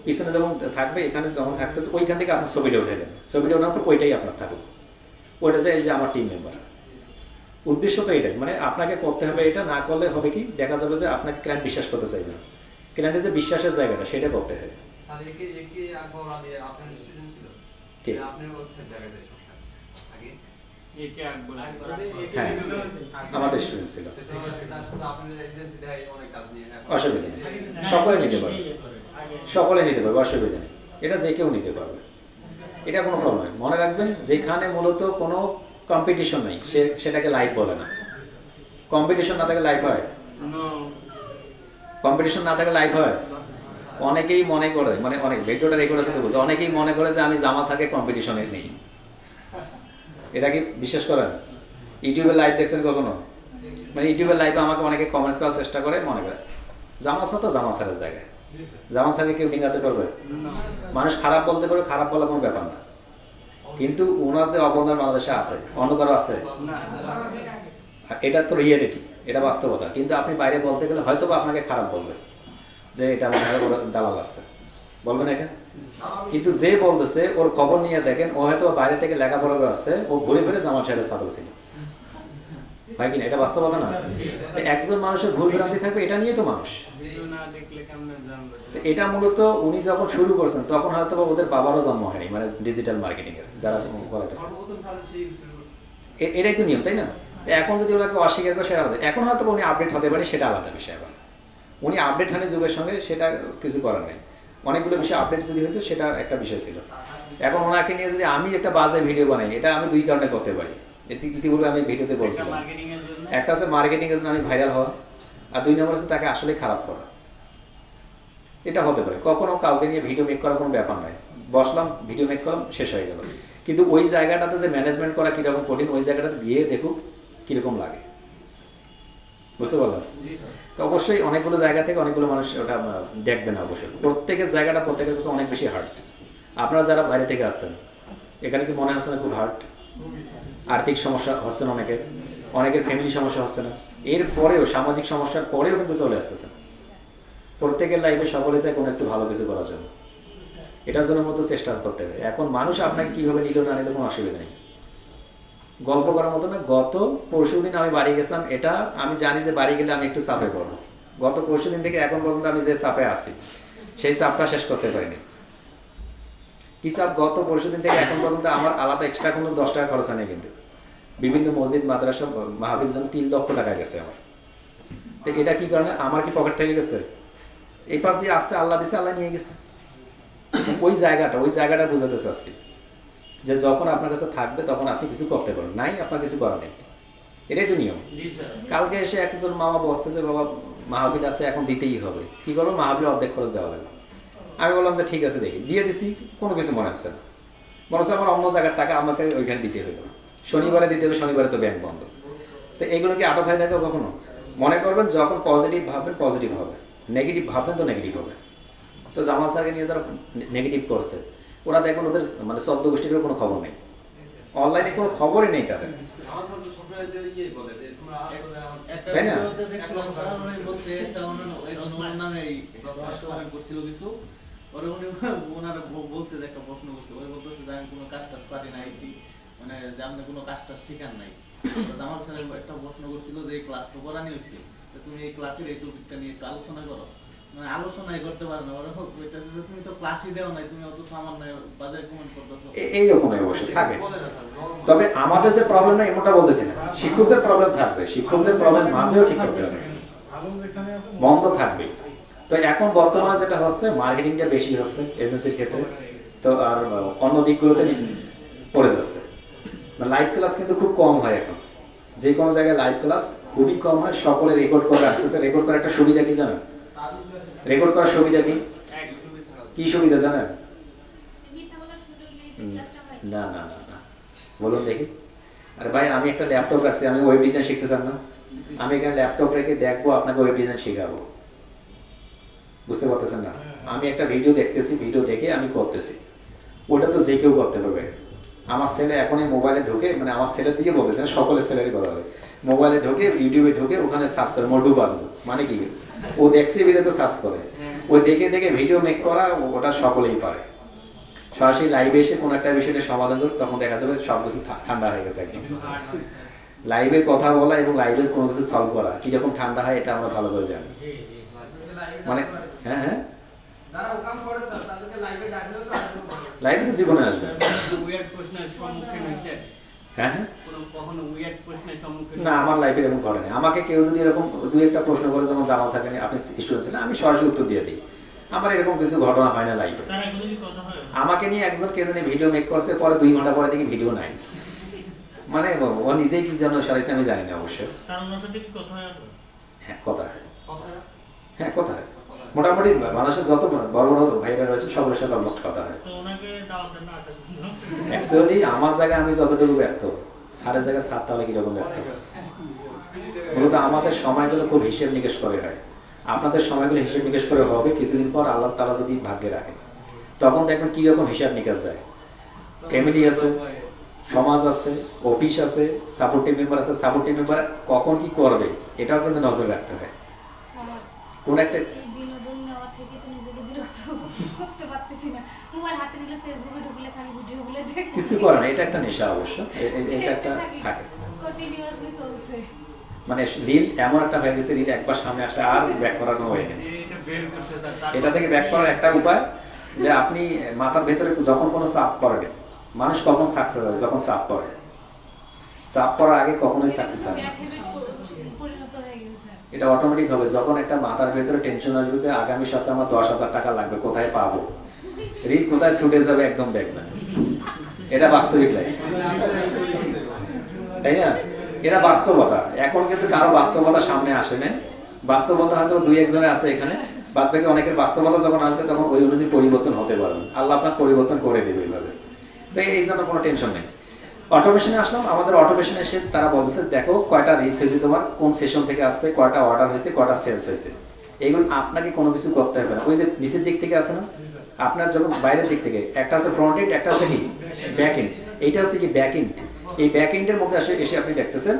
পিছনে যেমন থাকবে এখানে যেমন থাকতেছে, ওইখান থেকে আপনার ছবিটা উঠে দেবেন। ছবিটা ওঠার পর ওইটাই আপনার থাকুক, ওইটা যে এই যে আমার টিম মেম্বার। উদ্দেশ্য তো এটাই, মানে আপনাকে করতে হবে। এটা না করলে হবে কি, দেখা যাবে যে আপনাকে ক্লায়েন্ট বিশ্বাস করতে চাইবে না। ক্লায়েন্টের যে বিশ্বাসের জায়গাটা, সেটা করতে হবে। আমাদের স্টুডেন্ট ছিল, অসুবিধা নেই, সকলে নিতে পারবে, সকলে নিতে পারবে, অসুবিধা নেই। এটা যে কেউ নিতে পারবে, এটা কোনো প্রবলেম নেই। মনে রাখবেন, যেখানে মূলত কোনো কম্পিটিশন নেই সেটাকে লাইভ বলে না। কম্পিটিশন না থাকলে লাইভ হয়? কম্পিটিশন না থাকলে লাইভ হয়? অনেকেই মনে করে, মানে অনেক ভিডিওটা রেকর্ড আছে তো বলছে, অনেকেই মনে করে যে আমি জামাল স্যারকে কম্পিটিশনে নেই। এটা কি বিশ্বাস করেন? ইউটিউবে লাইভ দেখছেন কখনো? মানে ইউটিউবের লাইভে আমাকে অনেকে কমেন্টস করার চেষ্টা করে, মনে করে জামাল স্যার তো জামাল স্যারের জায়গায়, জামাল স্যারকে কেউ ডিঙ্গাতে পারবে? মানুষ খারাপ বলতে পারে, খারাপ বলা কোনো ব্যাপার না, কিন্তু ওনার যে অবদান বাংলাদেশে আছে, অন্য কারো আছে? এটা তো রিয়েলিটি, এটা বাস্তবতা। কিন্তু আপনি বাইরে বলতে গেলে হয়তো বা আপনাকে খারাপ বলবে, যে এটা মনে হয় ওর দালাল আছে, বলবেন এটা। কিন্তু যে বলতেছে, ওর খবর নিয়ে দেখেন, ও হয়তো বাইরে থেকে লেখাপড়া করে আসছে, ও ঘুরে ফিরে জামাল সাহেবের ছাত্র ছিল, হয় কিনা? এটা বাস্তবতা না? একজন মানুষের ভুল ভ্রান্তি থাকবে, এটা নিয়ে তো মানুষ। এটা মূলত উনি যখন শুরু করছেন তখন হয়তো ওদের বাবারও জন্ম হয়নি, মানে ডিজিটাল মার্কেটিং এর যারা বলাইতেছে, এটাই তো নিয়ম, তাই না? এখন যদি ওনাকে অস্বীকার করে সেটা আলাদা, এখন হয়তো উনি আপডেট হতে পারে, সেটা আলাদা বিষয়। আবার উনি আপডেট হয়নি যুগের সঙ্গে, সেটা কিছু করার নেই। অনেকগুলো বিষয় আপডেট যদি হতো সেটা একটা বিষয় ছিল। এখন ওনাকে নিয়ে যদি আমি একটা বাজে ভিডিও বানাই, এটা আমি 2 কারণে করতে পারি, ইতিপূর্বে আমি ভিডিওতে বলছিলাম। মার্কেটিং এর জন্য, একটা আছে মার্কেটিং এর জন্য আমি ভাইরাল হওয়া, আর 2 নম্বর আছে তাকে আসলে খারাপ করা। এটা হতে পারে। কখনো কাউকে নিয়ে ভিডিও মেক করার কোনো ব্যাপার নয়, বসলাম ভিডিও মেক করলাম শেষ হয়ে গেল। কিন্তু ওই জায়গাটাতে যে ম্যানেজমেন্ট করা কীরকম কঠিন, ওই জায়গাটাতে গিয়ে দেখুক কীরকম লাগে, বুঝতে পারলাম। তো অবশ্যই অনেকগুলো জায়গা থেকে অনেকগুলো মানুষ ওটা দেখবে না। অবশ্যই প্রত্যেকের জায়গাটা প্রত্যেকের কাছে অনেক বেশি হার্ড। আপনারা যারা বাইরে থেকে আসছেন, এখানে কি মনে হচ্ছে না খুব হার্ড? আর্থিক সমস্যা হচ্ছে না অনেকের, অনেকের ফ্যামিলি সমস্যা হচ্ছে না, এরপরেও সামাজিক সমস্যার পরেও কিন্তু চলে আসতেছে। প্রত্যেকের লাইফে সকলে চায় কোনো একটু ভালো কিছু করার জন্য, এটার জন্য মতো চেষ্টা করতে হবে। এখন মানুষ আপনাকে কীভাবে নিল না নিল কোনো অসুবিধা নেই, গল্প করার মতো না। গত পরশুদিন আমি বাড়ি গেছিলাম, এটা আমি জানি যে বাড়ি গেলে আমি একটু চাপে পড়বো। গত পরশুদিন থেকে এখন পর্যন্ত আমি যে চাপে আছি, সেই চাপটা শেষ করতে পারিনি। কি চাপ? গত পরশুদিন থেকে এখন পর্যন্ত আমার আলাদা এক্সট্রা কোনো 10 টাকা খরচ হয়নি, কিন্তু বিভিন্ন মসজিদ মাদ্রাসা মাহফিল জন্য 3 লক্ষ টাকা গেছে আমার। তো এটা কি কারণে? আমার কি পকেট থেকে গেছে? এই পাশ দিয়ে আসতে আল্লাহ দিছে, আল্লাহ নিয়ে গেছে। ওই জায়গাটা বোঝাতে চাচ্ছি যে যখন আপনার কাছে থাকবে তখন আপনি কিছু করতে পারবেন, নাই আপনার কিছু করার নেই, এটাই তো নিয়ম। কালকে এসে একজন মামা বসছে যে বাবা মাহফিল আছে, এখন দিতেই হবে, কি করবো? মাহফিলের অর্ধেক খরচ দেওয়া লাগবে। আমি বললাম যে ঠিক আছে দেখি, দিয়ে দিছি, কোনো কিছু মনে হচ্ছে না। মনে হচ্ছে আমার অন্য জায়গার টাকা আমাকে ওইখানে দিতে হবে, শনিবারে দিতে হবে, শনিবারে তো ব্যাংক বন্ধ। তো এগুলো কি আটক হয়ে থাকে কখনো? মনে করবেন যখন পজিটিভ ভাববেন পজিটিভ হবে, নেগেটিভ ভাববেন তো নেগেটিভ হবে। তো জামাল স্যারকে নিয়ে যারা নেগেটিভ করছে, ওরা দেখবেন ওদের মানে 14 গোষ্ঠীর কোনো খবর নেই, অনলাইনে কোনো খবরই নেই তাদের, তাই না? বলছে যে একটা প্রশ্ন করছে, ওই বলতেছে যে আমি কোনো কাজ টাজ পারি না, মানে যে আপনি কোনো কাজ টাজ শেখার নাই। জামাল স্যার একটা প্রশ্ন করছিল যে এই ক্লাস তো করানি হয়েছে, তুমি এই ক্লাসের এই টপিকটা নিয়ে একটু আলোচনা করো। মানে আলোচনাই করতে পারে না, ওরা কইতেছে যে তুমি তো ক্লাসই দেও নাই, তুমি অত সামান্য বাজারে কমেন্ট করতেছো। এইরকমই অবশ্যই থাকে। তবে আমাদের যে প্রবলেম না এমনটা বলতেছি না, শিক্ষকদের প্রবলেম থাকবে, শিক্ষকদের প্রবলেম মাঝেও ঠিক করতে হবে, বন্ধ থাকবে। তো এখন বর্তমানে যেটা হচ্ছে, মার্কেটিংটা বেশি হচ্ছে এজেন্সির ক্ষেত্রে, তো আর অন্য দিকগুলোতে পড়ে যাচ্ছে। লাইভ ক্লাস কিন্তু খুব কম হয় এখন, যে কোনো জায়গায় লাইভ ক্লাস খুবই কম হয়, সকলে রেকর্ড করে রাখতেছে। রেকর্ড করার একটা সুবিধা কি জানেন? রেকর্ড করার সুবিধা কি? কি সুবিধা জানেন? না না না না, বলুন দেখি। আরে ভাই, আমি একটা ল্যাপটপ রাখছি, আমি ওয়েব ডিজাইন শিখতে চান না? আমি এখানে ল্যাপটপ রেখে দেখবো, আপনাকে ওয়েব ডিজাইন শেখাবো, বুঝতে পারতেছেন না? আমি একটা ভিডিও দেখতেছি, ভিডিও দেখে আমি করতেছি, ওটা তো যে কেউ করতে পারবে। আমার ছেলে এখনই মোবাইলে ঢুকে, মানে আমার ছেলের দিকে বলতেছে না, সকলের ছেলেরই কথা হবে, মোবাইলে ঢুকে ইউটিউবে ঢুকে ওখানে সার্চ করে মডু বাঁধলো, মানে কি ও দেখছে ভিডিও তো সার্চ করে, ওই দেখে দেখে ভিডিও মেক করা, ওটা সকলেই পারে। সরাসরি লাইভে এসে কোনো একটা বিষয়টা সমাধান করবে, তখন দেখা যাবে সব কিছু ঠান্ডা হয়ে গেছে একদম। লাইভে কথা বলা এবং লাইভে কোনো কিছু সলভ করা কিরকম ঠান্ডা হয়, এটা আমরা ভালো করে জানি। মানে হ্যাঁ হ্যাঁ, লাইভে তো জীবনে আসবে। হ্যাঁ হ্যাঁ, না আমার লাইফে এরকম ঘটে না। আমাকে কেউ যদি এরকম 2-1টা প্রশ্ন করে, যেমন জামাল স্যারকে নিয়ে, আপনি স্টুডেন্ট ছিলেন, আমি সরাসরি উত্তর দিয়ে দিই। আমার এরকম কিছু ঘটনা হয় না লাইফে। আমাকে নিয়ে একজন কে জানি ভিডিও মেক করছে, পরে 2 ঘন্টা পরে দেখি ভিডিও নাই, মানে ও নিজেই কি যেন সারাইছে আমি জানি না অবশ্য। হ্যাঁ কথা হয়, হ্যাঁ কথা হয়, মোটামুটি বাংলাদেশের যত বড় বড় ভাইরা রয়েছে সবার সাথে অলমোস্ট কথা হয়। অ্যাকচুয়ালি আমার জায়গায় আমি যতটুকু ব্যস্ত, স্যারের জায়গায় স্যার তাহলে কিরকম ব্যস্ত? মূলত আমাদের সময়গুলো খুব হিসেব নিকেশ করে হয়, আপনাদের সময়গুলো হিসেব নিকেশ করে হবে। কিছুদিন পর আল্লাহ তাআলা যদি ভাগ্যে রাখে, তখন দেখবেন কিরকম হিসাব নিকাশ যায়। ফ্যামিলি আছে, সমাজ আছে, অফিস আছে, সাপোর্টিভ মেম্বার আছে, সাপোর্টিভ মেম্বার কখন কি করবে এটাও কিন্তু নজর রাখতে হয়। কোন একটা কিছু করে না, এটা একটা নেশা অবশ্য, এটা একটা থাকে, মানে রিল এমন একটা হয়ে গেছে, রিল একবার সামনে আসলে আর ব্যাক করার কোনো ওয়ে নেই। এটা থেকে ব্যাক করার একটা উপায় যে আপনি মাথার ভেতরে যখন কোনো চাপ পড়ে, মানুষ কখন সাকসেস হয়? যখন চাপ পড়ে। চাপ পড়ার আগে কখনোই সাকসেস হয় না। এটা অটোমেটিক হবে। যখন একটা মাথার ভেতরে টেনশন আসবে যে আগামী সপ্তাহে আমার 10,000 টাকা লাগবে, কোথায় পাবো, ঋণ কোথায় ছুটে যাবে একদম দেখবেন। এটা বাস্তবিক লাইফ, তাই না? এটা বাস্তবতা। এখন কিন্তু কারো বাস্তবতা সামনে আসে না। বাস্তবতা হয়তো 2-1 জনের আছে এখানে, বাদ বাকি অনেকের বাস্তবতা যখন আসবে তখন ওই অনুযায়ী পরিবর্তন হতে পারবেন। আল্লাহ আপনার পরিবর্তন করে দেবে এইভাবে। তাই এই জন্য কোনো টেনশন নেই। অটোমেশনে আসলাম। আমাদের অটোমেশনে এসে তারা বলছে দেখো কয়টা রিচ হয়েছে তোমার, কোন সেশন থেকে আসছে, কয়টা অর্ডার হয়েছে, কয়টা সেলস হয়েছে। এইগুলো আপনাকে কোনো কিছু করতে হবে না। ওই যে নিচের দিক থেকে আসে না, আপনার যখন বাইরের দিক থেকে একটা আছে ফ্রন্ট এন্ড, একটা আছে কি ব্যাক এন্ড। এইটা হচ্ছে কি ব্যাক এন্ড। এই ব্যাক এন্ডের মধ্যে এসে আপনি দেখতেছেন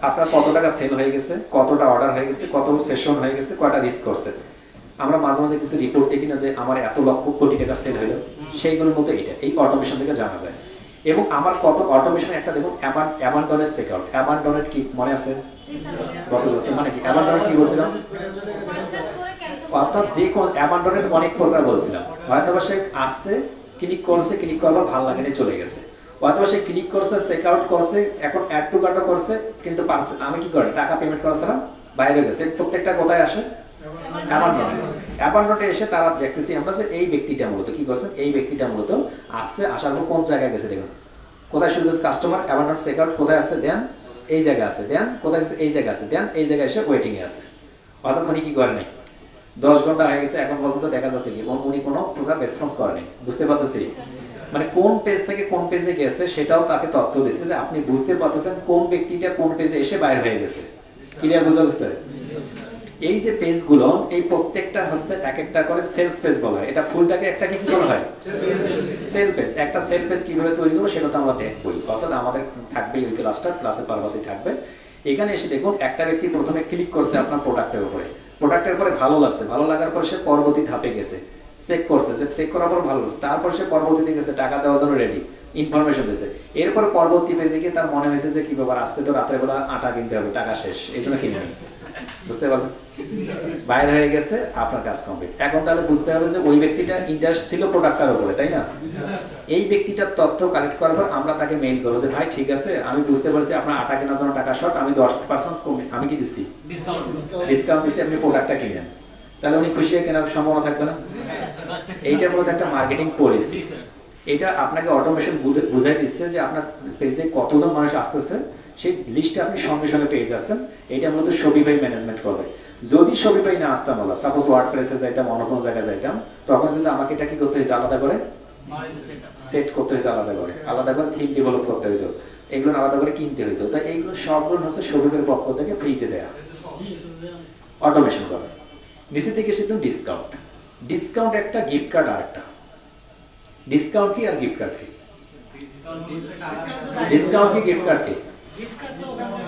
আপনার কত টাকা সেল হয়ে গেছে, কতটা অর্ডার হয়ে গেছে, কত সেশন হয়ে গেছে, কয়টা রিস্ক করছে। আমরা মাঝে মাঝে কিছু রিপোর্ট দেখি না যে আমার এত লক্ষ কোটি টাকা সেল হলো, সেইগুলোর মধ্যে এইটা এই অটোমেশন থেকে জানা যায়। এবং আমার কত অটোমেশন একটা দেখুন অ্যাবান্ডনের চেকআউট। অ্যাবান্ডনের কি মনে আছে? কত বলছে মানে কি অ্যাবান্ডনের কি বলছিলাম? অর্থাৎ যে কোন অ্যাবান্ডনের অনেক প্রকার বলছিলাম। হয়তো সে আসছে, ক্লিক করছে, ক্লিক করবার ভালো লাগেনি চলে গেছে। অথবা সে ক্লিক করছে, চেক আউট করছে, এখন অ্যাড টু কার্টও করছে, কিন্তু পারছে আমি কি করে টাকা পেমেন্ট করেছিলাম বাইরে গেছে। প্রত্যেকটা কোথায় আসে? অ্যাবান্ডনে এসে তারা দেখতেছি আমরা যে এই ব্যক্তিটা মূলত কি করছেন, এই ব্যক্তিটা মূলত আসছে, আসার পর কোন জায়গায় গেছে দেখুন। কোথায় শুরু করেছে কাস্টমার, অ্যাবান্ডন চেক আউট কোথায় আসছে, দেন এই জায়গায় আছে, দেন কোথায় গেছে এই জায়গায় আছে, দেন এই জায়গায় এসে ওয়েটিংয়ে আছে। অর্থাৎ উনি কি করে নাই, 10 ঘন্টা হয়ে গেছে, এখন পর্যন্ত দেখা যাচ্ছে কি উনি কোনো প্রকার রেসপন্স করেনি। বুঝতে পারতেছি মানে কোন পেজ থেকে কোন পেজে গেছে সেটাও তাকে তথ্য দিচ্ছে যে আপনি বুঝতে পারতেছেন কোন ব্যক্তিটা কোন পেজে এসে বাইরে হয়ে গেছে। ক্লিয়ার বোঝা যাচ্ছে? এই যে পেজগুলো এই প্রত্যেকটা হচ্ছে এক একটা করে সেলস পেজ বলা হয়। এটা ফুলটাকে একটাকে কি বলা হয়? Sale page. একটা সেল পেজ কিভাবে তৈরি করবো সেটা তো আমরা দেখবই। অর্থাৎ আমাদের থাকবে ওই ক্লাসের পারপাসেই থাকবে। এখানে এসে দেখুন একটা ব্যক্তি প্রথমে ক্লিক করছে আপনার প্রোডাক্টের উপরে, প্রোডাক্টের পরে ভালো লাগছে, ভালো লাগার পর সে পরবর্তী ধাপে গেছে, চেক করছে, যে চেক করার পর ভালো লাগছে, তারপর সে পরবর্তীতে গেছে টাকা দেওয়ার জন্য রেডি, ইনফরমেশন দিয়েছে। এরপর পরবর্তী পেজে গিয়ে তার মনে হয়েছে যে কি ব্যাপার, আজকে তো রাতের বেলা আটা কিনতে হবে, টাকা শেষ, এই জন্য কিনে নিই। বুঝতে পারলেন? বাইরে হয়ে গেছে, আপনার কাজ কমপ্লিট। এখন তাহলে বুঝতে হবে যে ওই ব্যক্তিটা ইন্টারেস্ট ছিল প্রোডাক্টটার উপরে, তাই না? এই ব্যক্তিটার তথ্য কালেক্ট করার পর আমরা তাকে মেইল করবো যে ভাই ঠিক আছে, আমি বুঝতে পারছি আপনার আটা কেনার জন্য টাকা শর্ট, আমি 10% কমে আমি কি দিচ্ছি, ডিসকাউন্ট দিচ্ছি, আপনি প্রোডাক্টটা কিনেন। তাহলে উনি খুশি হয়ে কেনার সম্ভাবনা থাকবে না? এইটা মূলত একটা মার্কেটিং পলিসি। এটা আপনাকে অটোমেশন বুঝাই দিচ্ছে যে আপনার পেজে কতজন মানুষ আসতেছে সেই লিস্টে আপনি সঙ্গে সঙ্গে পেয়ে যাচ্ছেন। এটা মূলত শপিফাই ম্যানেজমেন্ট করবে। যদি শপিফাই না আসতাম, বলা সাপোজ ওয়ার্ডপ্রেসে যাইতাম, অন্য কোনো জায়গায় যাইতাম, তখন কিন্তু আমাকে এটা কি করতে হতো, আলাদা করে সেট করতে হতো, আলাদা করে থিম ডেভেলপ করতে হতো, এগুলো আলাদা করে কিনতে হতো। তাই এইগুলো সবগুলো হচ্ছে শপিফাইয়ের পক্ষ থেকে ফ্রিতে দেয়া, অটোমেশন করে। নিচে থেকে এসে ডিসকাউন্ট। ডিসকাউন্ট একটা, গিফট কার্ড আর একটা। ডিসকাউন্ট কি আর গিফট কার্ড কি? ডিসকাউন্ট কি গিফট কার্ড কি?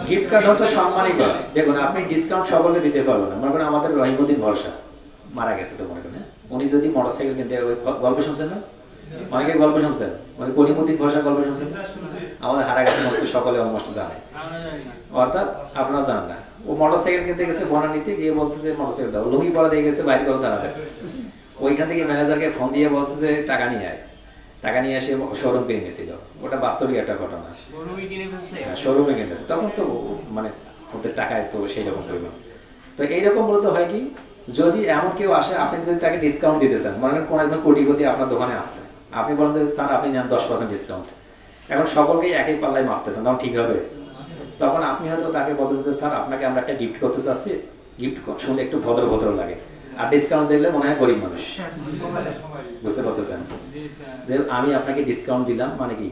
গিফট কার্ড হচ্ছে সম্মানই করা। দেখুন আপনি ডিসকাউন্ট সকলকে দিতে পারবেন না। মনে করেন আমাদের রহিমউদ্দিন ভরসা মারা গেছে, তো মনে করেন উনি যদি মোটরসাইকেল কিনতে, গল্প শুনছেন না, অনেকে গল্প শুনছেন, মানে করিমউদ্দিন ভরসা গল্প শুনছেন, আমাদের হারা গেছে মস্ত সকলে অলমোস্ট জানে, অর্থাৎ আপনারা জানেন না। ও মোটরসাইকেল কিনতে গেছে, বনানীতে গিয়ে বলছে যে মোটরসাইকেল দাও, লুঙ্গি পরা দিয়ে গেছে, বাইরে করে তাড়াতে। ওইখান থেকে ম্যানেজারকে ফোন দিয়ে বলছে যে টাকা নিয়ে আয়, টাকা নিয়ে এসে শোরুম কিনে নিয়েছিল। ওটা বাস্তবিক একটা ঘটনা, শোরুমে কিনেছে। তখন তো মানে ওদের টাকায় তো সেই রকম পরিমাণ। তো এইরকম মূলত হয় কি, যদি এমন কেউ আসে, আপনি যদি তাকে ডিসকাউন্ট দিতে চান, মনে করেন কোন একজন কোটিপতি আপনার দোকানে আসছে, আপনি বলেন যে স্যার আপনি নেন 10% ডিসকাউন্ট। এখন সকলকেই একই পাল্লায় মাপতেছেন, তখন ঠিক হবে? তখন আপনি হয়তো তাকে বলেন যে স্যার আপনাকে আমরা একটা গিফট করতে চাচ্ছি, গিফট শুনলে একটু ভদ্র ভদ্র লাগে, আর ডিসকাউন্ট দিলে মনে হয় গরিব মানুষ। বুঝতে পারতেছেন যে আমি আপনাকে ডিসকাউন্ট দিলাম মানে কি,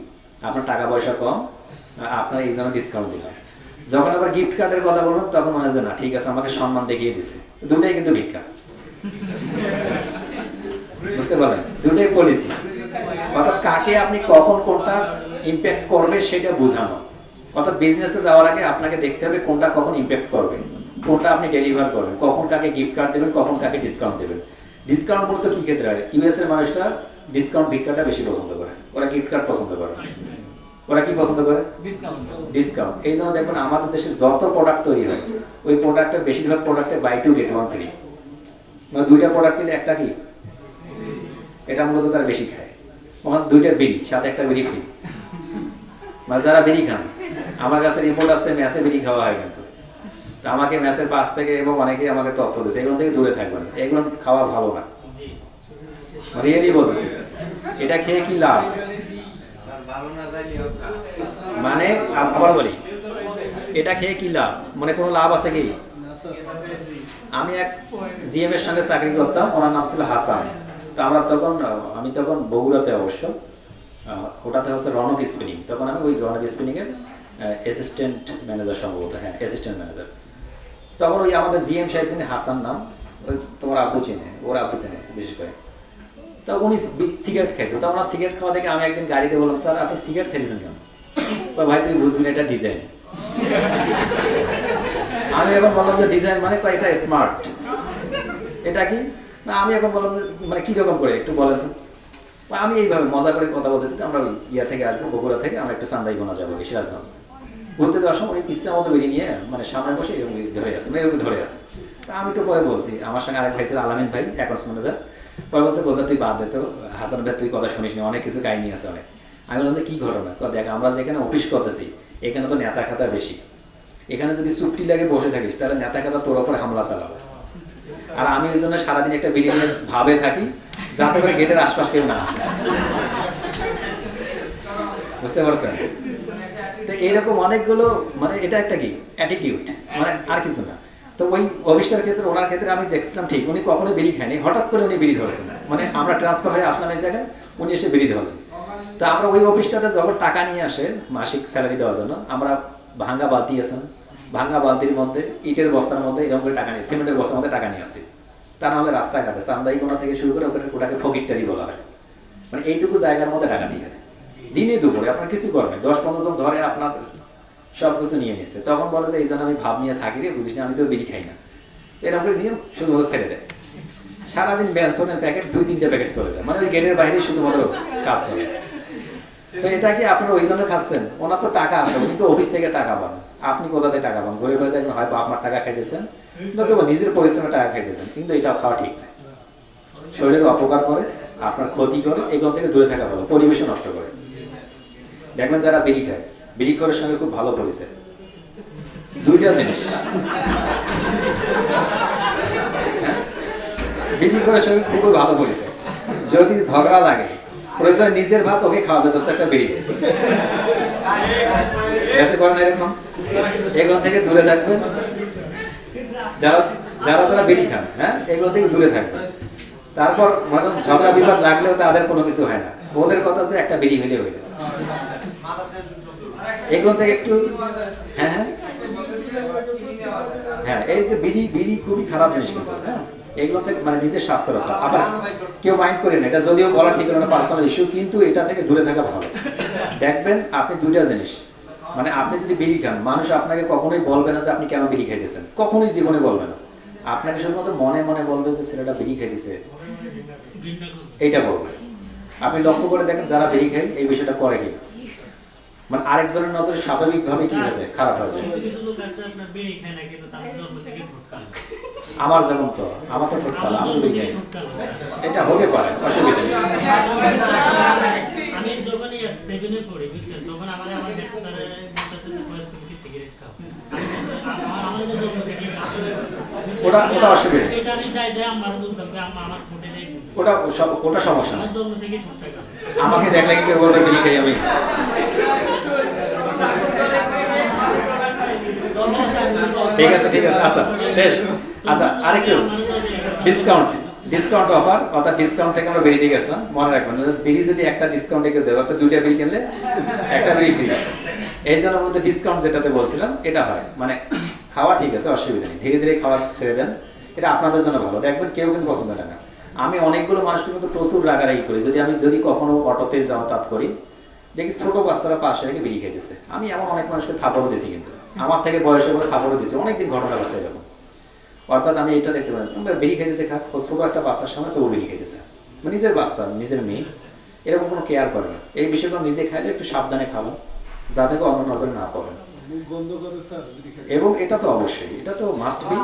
আপনার টাকা পয়সা কম, আপনার এই জন্য ডিসকাউন্ট দিলাম। যখন আবার গিফট কার্ডের কথা বলবেন তখন মনে হয় যে না ঠিক আছে, আমাকে সম্মান দেখিয়ে দিছে। দুটাই কিন্তু ভিক্ষা। বুঝতে পারলেন? দুটাই পলিসি। অর্থাৎ কাকে আপনি কখন কোনটা ইম্প্যাক্ট করবে সেটা বোঝানো। অর্থাৎ বিজনেসে যাওয়ার আগে আপনাকে দেখতে হবে কোনটা কখন ইম্প্যাক্ট করবে, কোনটা আপনি ডেলিভার করবেন, কখন কাকে গিফট কার্ড দেবেন, কখন কাকে ডিসকাউন্ট দেবেন। ডিসকাউন্ট বলতে কি ক্ষেত্রে হয়, ইউএস এর মানুষরা ডিসকাউন্ট ভিক্ষাটা বেশি পছন্দ করে, ওরা গিফট কার্ড পছন্দ করে। ওরা কি পছন্দ করে? ডিসকাউন্ট। এই জন্য দেখুন আমাদের দেশে যত প্রোডাক্ট তৈরি হয়, ওই প্রোডাক্টের বেশিরভাগ প্রোডাক্টে বাই 2 get 1 ফ্রি। মানে 2টা প্রোডাক্ট পেলে একটা কি, এটা মূলত তারা বেশি খায়। মানে 2টা বিড়ি সাথে একটা বিড়ি ফ্রি। মানে যারা বিড়ি খান, আমার কাছে রিপোর্ট আছে ম্যাচে বিড়ি খাওয়া হয় কিন্তু তো আমাকে মেসের পাশ থেকে এবং অনেকে আমাকে তথ্য দিচ্ছে এগুলো থেকে দূরে থাকবেন, এগুলো খাওয়া ভালো না, রিয়েলি বলছি। এটা খেয়ে কি লাভ? মানে আবার বলি, এটা খেয়ে কি লাভ, মানে কোনো লাভ আছে কি? আমি এক জিএম এর সঙ্গে চাকরি করতাম, ওনার নাম ছিল হাসান। তো আমি তখন বগুড়াতে, অবশ্য ওটাতে হচ্ছে রনক স্পিনিং, তখন আমি ওই রনক স্পিনিং এর অ্যাসিস্ট্যান্ট ম্যানেজার, সম্ভবত হ্যাঁ অ্যাসিস্ট্যান্ট ম্যানেজার। তখন ওই আমাদের জিএম সাহেব তিনি হাসান নাম, ওই তোমার আপু চেনে, ওরা আপু চেনে বিশেষ করে। তো উনি সিগারেট খাইতো, তো ওনার সিগারেট খাওয়া দেখে আমি একদিন গাড়িতে বললাম, স্যার আপনি সিগারেট খাইছেন কেন? ভাই তুই বুঝবি না, এটা ডিজাইন। আমি এখন বললাম যে ডিজাইন মানে এটা স্মার্ট। এটা কি না, আমি এখন বললাম যে মানে কিরকম করে একটু বলেন। আমি এইভাবে মজা করে কথা বলতেছি, আমরা ওই ইয়া থেকে আসবো, বগুড়া থেকে আমরা একটা চান্দাইগোনা যাবো, সিরাজগঞ্জ ঘুরতে যাওয়ার সময় ইচ্ছা মতো বেরিয়ে নিয়ে মানে সামনে বসে এরকম ধরে আছে, মানে এরকম ধরে আছে। তা আমি তো পরে বলছি, আমার সঙ্গে আরেক ভাই ছিল আলামিন ভাই, অ্যাকাউন্টস ম্যানেজার। পরে বলছে বোঝা তুই বাদ দে তো, হাসান ভাই তুই কথা শুনিস নি, অনেক কিছু কাহিনী আছে অনেক। আমি বললাম যে কি ঘটনা? দেখ আমরা যেখানে অফিস করতেছি এখানে তো নেতা খাতা বেশি, এখানে যদি চুক্তি লাগে বসে থাকিস তাহলে নেতা খাতা তোর ওপর হামলা চালাবো। আর আমি ওই জন্য সারাদিন একটা বিরিয়ানি ভাবে থাকি যাতে করে গেটের আশপাশ কেউ না আসে, বুঝতে পারছেন? তো এইরকম অনেকগুলো, মানে এটা একটা কি অ্যাটিটিউড, মানে আর কিছু না। তো ওই অফিসটার ক্ষেত্রে, ওনার ক্ষেত্রে আমি দেখছিলাম ঠিক উনি কখনো বিড়ি খায়নি, হঠাৎ করে উনি বিড়ি ধরছেন, মানে আমরা ট্রান্সফার হয়ে আসলাম এই জায়গায়, উনি এসে বিড়ি ধরলেন। তা আমরা ওই অফিসটাতে যখন টাকা নিয়ে আসে মাসিক স্যালারি দেওয়ার জন্য, আমরা ভাঙ্গা বালতি আছেন, ভাঙ্গা বালতির মধ্যে ইটের বস্তার মধ্যে এরকম করে টাকা নিয়ে, সিমেন্টের বস্তার মধ্যে টাকা নিয়ে আসছি। তা নাহলে রাস্তাঘাটে চান্দাইগোনা থেকে শুরু করে ওটাকে ফকিরটারি বলা হয়, মানে এইটুকু জায়গার মধ্যে টাকা দিয়ে দিনে দুপুরে আপনার কিছু করবেন, 10-15 জন ধরে আপনার সব কিছু নিয়ে নিচ্ছে। তখন বলে যে এই জন্য আমি ভাব নিয়ে থাকি রে, বুঝিস না আমি তো বিড়ি খাই না, এরকম করে দিয়ে শুধু ছেড়ে দেয়। সারাদিন বেনসনের প্যাকেট 2-3টে প্যাকেট চলে যায়, মানে ওই গেটের বাইরে শুধুমাত্র কাজ করে। তো এটা কি আপনারা ওই জন্য খাচ্ছেন? ওনার তো টাকা আছে, উনি তো অফিস থেকে টাকা পান, আপনি কোথা থেকে টাকা পান? ঘুরে ঘুরে দেখবেন হয়তো আপনার টাকা খাইতেছেন, নয়তো নিজের পরিশ্রমে টাকা খাইতেছেন, কিন্তু এটাও খাওয়া ঠিক না, শরীরের অপকার করে, আপনার ক্ষতি করে, এগুলো থেকে দূরে থাকা ভালো, পরিবেশও নষ্ট করে। দেখবেন যারা বিড়ি খায়, বিড়ি করার সঙ্গে খুব ভালো পরিচয়, দুইটা জিনিস, বিড়ি করার সঙ্গে খুবই ভালো পরিচয়। যদি ঝগড়া লাগে প্রয়োজন নিজের ভাত ওকে খাওয়াবে, দোস্ত একটা বিড়ি এসে করেন এরকম, এগুলো থেকে দূরে থাকবেন। যারা যারা যারা বিড়ি খান, হ্যাঁ এগুলো থেকে দূরে থাকবেন। তারপর মানে ঝগড়া বিবাদ লাগলেও তাদের কোনো কিছু হয় না, ওদের কথা যে একটা বিড়ি হইলে হইল। এগুলো থেকে একটু হ্যাঁ হ্যাঁ হ্যাঁ, এই যে বিড়ি বিড়ি খুবই খারাপ জিনিস কিন্তু, হ্যাঁ এগুলো থেকে মানে নিজের স্বাস্থ্য রক্ষা। আবার কেউ মাইন্ড করে না, এটা যদিও বলা ঠিক না, পার্সোনাল ইস্যু, কিন্তু এটা থেকে দূরে থাকা ভালো। দেখবেন আপনি দুইটা জিনিস, মানে আপনি যদি বিড়ি খান, মানুষ আপনাকে কখনোই বলবে না যে আপনি কেন বিড়ি খাইতেছেন, কখনোই জীবনে বলবে না। আপনাকে শুধুমাত্র মনে মনে বলবে যে ছেলেটা বিড়ি খাইতেছে, এইটা বলবে। আপনি লক্ষ্য করে দেখেন যারা বিড়ি খায় এই বিষয়টা করে কিনা, মানে আরেকজনের নজরে স্বাভাবিকভাবে কি হয়ে যায়, খারাপ হয়ে যায়। আমার যেমন তো, আমার তো ঠোঁটকাল, আমি বিড়ি খাই, এটা হতে পারে, অসুবিধা নেই। আমি যখন 7 এ পড়ি বুঝছেন, তখন আমাদের আমার লেকচারে বলতেছে যে বয়স কি সিগারেট খাও, আমার এটা জন্ম থেকে ওটা অসুবিধা, এটা আমি যাই আমার বলতাম যে আমার ঠোঁটে নেই, ওটা সমস্যা না, আমার জন্ম থেকে ঠোঁটটা খাও। আমাকে দেখলে কি বলবে বিড়ি খাই আমি? ঠিক আছে ঠিক আছে, আচ্ছা শেষ। আচ্ছা আরেকটু ডিসকাউন্ট অফার, অর্থাৎ ডিসকাউন্ট থেকে আমরা বেরিয়ে দিয়ে গেছিলাম। মনে রাখবেন বিড়ি যদি একটা ডিসকাউন্টে কেউ দেবে, অর্থাৎ 2টা বিড়ি কিনলে একটা বিড়ি ফ্রি। এই জন্য মূলত ডিসকাউন্ট যেটাতে বলছিলাম এটা হয়, মানে খাওয়া ঠিক আছে, অসুবিধা নেই, ধীরে ধীরে খাওয়া ছেড়ে দেন, এটা আপনাদের জন্য ভালো। দেখবেন কেউ কিন্তু পছন্দ করে না। আমি অনেকগুলো মানুষকে কিন্তু প্রচুর রাগারাগি করি, যদি কখনো অটোতে যাতায়াত করি, দেখি ছোট বাচ্চারা পাশে রেখে বিড়ি খাইতেছে। আমি এমন অনেক মানুষকে থাপড়ও দিছি, কিন্তু আমার থেকে বয়সে করে থাপড়ও দিছি, অনেকদিন ঘটনা ঘটছে এরকম। অর্থাৎ আমি এটা দেখতে পাই বিড়ি খাইতেছে, ছোট একটা বাচ্চার সামনে তো ও বিড়ি খাইতেছে, মানে নিজের বাচ্চা নিজের মেয়ে, এরকম কোনো কেয়ার করে না। এই বিষয়গুলো নিজে খাইলে একটু সাবধানে খাবেন, যাতে অন্য নজরে না পড়েন। এবং এটা তো অবশ্যই, এটা তো মাস্ট বি,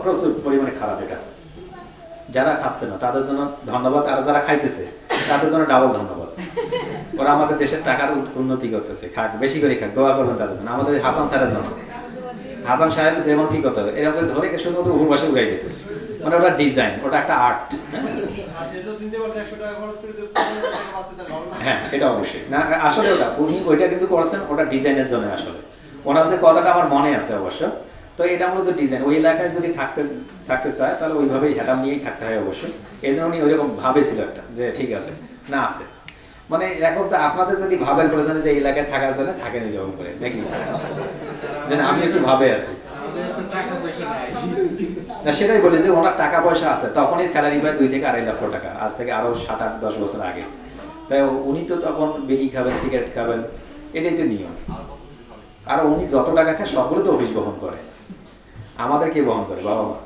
প্রচুর পরিমাণে খারাপ। এটা যারা খাচ্ছে না তাদের জন্য ধন্যবাদ, আর যারা খাইতেছে তাদের জন্য ডাবল ধন্যবাদ। ওরা আমাদের দেশের টাকার উন্নতি করতেছে, খাক বেশি করে খাক, দোয়া করবেন তাদের জন্য, আমাদের হাসান স্যারের জন্য। হাসান সাহেব যেমন কি করতে হবে এরকম করে ধরে শুধুমাত্র উপর পাশে উড়াই দিত, মানে ওটা ডিজাইন, ওটা একটা আর্ট। হ্যাঁ এটা অবশ্যই না, আসলে ওটা উনি ওইটা কিন্তু করছেন ওটা ডিজাইনের জন্য। আসলে ওনার যে কথাটা আমার মনে আছে অবশ্য, তো এটা মূলত ডিজাইন। ওই এলাকায় যদি থাকতে চায় তাহলে ওইভাবেই হ্যাডাম নিয়েই থাকতে হয় অবশ্যই। এই জন্য উনি ওইরকম ভাবেছিল একটা যে ঠিক আছে না আছে, মানে এখন তো আপনাদের যদি ভাবেন প্রয়োজন যে এই এলাকায় থাকার জন্য থাকেন এরকম করে নাকি, যে আমি একটু ভাবে আছি না, সেটাই বলি যে ওনার টাকা পয়সা আছে, তখনই স্যালারি পায় 2 থেকে 2.5 লক্ষ টাকা, আজ থেকে আরো 7-8-10 বছর আগে। তাই উনি তো তখন বিড়ি খাবেন, সিগারেট খাবেন, এটাই তো নিয়ম। আর উনি যত টাকা খায় সবগুলো তো অফিস বহন করে, আমাদের কে বহন করে? বাবা মা।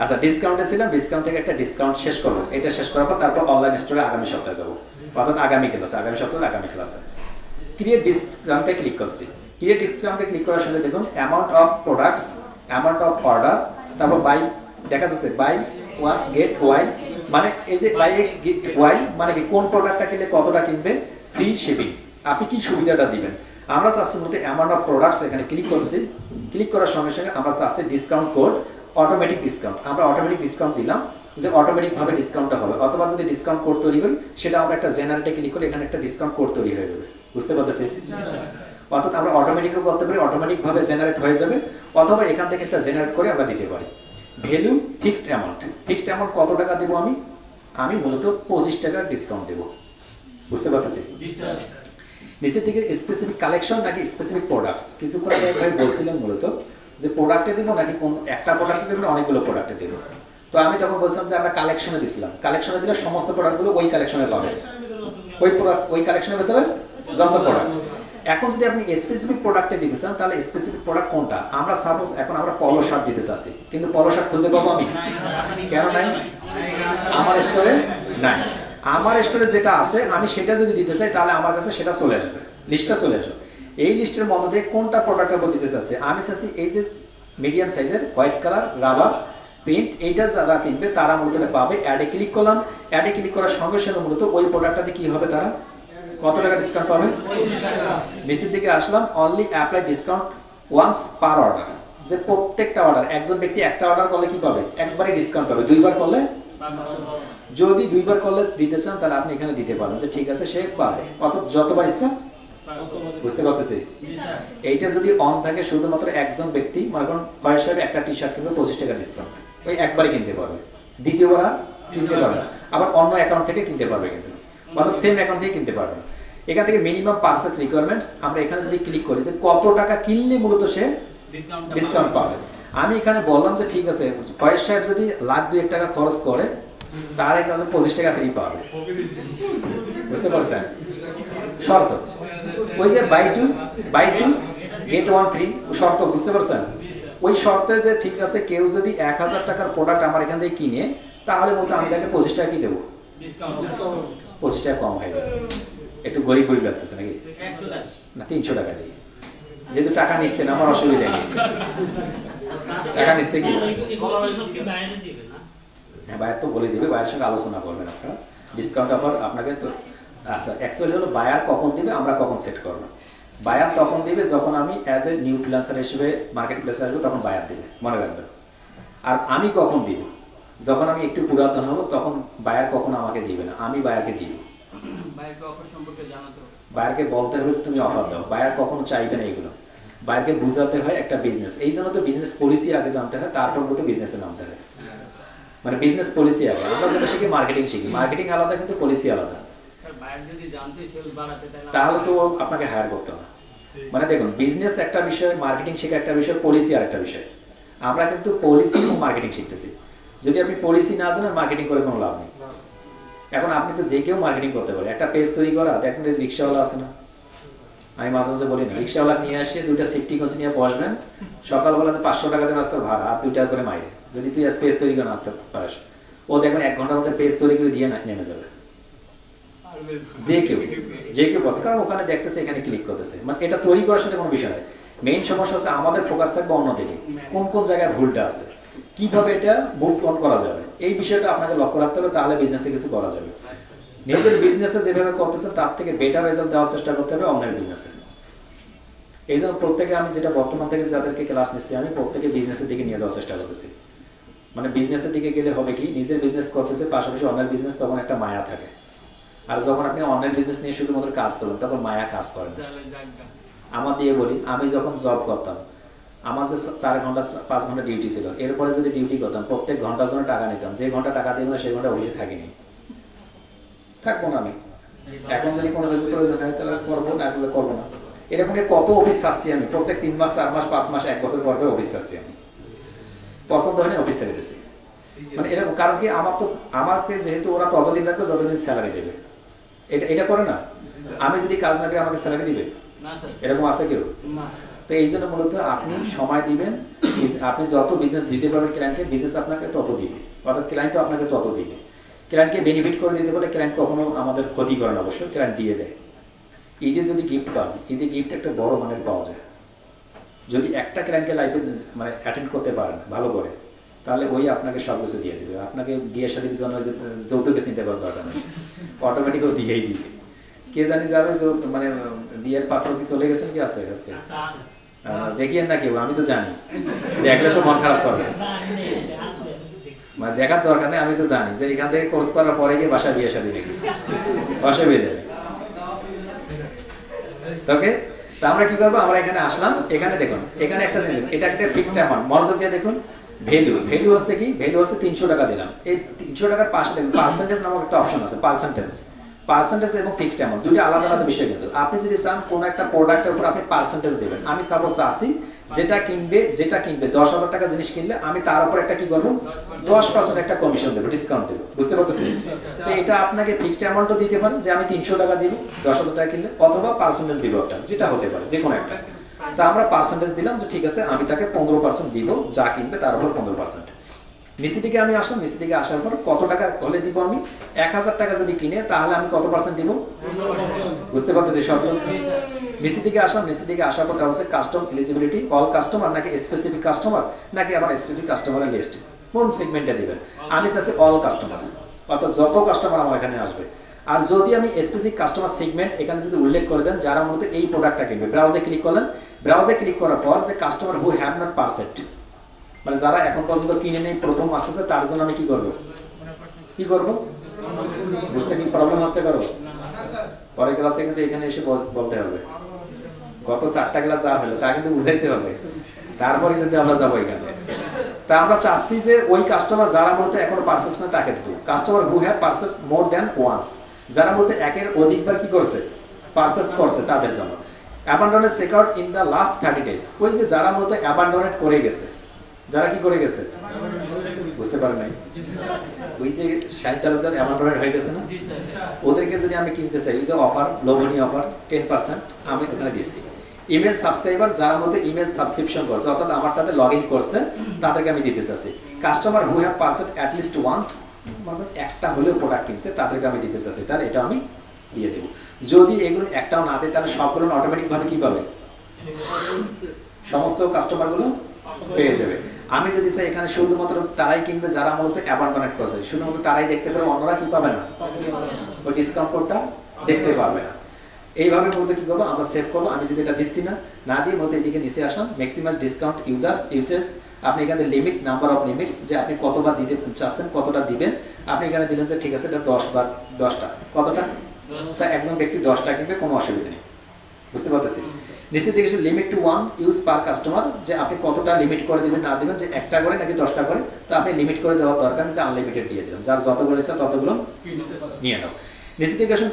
আচ্ছা ডিসকাউন্টে ছিলাম, ডিসকাউন্ট থেকে একটা ডিসকাউন্ট শেষ করবো, এটা শেষ করার পর তারপর অনলাইন স্টোরে আগামী সপ্তাহে যাবো, অর্থাৎ আগামী ক্লাসে, আগামী সপ্তাহে আগামী ক্লাসে ক্রিয়েট ডিসকাউন্টে ক্লিক করছি। ক্রিয়েট ডিসকাউন্টে ক্লিক করার সঙ্গে দেখুন amount of products, amount of order, তারপর বাই দেখা যাচ্ছে বাই ওয়ান গেট ওয়াই, মানে এই যে বাই এক্স গেট ওয়াই মানে কি কোন প্রোডাক্টটা কিনলে কতটা কিনবে, ফ্রি শিপিং, আপনি কি সুবিধাটা দিবেন। আমরা চাচ্ছি মধ্যে অ্যামাউন্ট অফ প্রোডাক্টস, এখানে ক্লিক করছি। ক্লিক করার সঙ্গে সঙ্গে আমরা চাচ্ছি ডিসকাউন্ট কোড, অটোমেটিক ডিসকাউন্ট, আমরা অটোমেটিক ডিসকাউন্ট দিলাম যে অটোমেটিকভাবে ডিসকাউন্টটা হবে, অথবা যদি ডিসকাউন্ট কোড তৈরি করি সেটা আমরা একটা জেনারেটে ক্লিক করলে এখানে একটা ডিসকাউন্ট কোড তৈরি হয়ে যাবে, বুঝতে পারতেছি? অর্থাৎ আমরা অটোমেটিকও করতে পারি, অটোমেটিকভাবে জেনারেট হয়ে যাবে, অথবা এখান থেকে একটা জেনারেট করে আমরা দিতে পারি। Value fixed amount, fixed amount কত টাকা দেবো আমি মূলত 25 টাকা ডিসকাউন্ট দেবো, বুঝতে পারতেছি? নিচের দিকে স্পেসিফিক কালেকশন নাকি স্পেসিফিক প্রোডাক্টস, কিছুক্ষণ আগে বলছিলাম মূলত যে প্রোডাক্টে দেবো নাকি কোন একটা প্রোডাক্টে দেবো না অনেকগুলো প্রোডাক্টে দেবো। তো আমি তখন বলছিলাম যে আমরা কালেকশনে দিছিলাম, কালেকশনে দিলে সমস্ত প্রোডাক্টগুলো ওই কালেকশনে পাবে, ওই কালেকশনের ভেতরে যত প্রোডাক্ট। এখন যদি আপনি স্পেসিফিক প্রোডাক্টে দিতে চান তাহলে স্পেসিফিক প্রোডাক্ট কোনটা, আমরা সাপোজ এখন আমরা পলো শার্ট দিতে চাচ্ছি, কিন্তু পলো শার্ট খুঁজে পাবো আমি? কেন নাই? আমার স্টোরে নাই। আমার স্টোরে যেটা আছে আমি সেটা যদি দিতে চাই তাহলে আমার কাছে সেটা চলে আসবে, লিস্টটা চলে আসবে। এই লিস্টের মধ্যে থেকে কোনটা প্রোডাক্টের উপর দিতে চাচ্ছি, আমি চাচ্ছি এই যে মিডিয়াম সাইজের হোয়াইট কালার রাবার প্রিন্ট, এইটা যারা কিনবে তারা মূলত পাবে। অ্যাডে ক্লিক করলাম, অ্যাডে ক্লিক করার সঙ্গে সঙ্গে মূলত ওই প্রোডাক্টটাতে কি হবে, তারা কত টাকা ডিসকাউন্ট পাবে? নিচের দিকে আসলাম, only apply discount once per order, যে প্রত্যেকটা অর্ডার, একজন ব্যক্তি একটা অর্ডার করলে কি পাবে, একবারে ডিসকাউন্ট পাবে। 2বার করলে, যদি 2বার করলে দিতে চান তাহলে আপনি এখানে দিতে পারেন যে ঠিক আছে সে পাবে, অর্থাৎ যতবার ইচ্ছা, বুঝতে পারতেছি? এইটা যদি অন থাকে শুধুমাত্র একজন ব্যক্তি, মনে করুন ফয়েজ সাহেব একটা টি শার্ট কিনবে 25 টাকা ডিসকাউন্ট, ওই একবারে কিনতে পারবে, দ্বিতীয়বার কিনতে পারবে, আবার অন্য অ্যাকাউন্ট থেকে কিনতে পারবে, কিন্তু অর্থাৎ সেম অ্যাকাউন্ট থেকে কিনতে পারবে না। এখান থেকে মিনিমাম পারচেজ রিকোয়ারমেন্টস, আমরা এখানে যদি ক্লিক করি যে কত টাকা কিনলে মূলত সে ডিসকাউন্ট পাবে, আমি এখানে বললাম যে ঠিক আছে ফয়েজ সাহেব যদি 1,02,000 টাকা খরচ করে তার এখানে 25 টাকা ফ্রি পাবে, বুঝতে পারছেন? শর্ত ওই যে buy two get one free শর্ত, বুঝতে পারছেন? ওই শর্তে যে ঠিক আছে কেউ যদি 1,000 টাকার প্রোডাক্ট আমার এখান থেকে কিনে তাহলে মূলত আমি তাকে 25 টাকা কি দেবো, 25 টাকা কম হয়ে যাবে। একটু গরিব লাগতেছে নাকি? না 300 টাকা দিই, যেহেতু টাকা নিচ্ছে না আমার অসুবিধা নেই। টাকা নিচ্ছে কি? হ্যাঁ বাইরে তো বলে দিবে, বাইরের সঙ্গে আলোচনা করবেন আপনারা, ডিসকাউন্ট অফার আপনাকে তো। আচ্ছা অ্যাকচুয়ালি হলো বায়ার কখন দিবে, আমরা কখন সেট করবো। বায়ার তখন দিবে যখন আমি অ্যাজ এ নিউ ফ্রিল্যান্সার হিসেবে মার্কেট প্লেসে আসবো, তখন বায়ার দিবে, মনে রাখবেন। আর আমি কখন দিব, যখন আমি একটু পুরাতন হব তখন বায়ার কখনো আমাকে দিবে না, আমি বায়ারকে দিব। বায়ারকে বলতে হবে তুমি অফার দাও, বায়ার কখনো চাইবে না এগুলো, বায়ারকে বুঝাতে হয় একটা বিজনেস। এই জন্য তো বিজনেস পলিসি আগে জানতে হয়, তারপর মতো বিজনেসে নামতে হয়, মানে বিজনেস পলিসি আগে। আমরা যেটা শিখি মার্কেটিং শিখি, মার্কেটিং আলাদা কিন্তু পলিসি আলাদা, তাহলে তো আপনাকে হায়ার করতে হবে। মানে দেখুন বিজনেস একটা বিষয়, মার্কেটিং শেখা একটা বিষয়, পলিসি আর একটা বিষয়। আমরা কিন্তু পলিসি এবং মার্কেটিং শিখতেছি, যদি আপনি পলিসি না জানেন মার্কেটিং করে কোনো লাভ নেই। এখন আপনি তো যে কেউ মার্কেটিং করতে পারে, একটা পেজ তৈরি করা, দেখুন রিক্সাওয়ালা আছে না, আমি মাঝে মাঝে বলি না, রিক্সাওয়ালা নিয়ে আসে 2টা সেফটি কোচ নিয়ে বসবেন, সকালবেলাতে 500 টাকা দিয়ে রাস্তার ভাড়া, আর 2 টাকা করে মাইরে, যদি তুই পেজ তৈরি করে আনতে পারিস, ও দেখবেন 1 ঘন্টার মধ্যে পেজ তৈরি করে দিয়ে নেমে যাবে। যে কেউ পাবে, কারণ ওখানে দেখতেছে, এখানে ক্লিক করতেছে, মানে এটা তৈরি করার সাথে কোনো বিষয় নয়। মেইন সমস্যা হচ্ছে আমাদের ফোকাস থাকবে অন্যদিকে, কোন কোন জায়গায় ভুলটা আছে, কিভাবে এটা বুট অন করা যাবে, এই বিষয়টা আপনাকে লক্ষ্য রাখতে হবে, তাহলে বিজনেসে কিছু করা যাবে। নিজের বিজনেসে যেভাবে করতেছে তার থেকে বেটার রেজাল্ট দেওয়ার চেষ্টা করতে হবে অন্যের বিজনেসে। এই জন্য প্রত্যেকে আমি যেটা বর্তমান থেকে যাদেরকে ক্লাস নিচ্ছি আমি প্রত্যেকে বিজনেসের দিকে নিয়ে যাওয়ার চেষ্টা করতেছি। মানে বিজনেসের দিকে গেলে হবে কি, নিজের বিজনেস করতেছে পাশাপাশি অন্যের বিজনেস, তখন একটা মায়া থাকে। আর যখন আপনি অনলাইন বিজনেস নিয়ে শুধুমাত্র কাজ করবেন তখন মায়া কাজ করে না। আমার দিয়ে বলি, আমি যখন জব করতাম আমার যে 4 ঘন্টা 5 ঘন্টা ডিউটি ছিল, এরপরে যদি ডিউটি করতাম প্রত্যেক ঘন্টার জন্য টাকা নিতাম, যে ঘন্টা টাকা দিব না সেই ঘন্টা অফিসে থাকিনি, থাকবো না আমি। এখন যদি কোনো কিছু প্রয়োজন হয় তাহলে করবো, না করলে করবো না। এরকম কত অফিস ছাড়ছি আমি, প্রত্যেক 3 মাস 4 মাস 5 মাস 1 বছর পর অফিস ছাড়ছি আমি, পছন্দ হয়নি অফিস ছেড়ে দিয়েছি। মানে এরকম কারণ কি, আমাকে যেহেতু ওরা ততদিন রাখবে যতদিন স্যালারি দেবে, এটা করে না। আমি যদি কাজ না করি আমাকে স্যালারি দিবে? এরকম আছে কেউ? তো এই জন্য মূলত আপনি সময় দিবেন, আপনি যত বিজনেস দিতে পারবেন ক্লায়েন্টকে, বিজনেস আপনাকে তত দিবে, অর্থাৎ ক্লায়েন্টও আপনাকে তত দিবে। ক্লায়েন্টকে বেনিফিট করে দিতে পারলে ক্লায়েন্ট কখনো আমাদের ক্ষতি করে না, অবশ্যই ক্লায়েন্ট দিয়ে দেয়। ঈদে যদি গিফট পান, ঈদে গিফট একটা বড় মানের পাওয়া যায়। যদি একটা ক্লায়েন্টকে লাইফে মানে অ্যাটেন্ড করতে পারেন ভালো করে, তাহলে ওই আপনাকে সব কিছু দিয়ে দেবে। আপনাকে বিয়ে শাদীর জন্য যৌতুকে চিন্তা করার দরকার নেই, অটোমেটিক ও দিয়েই দিবে। কে জানি যাবে যে মানে বিয়ের পাত্র কি চলে গেছেন কি আছে আজকে? দেখিয়েন না কেউ, আমি তো জানি, দেখলে তো মন খারাপ করবে। মানে দেখার দরকার নেই, আমি তো জানি যে এখান থেকে কোর্স করার পরে গিয়ে বাসা বিয়ে শাদী দেখি, বাসা বিয়ে দেবে। ওকে, তা আমরা কি করবো, আমরা এখানে আসলাম, এখানে দেখুন এখানে একটা জিনিস, এটা একটা ফিক্সড অ্যামাউন্ট, মনোযোগ দিয়ে দেখুন। ভ্যালু হচ্ছে কি, ভ্যালু হচ্ছে 300 টাকা দিলাম। এই 300 টাকার পাশে দেখুন পার্সেন্টেজ নামক একটা অপশন আছে, পার্সেন্টেজ এবং ফিক্সড অ্যামাউন্ট দুটো আলাদা আলাদা বিষয়। কিন্তু আপনি যদি চান কোন একটা প্রোডাক্টের উপর আপনি পার্সেন্টেজ দেবেন, আমি সাপোজ চাচ্ছি যেটা কিনবে 10,000 টাকা জিনিস কিনলে আমি তার উপর একটা কি করবো 10% একটা কমিশন দেবো, ডিসকাউন্ট দেবো, বুঝতে পারতেছি? তো এটা আপনাকে ফিক্সড অ্যামাউন্টও দিতে পারেন যে আমি 300 টাকা দিব 10,000 টাকা কিনলে, অথবা পার্সেন্টেজ দিব একটা, যেটা হতে পারে যে কোনো একটা। তা আমরা পার্সেন্টেজ দিলাম যে ঠিক আছে আমি তাকে 15% দিব, যা কিনবে তার উপর 15%। নিচের দিকে আমি আসলাম, নিচের দিকে আসার পর কত টাকা হলে দিব আমি, 1000 টাকা যদি কিনে তাহলে আমি কত পার্সেন্ট দিব, বুঝতে পারতেছি সব? নিচের দিকে আসলাম, নিচের দিকে আসার পর হচ্ছে কাস্টম এলিজিবিলিটি, অল কাস্টমার নাকি স্পেসিফিক কাস্টমার নাকি আমার স্পেসিফিক কাস্টমারের লিস্ট, কোন সেগমেন্টে দিবেন। আমি চাচ্ছি অল কাস্টমার, অর্থাৎ যত কাস্টমার আমার এখানে আসবে। আর যদি আমি স্পেসিফিক কাস্টমার সেগমেন্ট এখানে যদি উল্লেখ করে দেন যারা মূলত এই প্রোডাক্টটা কিনবে, ব্রাউজে ক্লিক করলেন, ব্রাউজে ক্লিক করার পর যে customer who have not purchased, মানে যারা এখন পর্যন্ত কিনে নেই প্রথম আসতেছে তার জন্য আমি কি করবো, বুঝতে কি প্রবলেম আসতে পারবো? পরের ক্লাসে কিন্তু এখানে এসে বলতে হবে, গত 4টা ক্লাস যা হলো তা কিন্তু বুঝাইতে হবে, তারপরে যদি আমরা যাবো এখানে। তা আমরা চাচ্ছি যে ওই কাস্টমার যারা মূলত এখনো পারচেজ করে তাকে দেবো, customer who have purchase more than once, যারা মূলত একের অধিকবার কি করছে পারচেজ করছে তাদের জন্য। Abandoned checkout in the last 30 days, ওই যে যারা মূলত অ্যাবান্ডনেড করে গেছে, যারা কি করে গেছে বুঝতে পারেন নাই, ওই যে 60 তালুকদার অ্যাবান্ডনেড হয়ে গেছে না, ওদেরকে যদি আমি কিনতে চাই, ওই যে অফার, লোভনীয় অফার 10% আমি ওখানে দিচ্ছি। ইমেল সাবস্ক্রাইবার যারা মধ্যে ইমেল সাবস্ক্রিপশন করছে, অর্থাৎ আমারটাতে লগ ইন করছে, তাদেরকে আমি দিতে চাচ্ছি। Customer who have purchased at least once, মানে একটা হলেও প্রোডাক্ট কিনছে, তাদেরকে আমি দিতে চাচ্ছি, তাহলে এটা আমি দিয়ে দেবো। যদি এগুলো একটাও না দেয় তাহলে সবগুলো অটোমেটিকভাবে কি পাবে, সমস্ত কাস্টমারগুলো পেয়ে যাবে। আমি যদি চাই এখানে শুধুমাত্র তারাই কিনবে যারা মূলত অ্যাবান্ডনেড করছে, শুধুমাত্র তারাই দেখতে পারে, অন্যরা কি পাবে না, ওই ডিসকাউন্ট কোডটা দেখতে পারবে না। এইভাবে মূলত কি করবো আমরা সেভ করবো। আমি যদি এটা দিচ্ছি না দিয়ে মূলত এদিকে নিচে আসলাম, ম্যাক্সিমাইজ ডিসকাউন্ট ইউসেজ, আপনি এখানে লিমিট নাম্বার অফ লিমিটস, যে আপনি কতবার দিতে চাচ্ছেন কতটা দিবেন, আপনি এখানে দিলেন যে ঠিক আছে এটা 10টা, কতটা, তা একজন ব্যক্তি 10টা কিনবে, কোনো অসুবিধা নেই, বুঝতে পারতেছি? নিচের দিকে লিমিট টু 1 ইউজ পার কাস্টমার, যে আপনি কতটা লিমিট করে দিবেন না দিবেন, যে একটা করে নাকি 10টা করে, তো আপনি লিমিট করে দেওয়ার দরকার নেই, যে আনলিমিটেড দিয়ে দিলাম, যার যতগুলো ইচ্ছা ততগুলো নিয়ে নাও। নিচের দিকে আসুন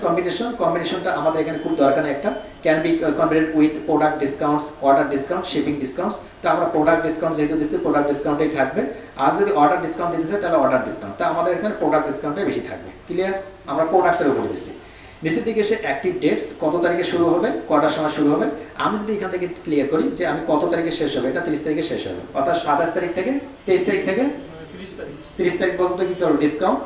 কম্বিনেশনটা আমাদের এখানে খুব দরকার, একটা can be combined with product discounts, order discount, shipping discounts. তো আমরা প্রোডাক্ট ডিসকাউন্ট যেহেতু দিচ্ছি প্রোডাক্ট ডিসকাউন্টেই থাকবে, আর যদি অর্ডার ডিসকাউন্ট দিতে চাই তাহলে অর্ডার ডিসকাউন্ট, তা আমাদের এখানে প্রোডাক্ট ডিসকাউন্টে বেশি থাকবে। ক্লিয়ার? আমরা প্রোডাক্টের উপরে দিচ্ছি। নিচের দিকে এসে অ্যাক্টিভ ডেটস, কত তারিখে শুরু হবে, কটার সময় শুরু হবে। আমি যদি এখান থেকে ক্লিয়ার করি যে আমি কত তারিখে শেষ হবে, এটা 30 তারিখে শেষ হবে, অর্থাৎ 27 তারিখ থেকে 23 তারিখ থেকে 30 তারিখ পর্যন্ত কি চলবে ডিসকাউন্ট।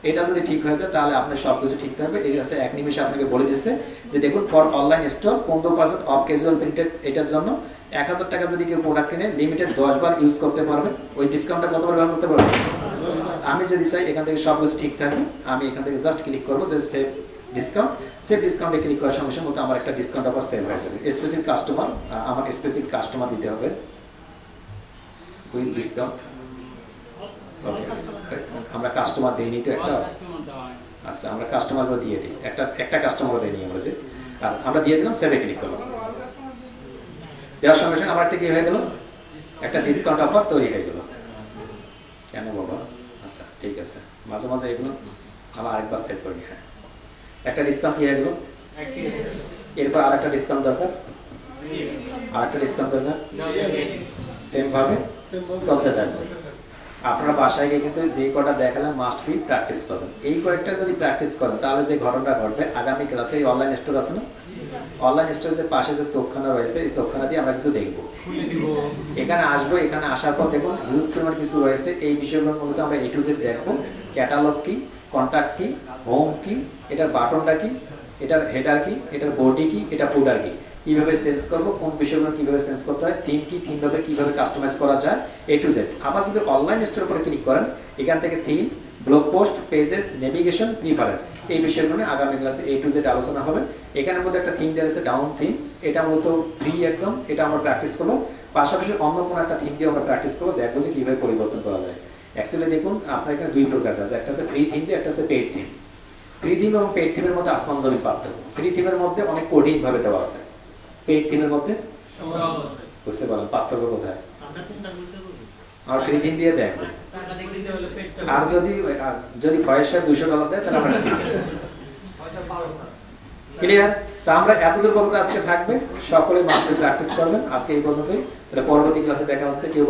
এটা যদি ঠিক হয়ে যায় তাহলে আপনার সব কিছু ঠিক থাকবে। এই কাছে এক নিমিষে আপনাকে বলে দিচ্ছে যে দেখুন for online store 15% of casual printed, এটার জন্য 1000 টাকা যদি কেউ প্রোডাক্ট কিনে লিমিটেড 10 বার ইউজ করতে পারবে। ওই ডিসকাউন্টটা কতবার ব্যবহার করতে পারবে? আমি যদি চাই এখান থেকে সব কিছু ঠিক থাকবে, আমি এখান থেকে জাস্ট ক্লিক করবো যে সেভ ডিসকাউন্ট। সেভ ডিসকাউন্টে ক্লিক করার সঙ্গে সঙ্গে আমার একটা ডিসকাউন্ট অফার সেভ হয়ে যাবে। স্পেসিফিক কাস্টমার, আমার স্পেসিফিক কাস্টমার দিতে হবে উইথ ডিসকাউন্ট। ওকে, আমরা কাস্টমার দিই নি তো একটা, আচ্ছা আমরা কাস্টমারগুলো দিয়ে দিই, একটা কাস্টমার দিয়ে নিই আমরা যে, আর আমরা দিয়ে দিলাম সেভে ক্লিক করলাম। দেওয়ার সঙ্গে সঙ্গে আমার একটা কি হয়ে গেল, একটা ডিসকাউন্ট অফার তৈরি হয়ে গেল। কেন বাবা? আচ্ছা ঠিক আছে, মাঝে মাঝে এগুলো আবার আরেকবার সেভ করি। হ্যাঁ, একটা ডিসকাউন্ট কি হয়ে গেল, এরপর আর একটা ডিসকাউন্ট দরকার, আর একটা ডিসকাউন্ট দরকার, সেমভাবে চলতে থাকবে। আপনারা বাসায় গিয়ে কিন্তু যে কটা দেখালাম মাস্ট বি প্র্যাকটিস করবেন। এই কয়েকটা যদি প্র্যাকটিস করেন তাহলে যে ঘটনাটা ঘটবে, আগামী ক্লাসে এই অনলাইন স্টোর আছে না, অনলাইন স্টোরের পাশে যে চোখখানা রয়েছে, এই চোখখানা দিয়ে আমরা কিছু দেখবো, এখানে আসবো। এখানে আসার পর দেখুন হিউজ পরিমাণ কিছু রয়েছে। এই বিষয়গুলোর মধ্যে আমরা A to Z দেখবো। ক্যাটালগ কি, কন্ট্যাক্ট কি, হোম কি, এটার বাটনটা কি, এটার হেডার কি, এটার বডি কি, এটা ফুডার কি, কীভাবে চেঞ্জ করবো, কোন বিষয়গুলো কীভাবে চেঞ্জ করতে হয়, থিম কি, থিমভাবে কীভাবে কাস্টমাইজ করা যায়, A to Z। আবার যদি অনলাইন স্টোরের উপরে ক্লিক করেন, এখান থেকে theme, blog post, pages, navigation, preference, এই বিষয়গুলো আগামী ক্লাসে A to Z আলোচনা হবে। এখানের মধ্যে একটা থিম দেওয়া আছে ডাউন থিম, এটা মূলত ফ্রি একদম, এটা আমরা প্র্যাকটিস করবো। পাশাপাশি অন্য কোনো একটা থিম দিয়ে আমরা প্র্যাকটিস করবো, দেখবো যে কীভাবে পরিবর্তন করা যায়। অ্যাকচুয়ালি দেখুন আপনার এখানে দুই প্রকার আছে, একটা আছে ফ্রি থিম দিয়ে, একটা আছে পেইড থিম। ফ্রি থিম এবং পেইড থিমের মধ্যে আসমান জমিন পার্থক্য। ফ্রি থিমের মধ্যে অনেক কঠিনভাবে দেওয়া আছে, পেইড থিমের মধ্যে বুঝতে পারলাম পার্থক্য কোথায়। আর ফ্রি থিম দিয়ে দেখ, আর যদি পয়সা $200 দেয় তাহলে আমরা ক্লিয়ার। তা আমরা এতদূর পর্যন্ত আজকে থাকবে, সকলে মাস্টার প্র্যাকটিস করবেন। আজকে এই পর্যন্তই, তাহলে পরবর্তী ক্লাসে দেখা হচ্ছে। কেউ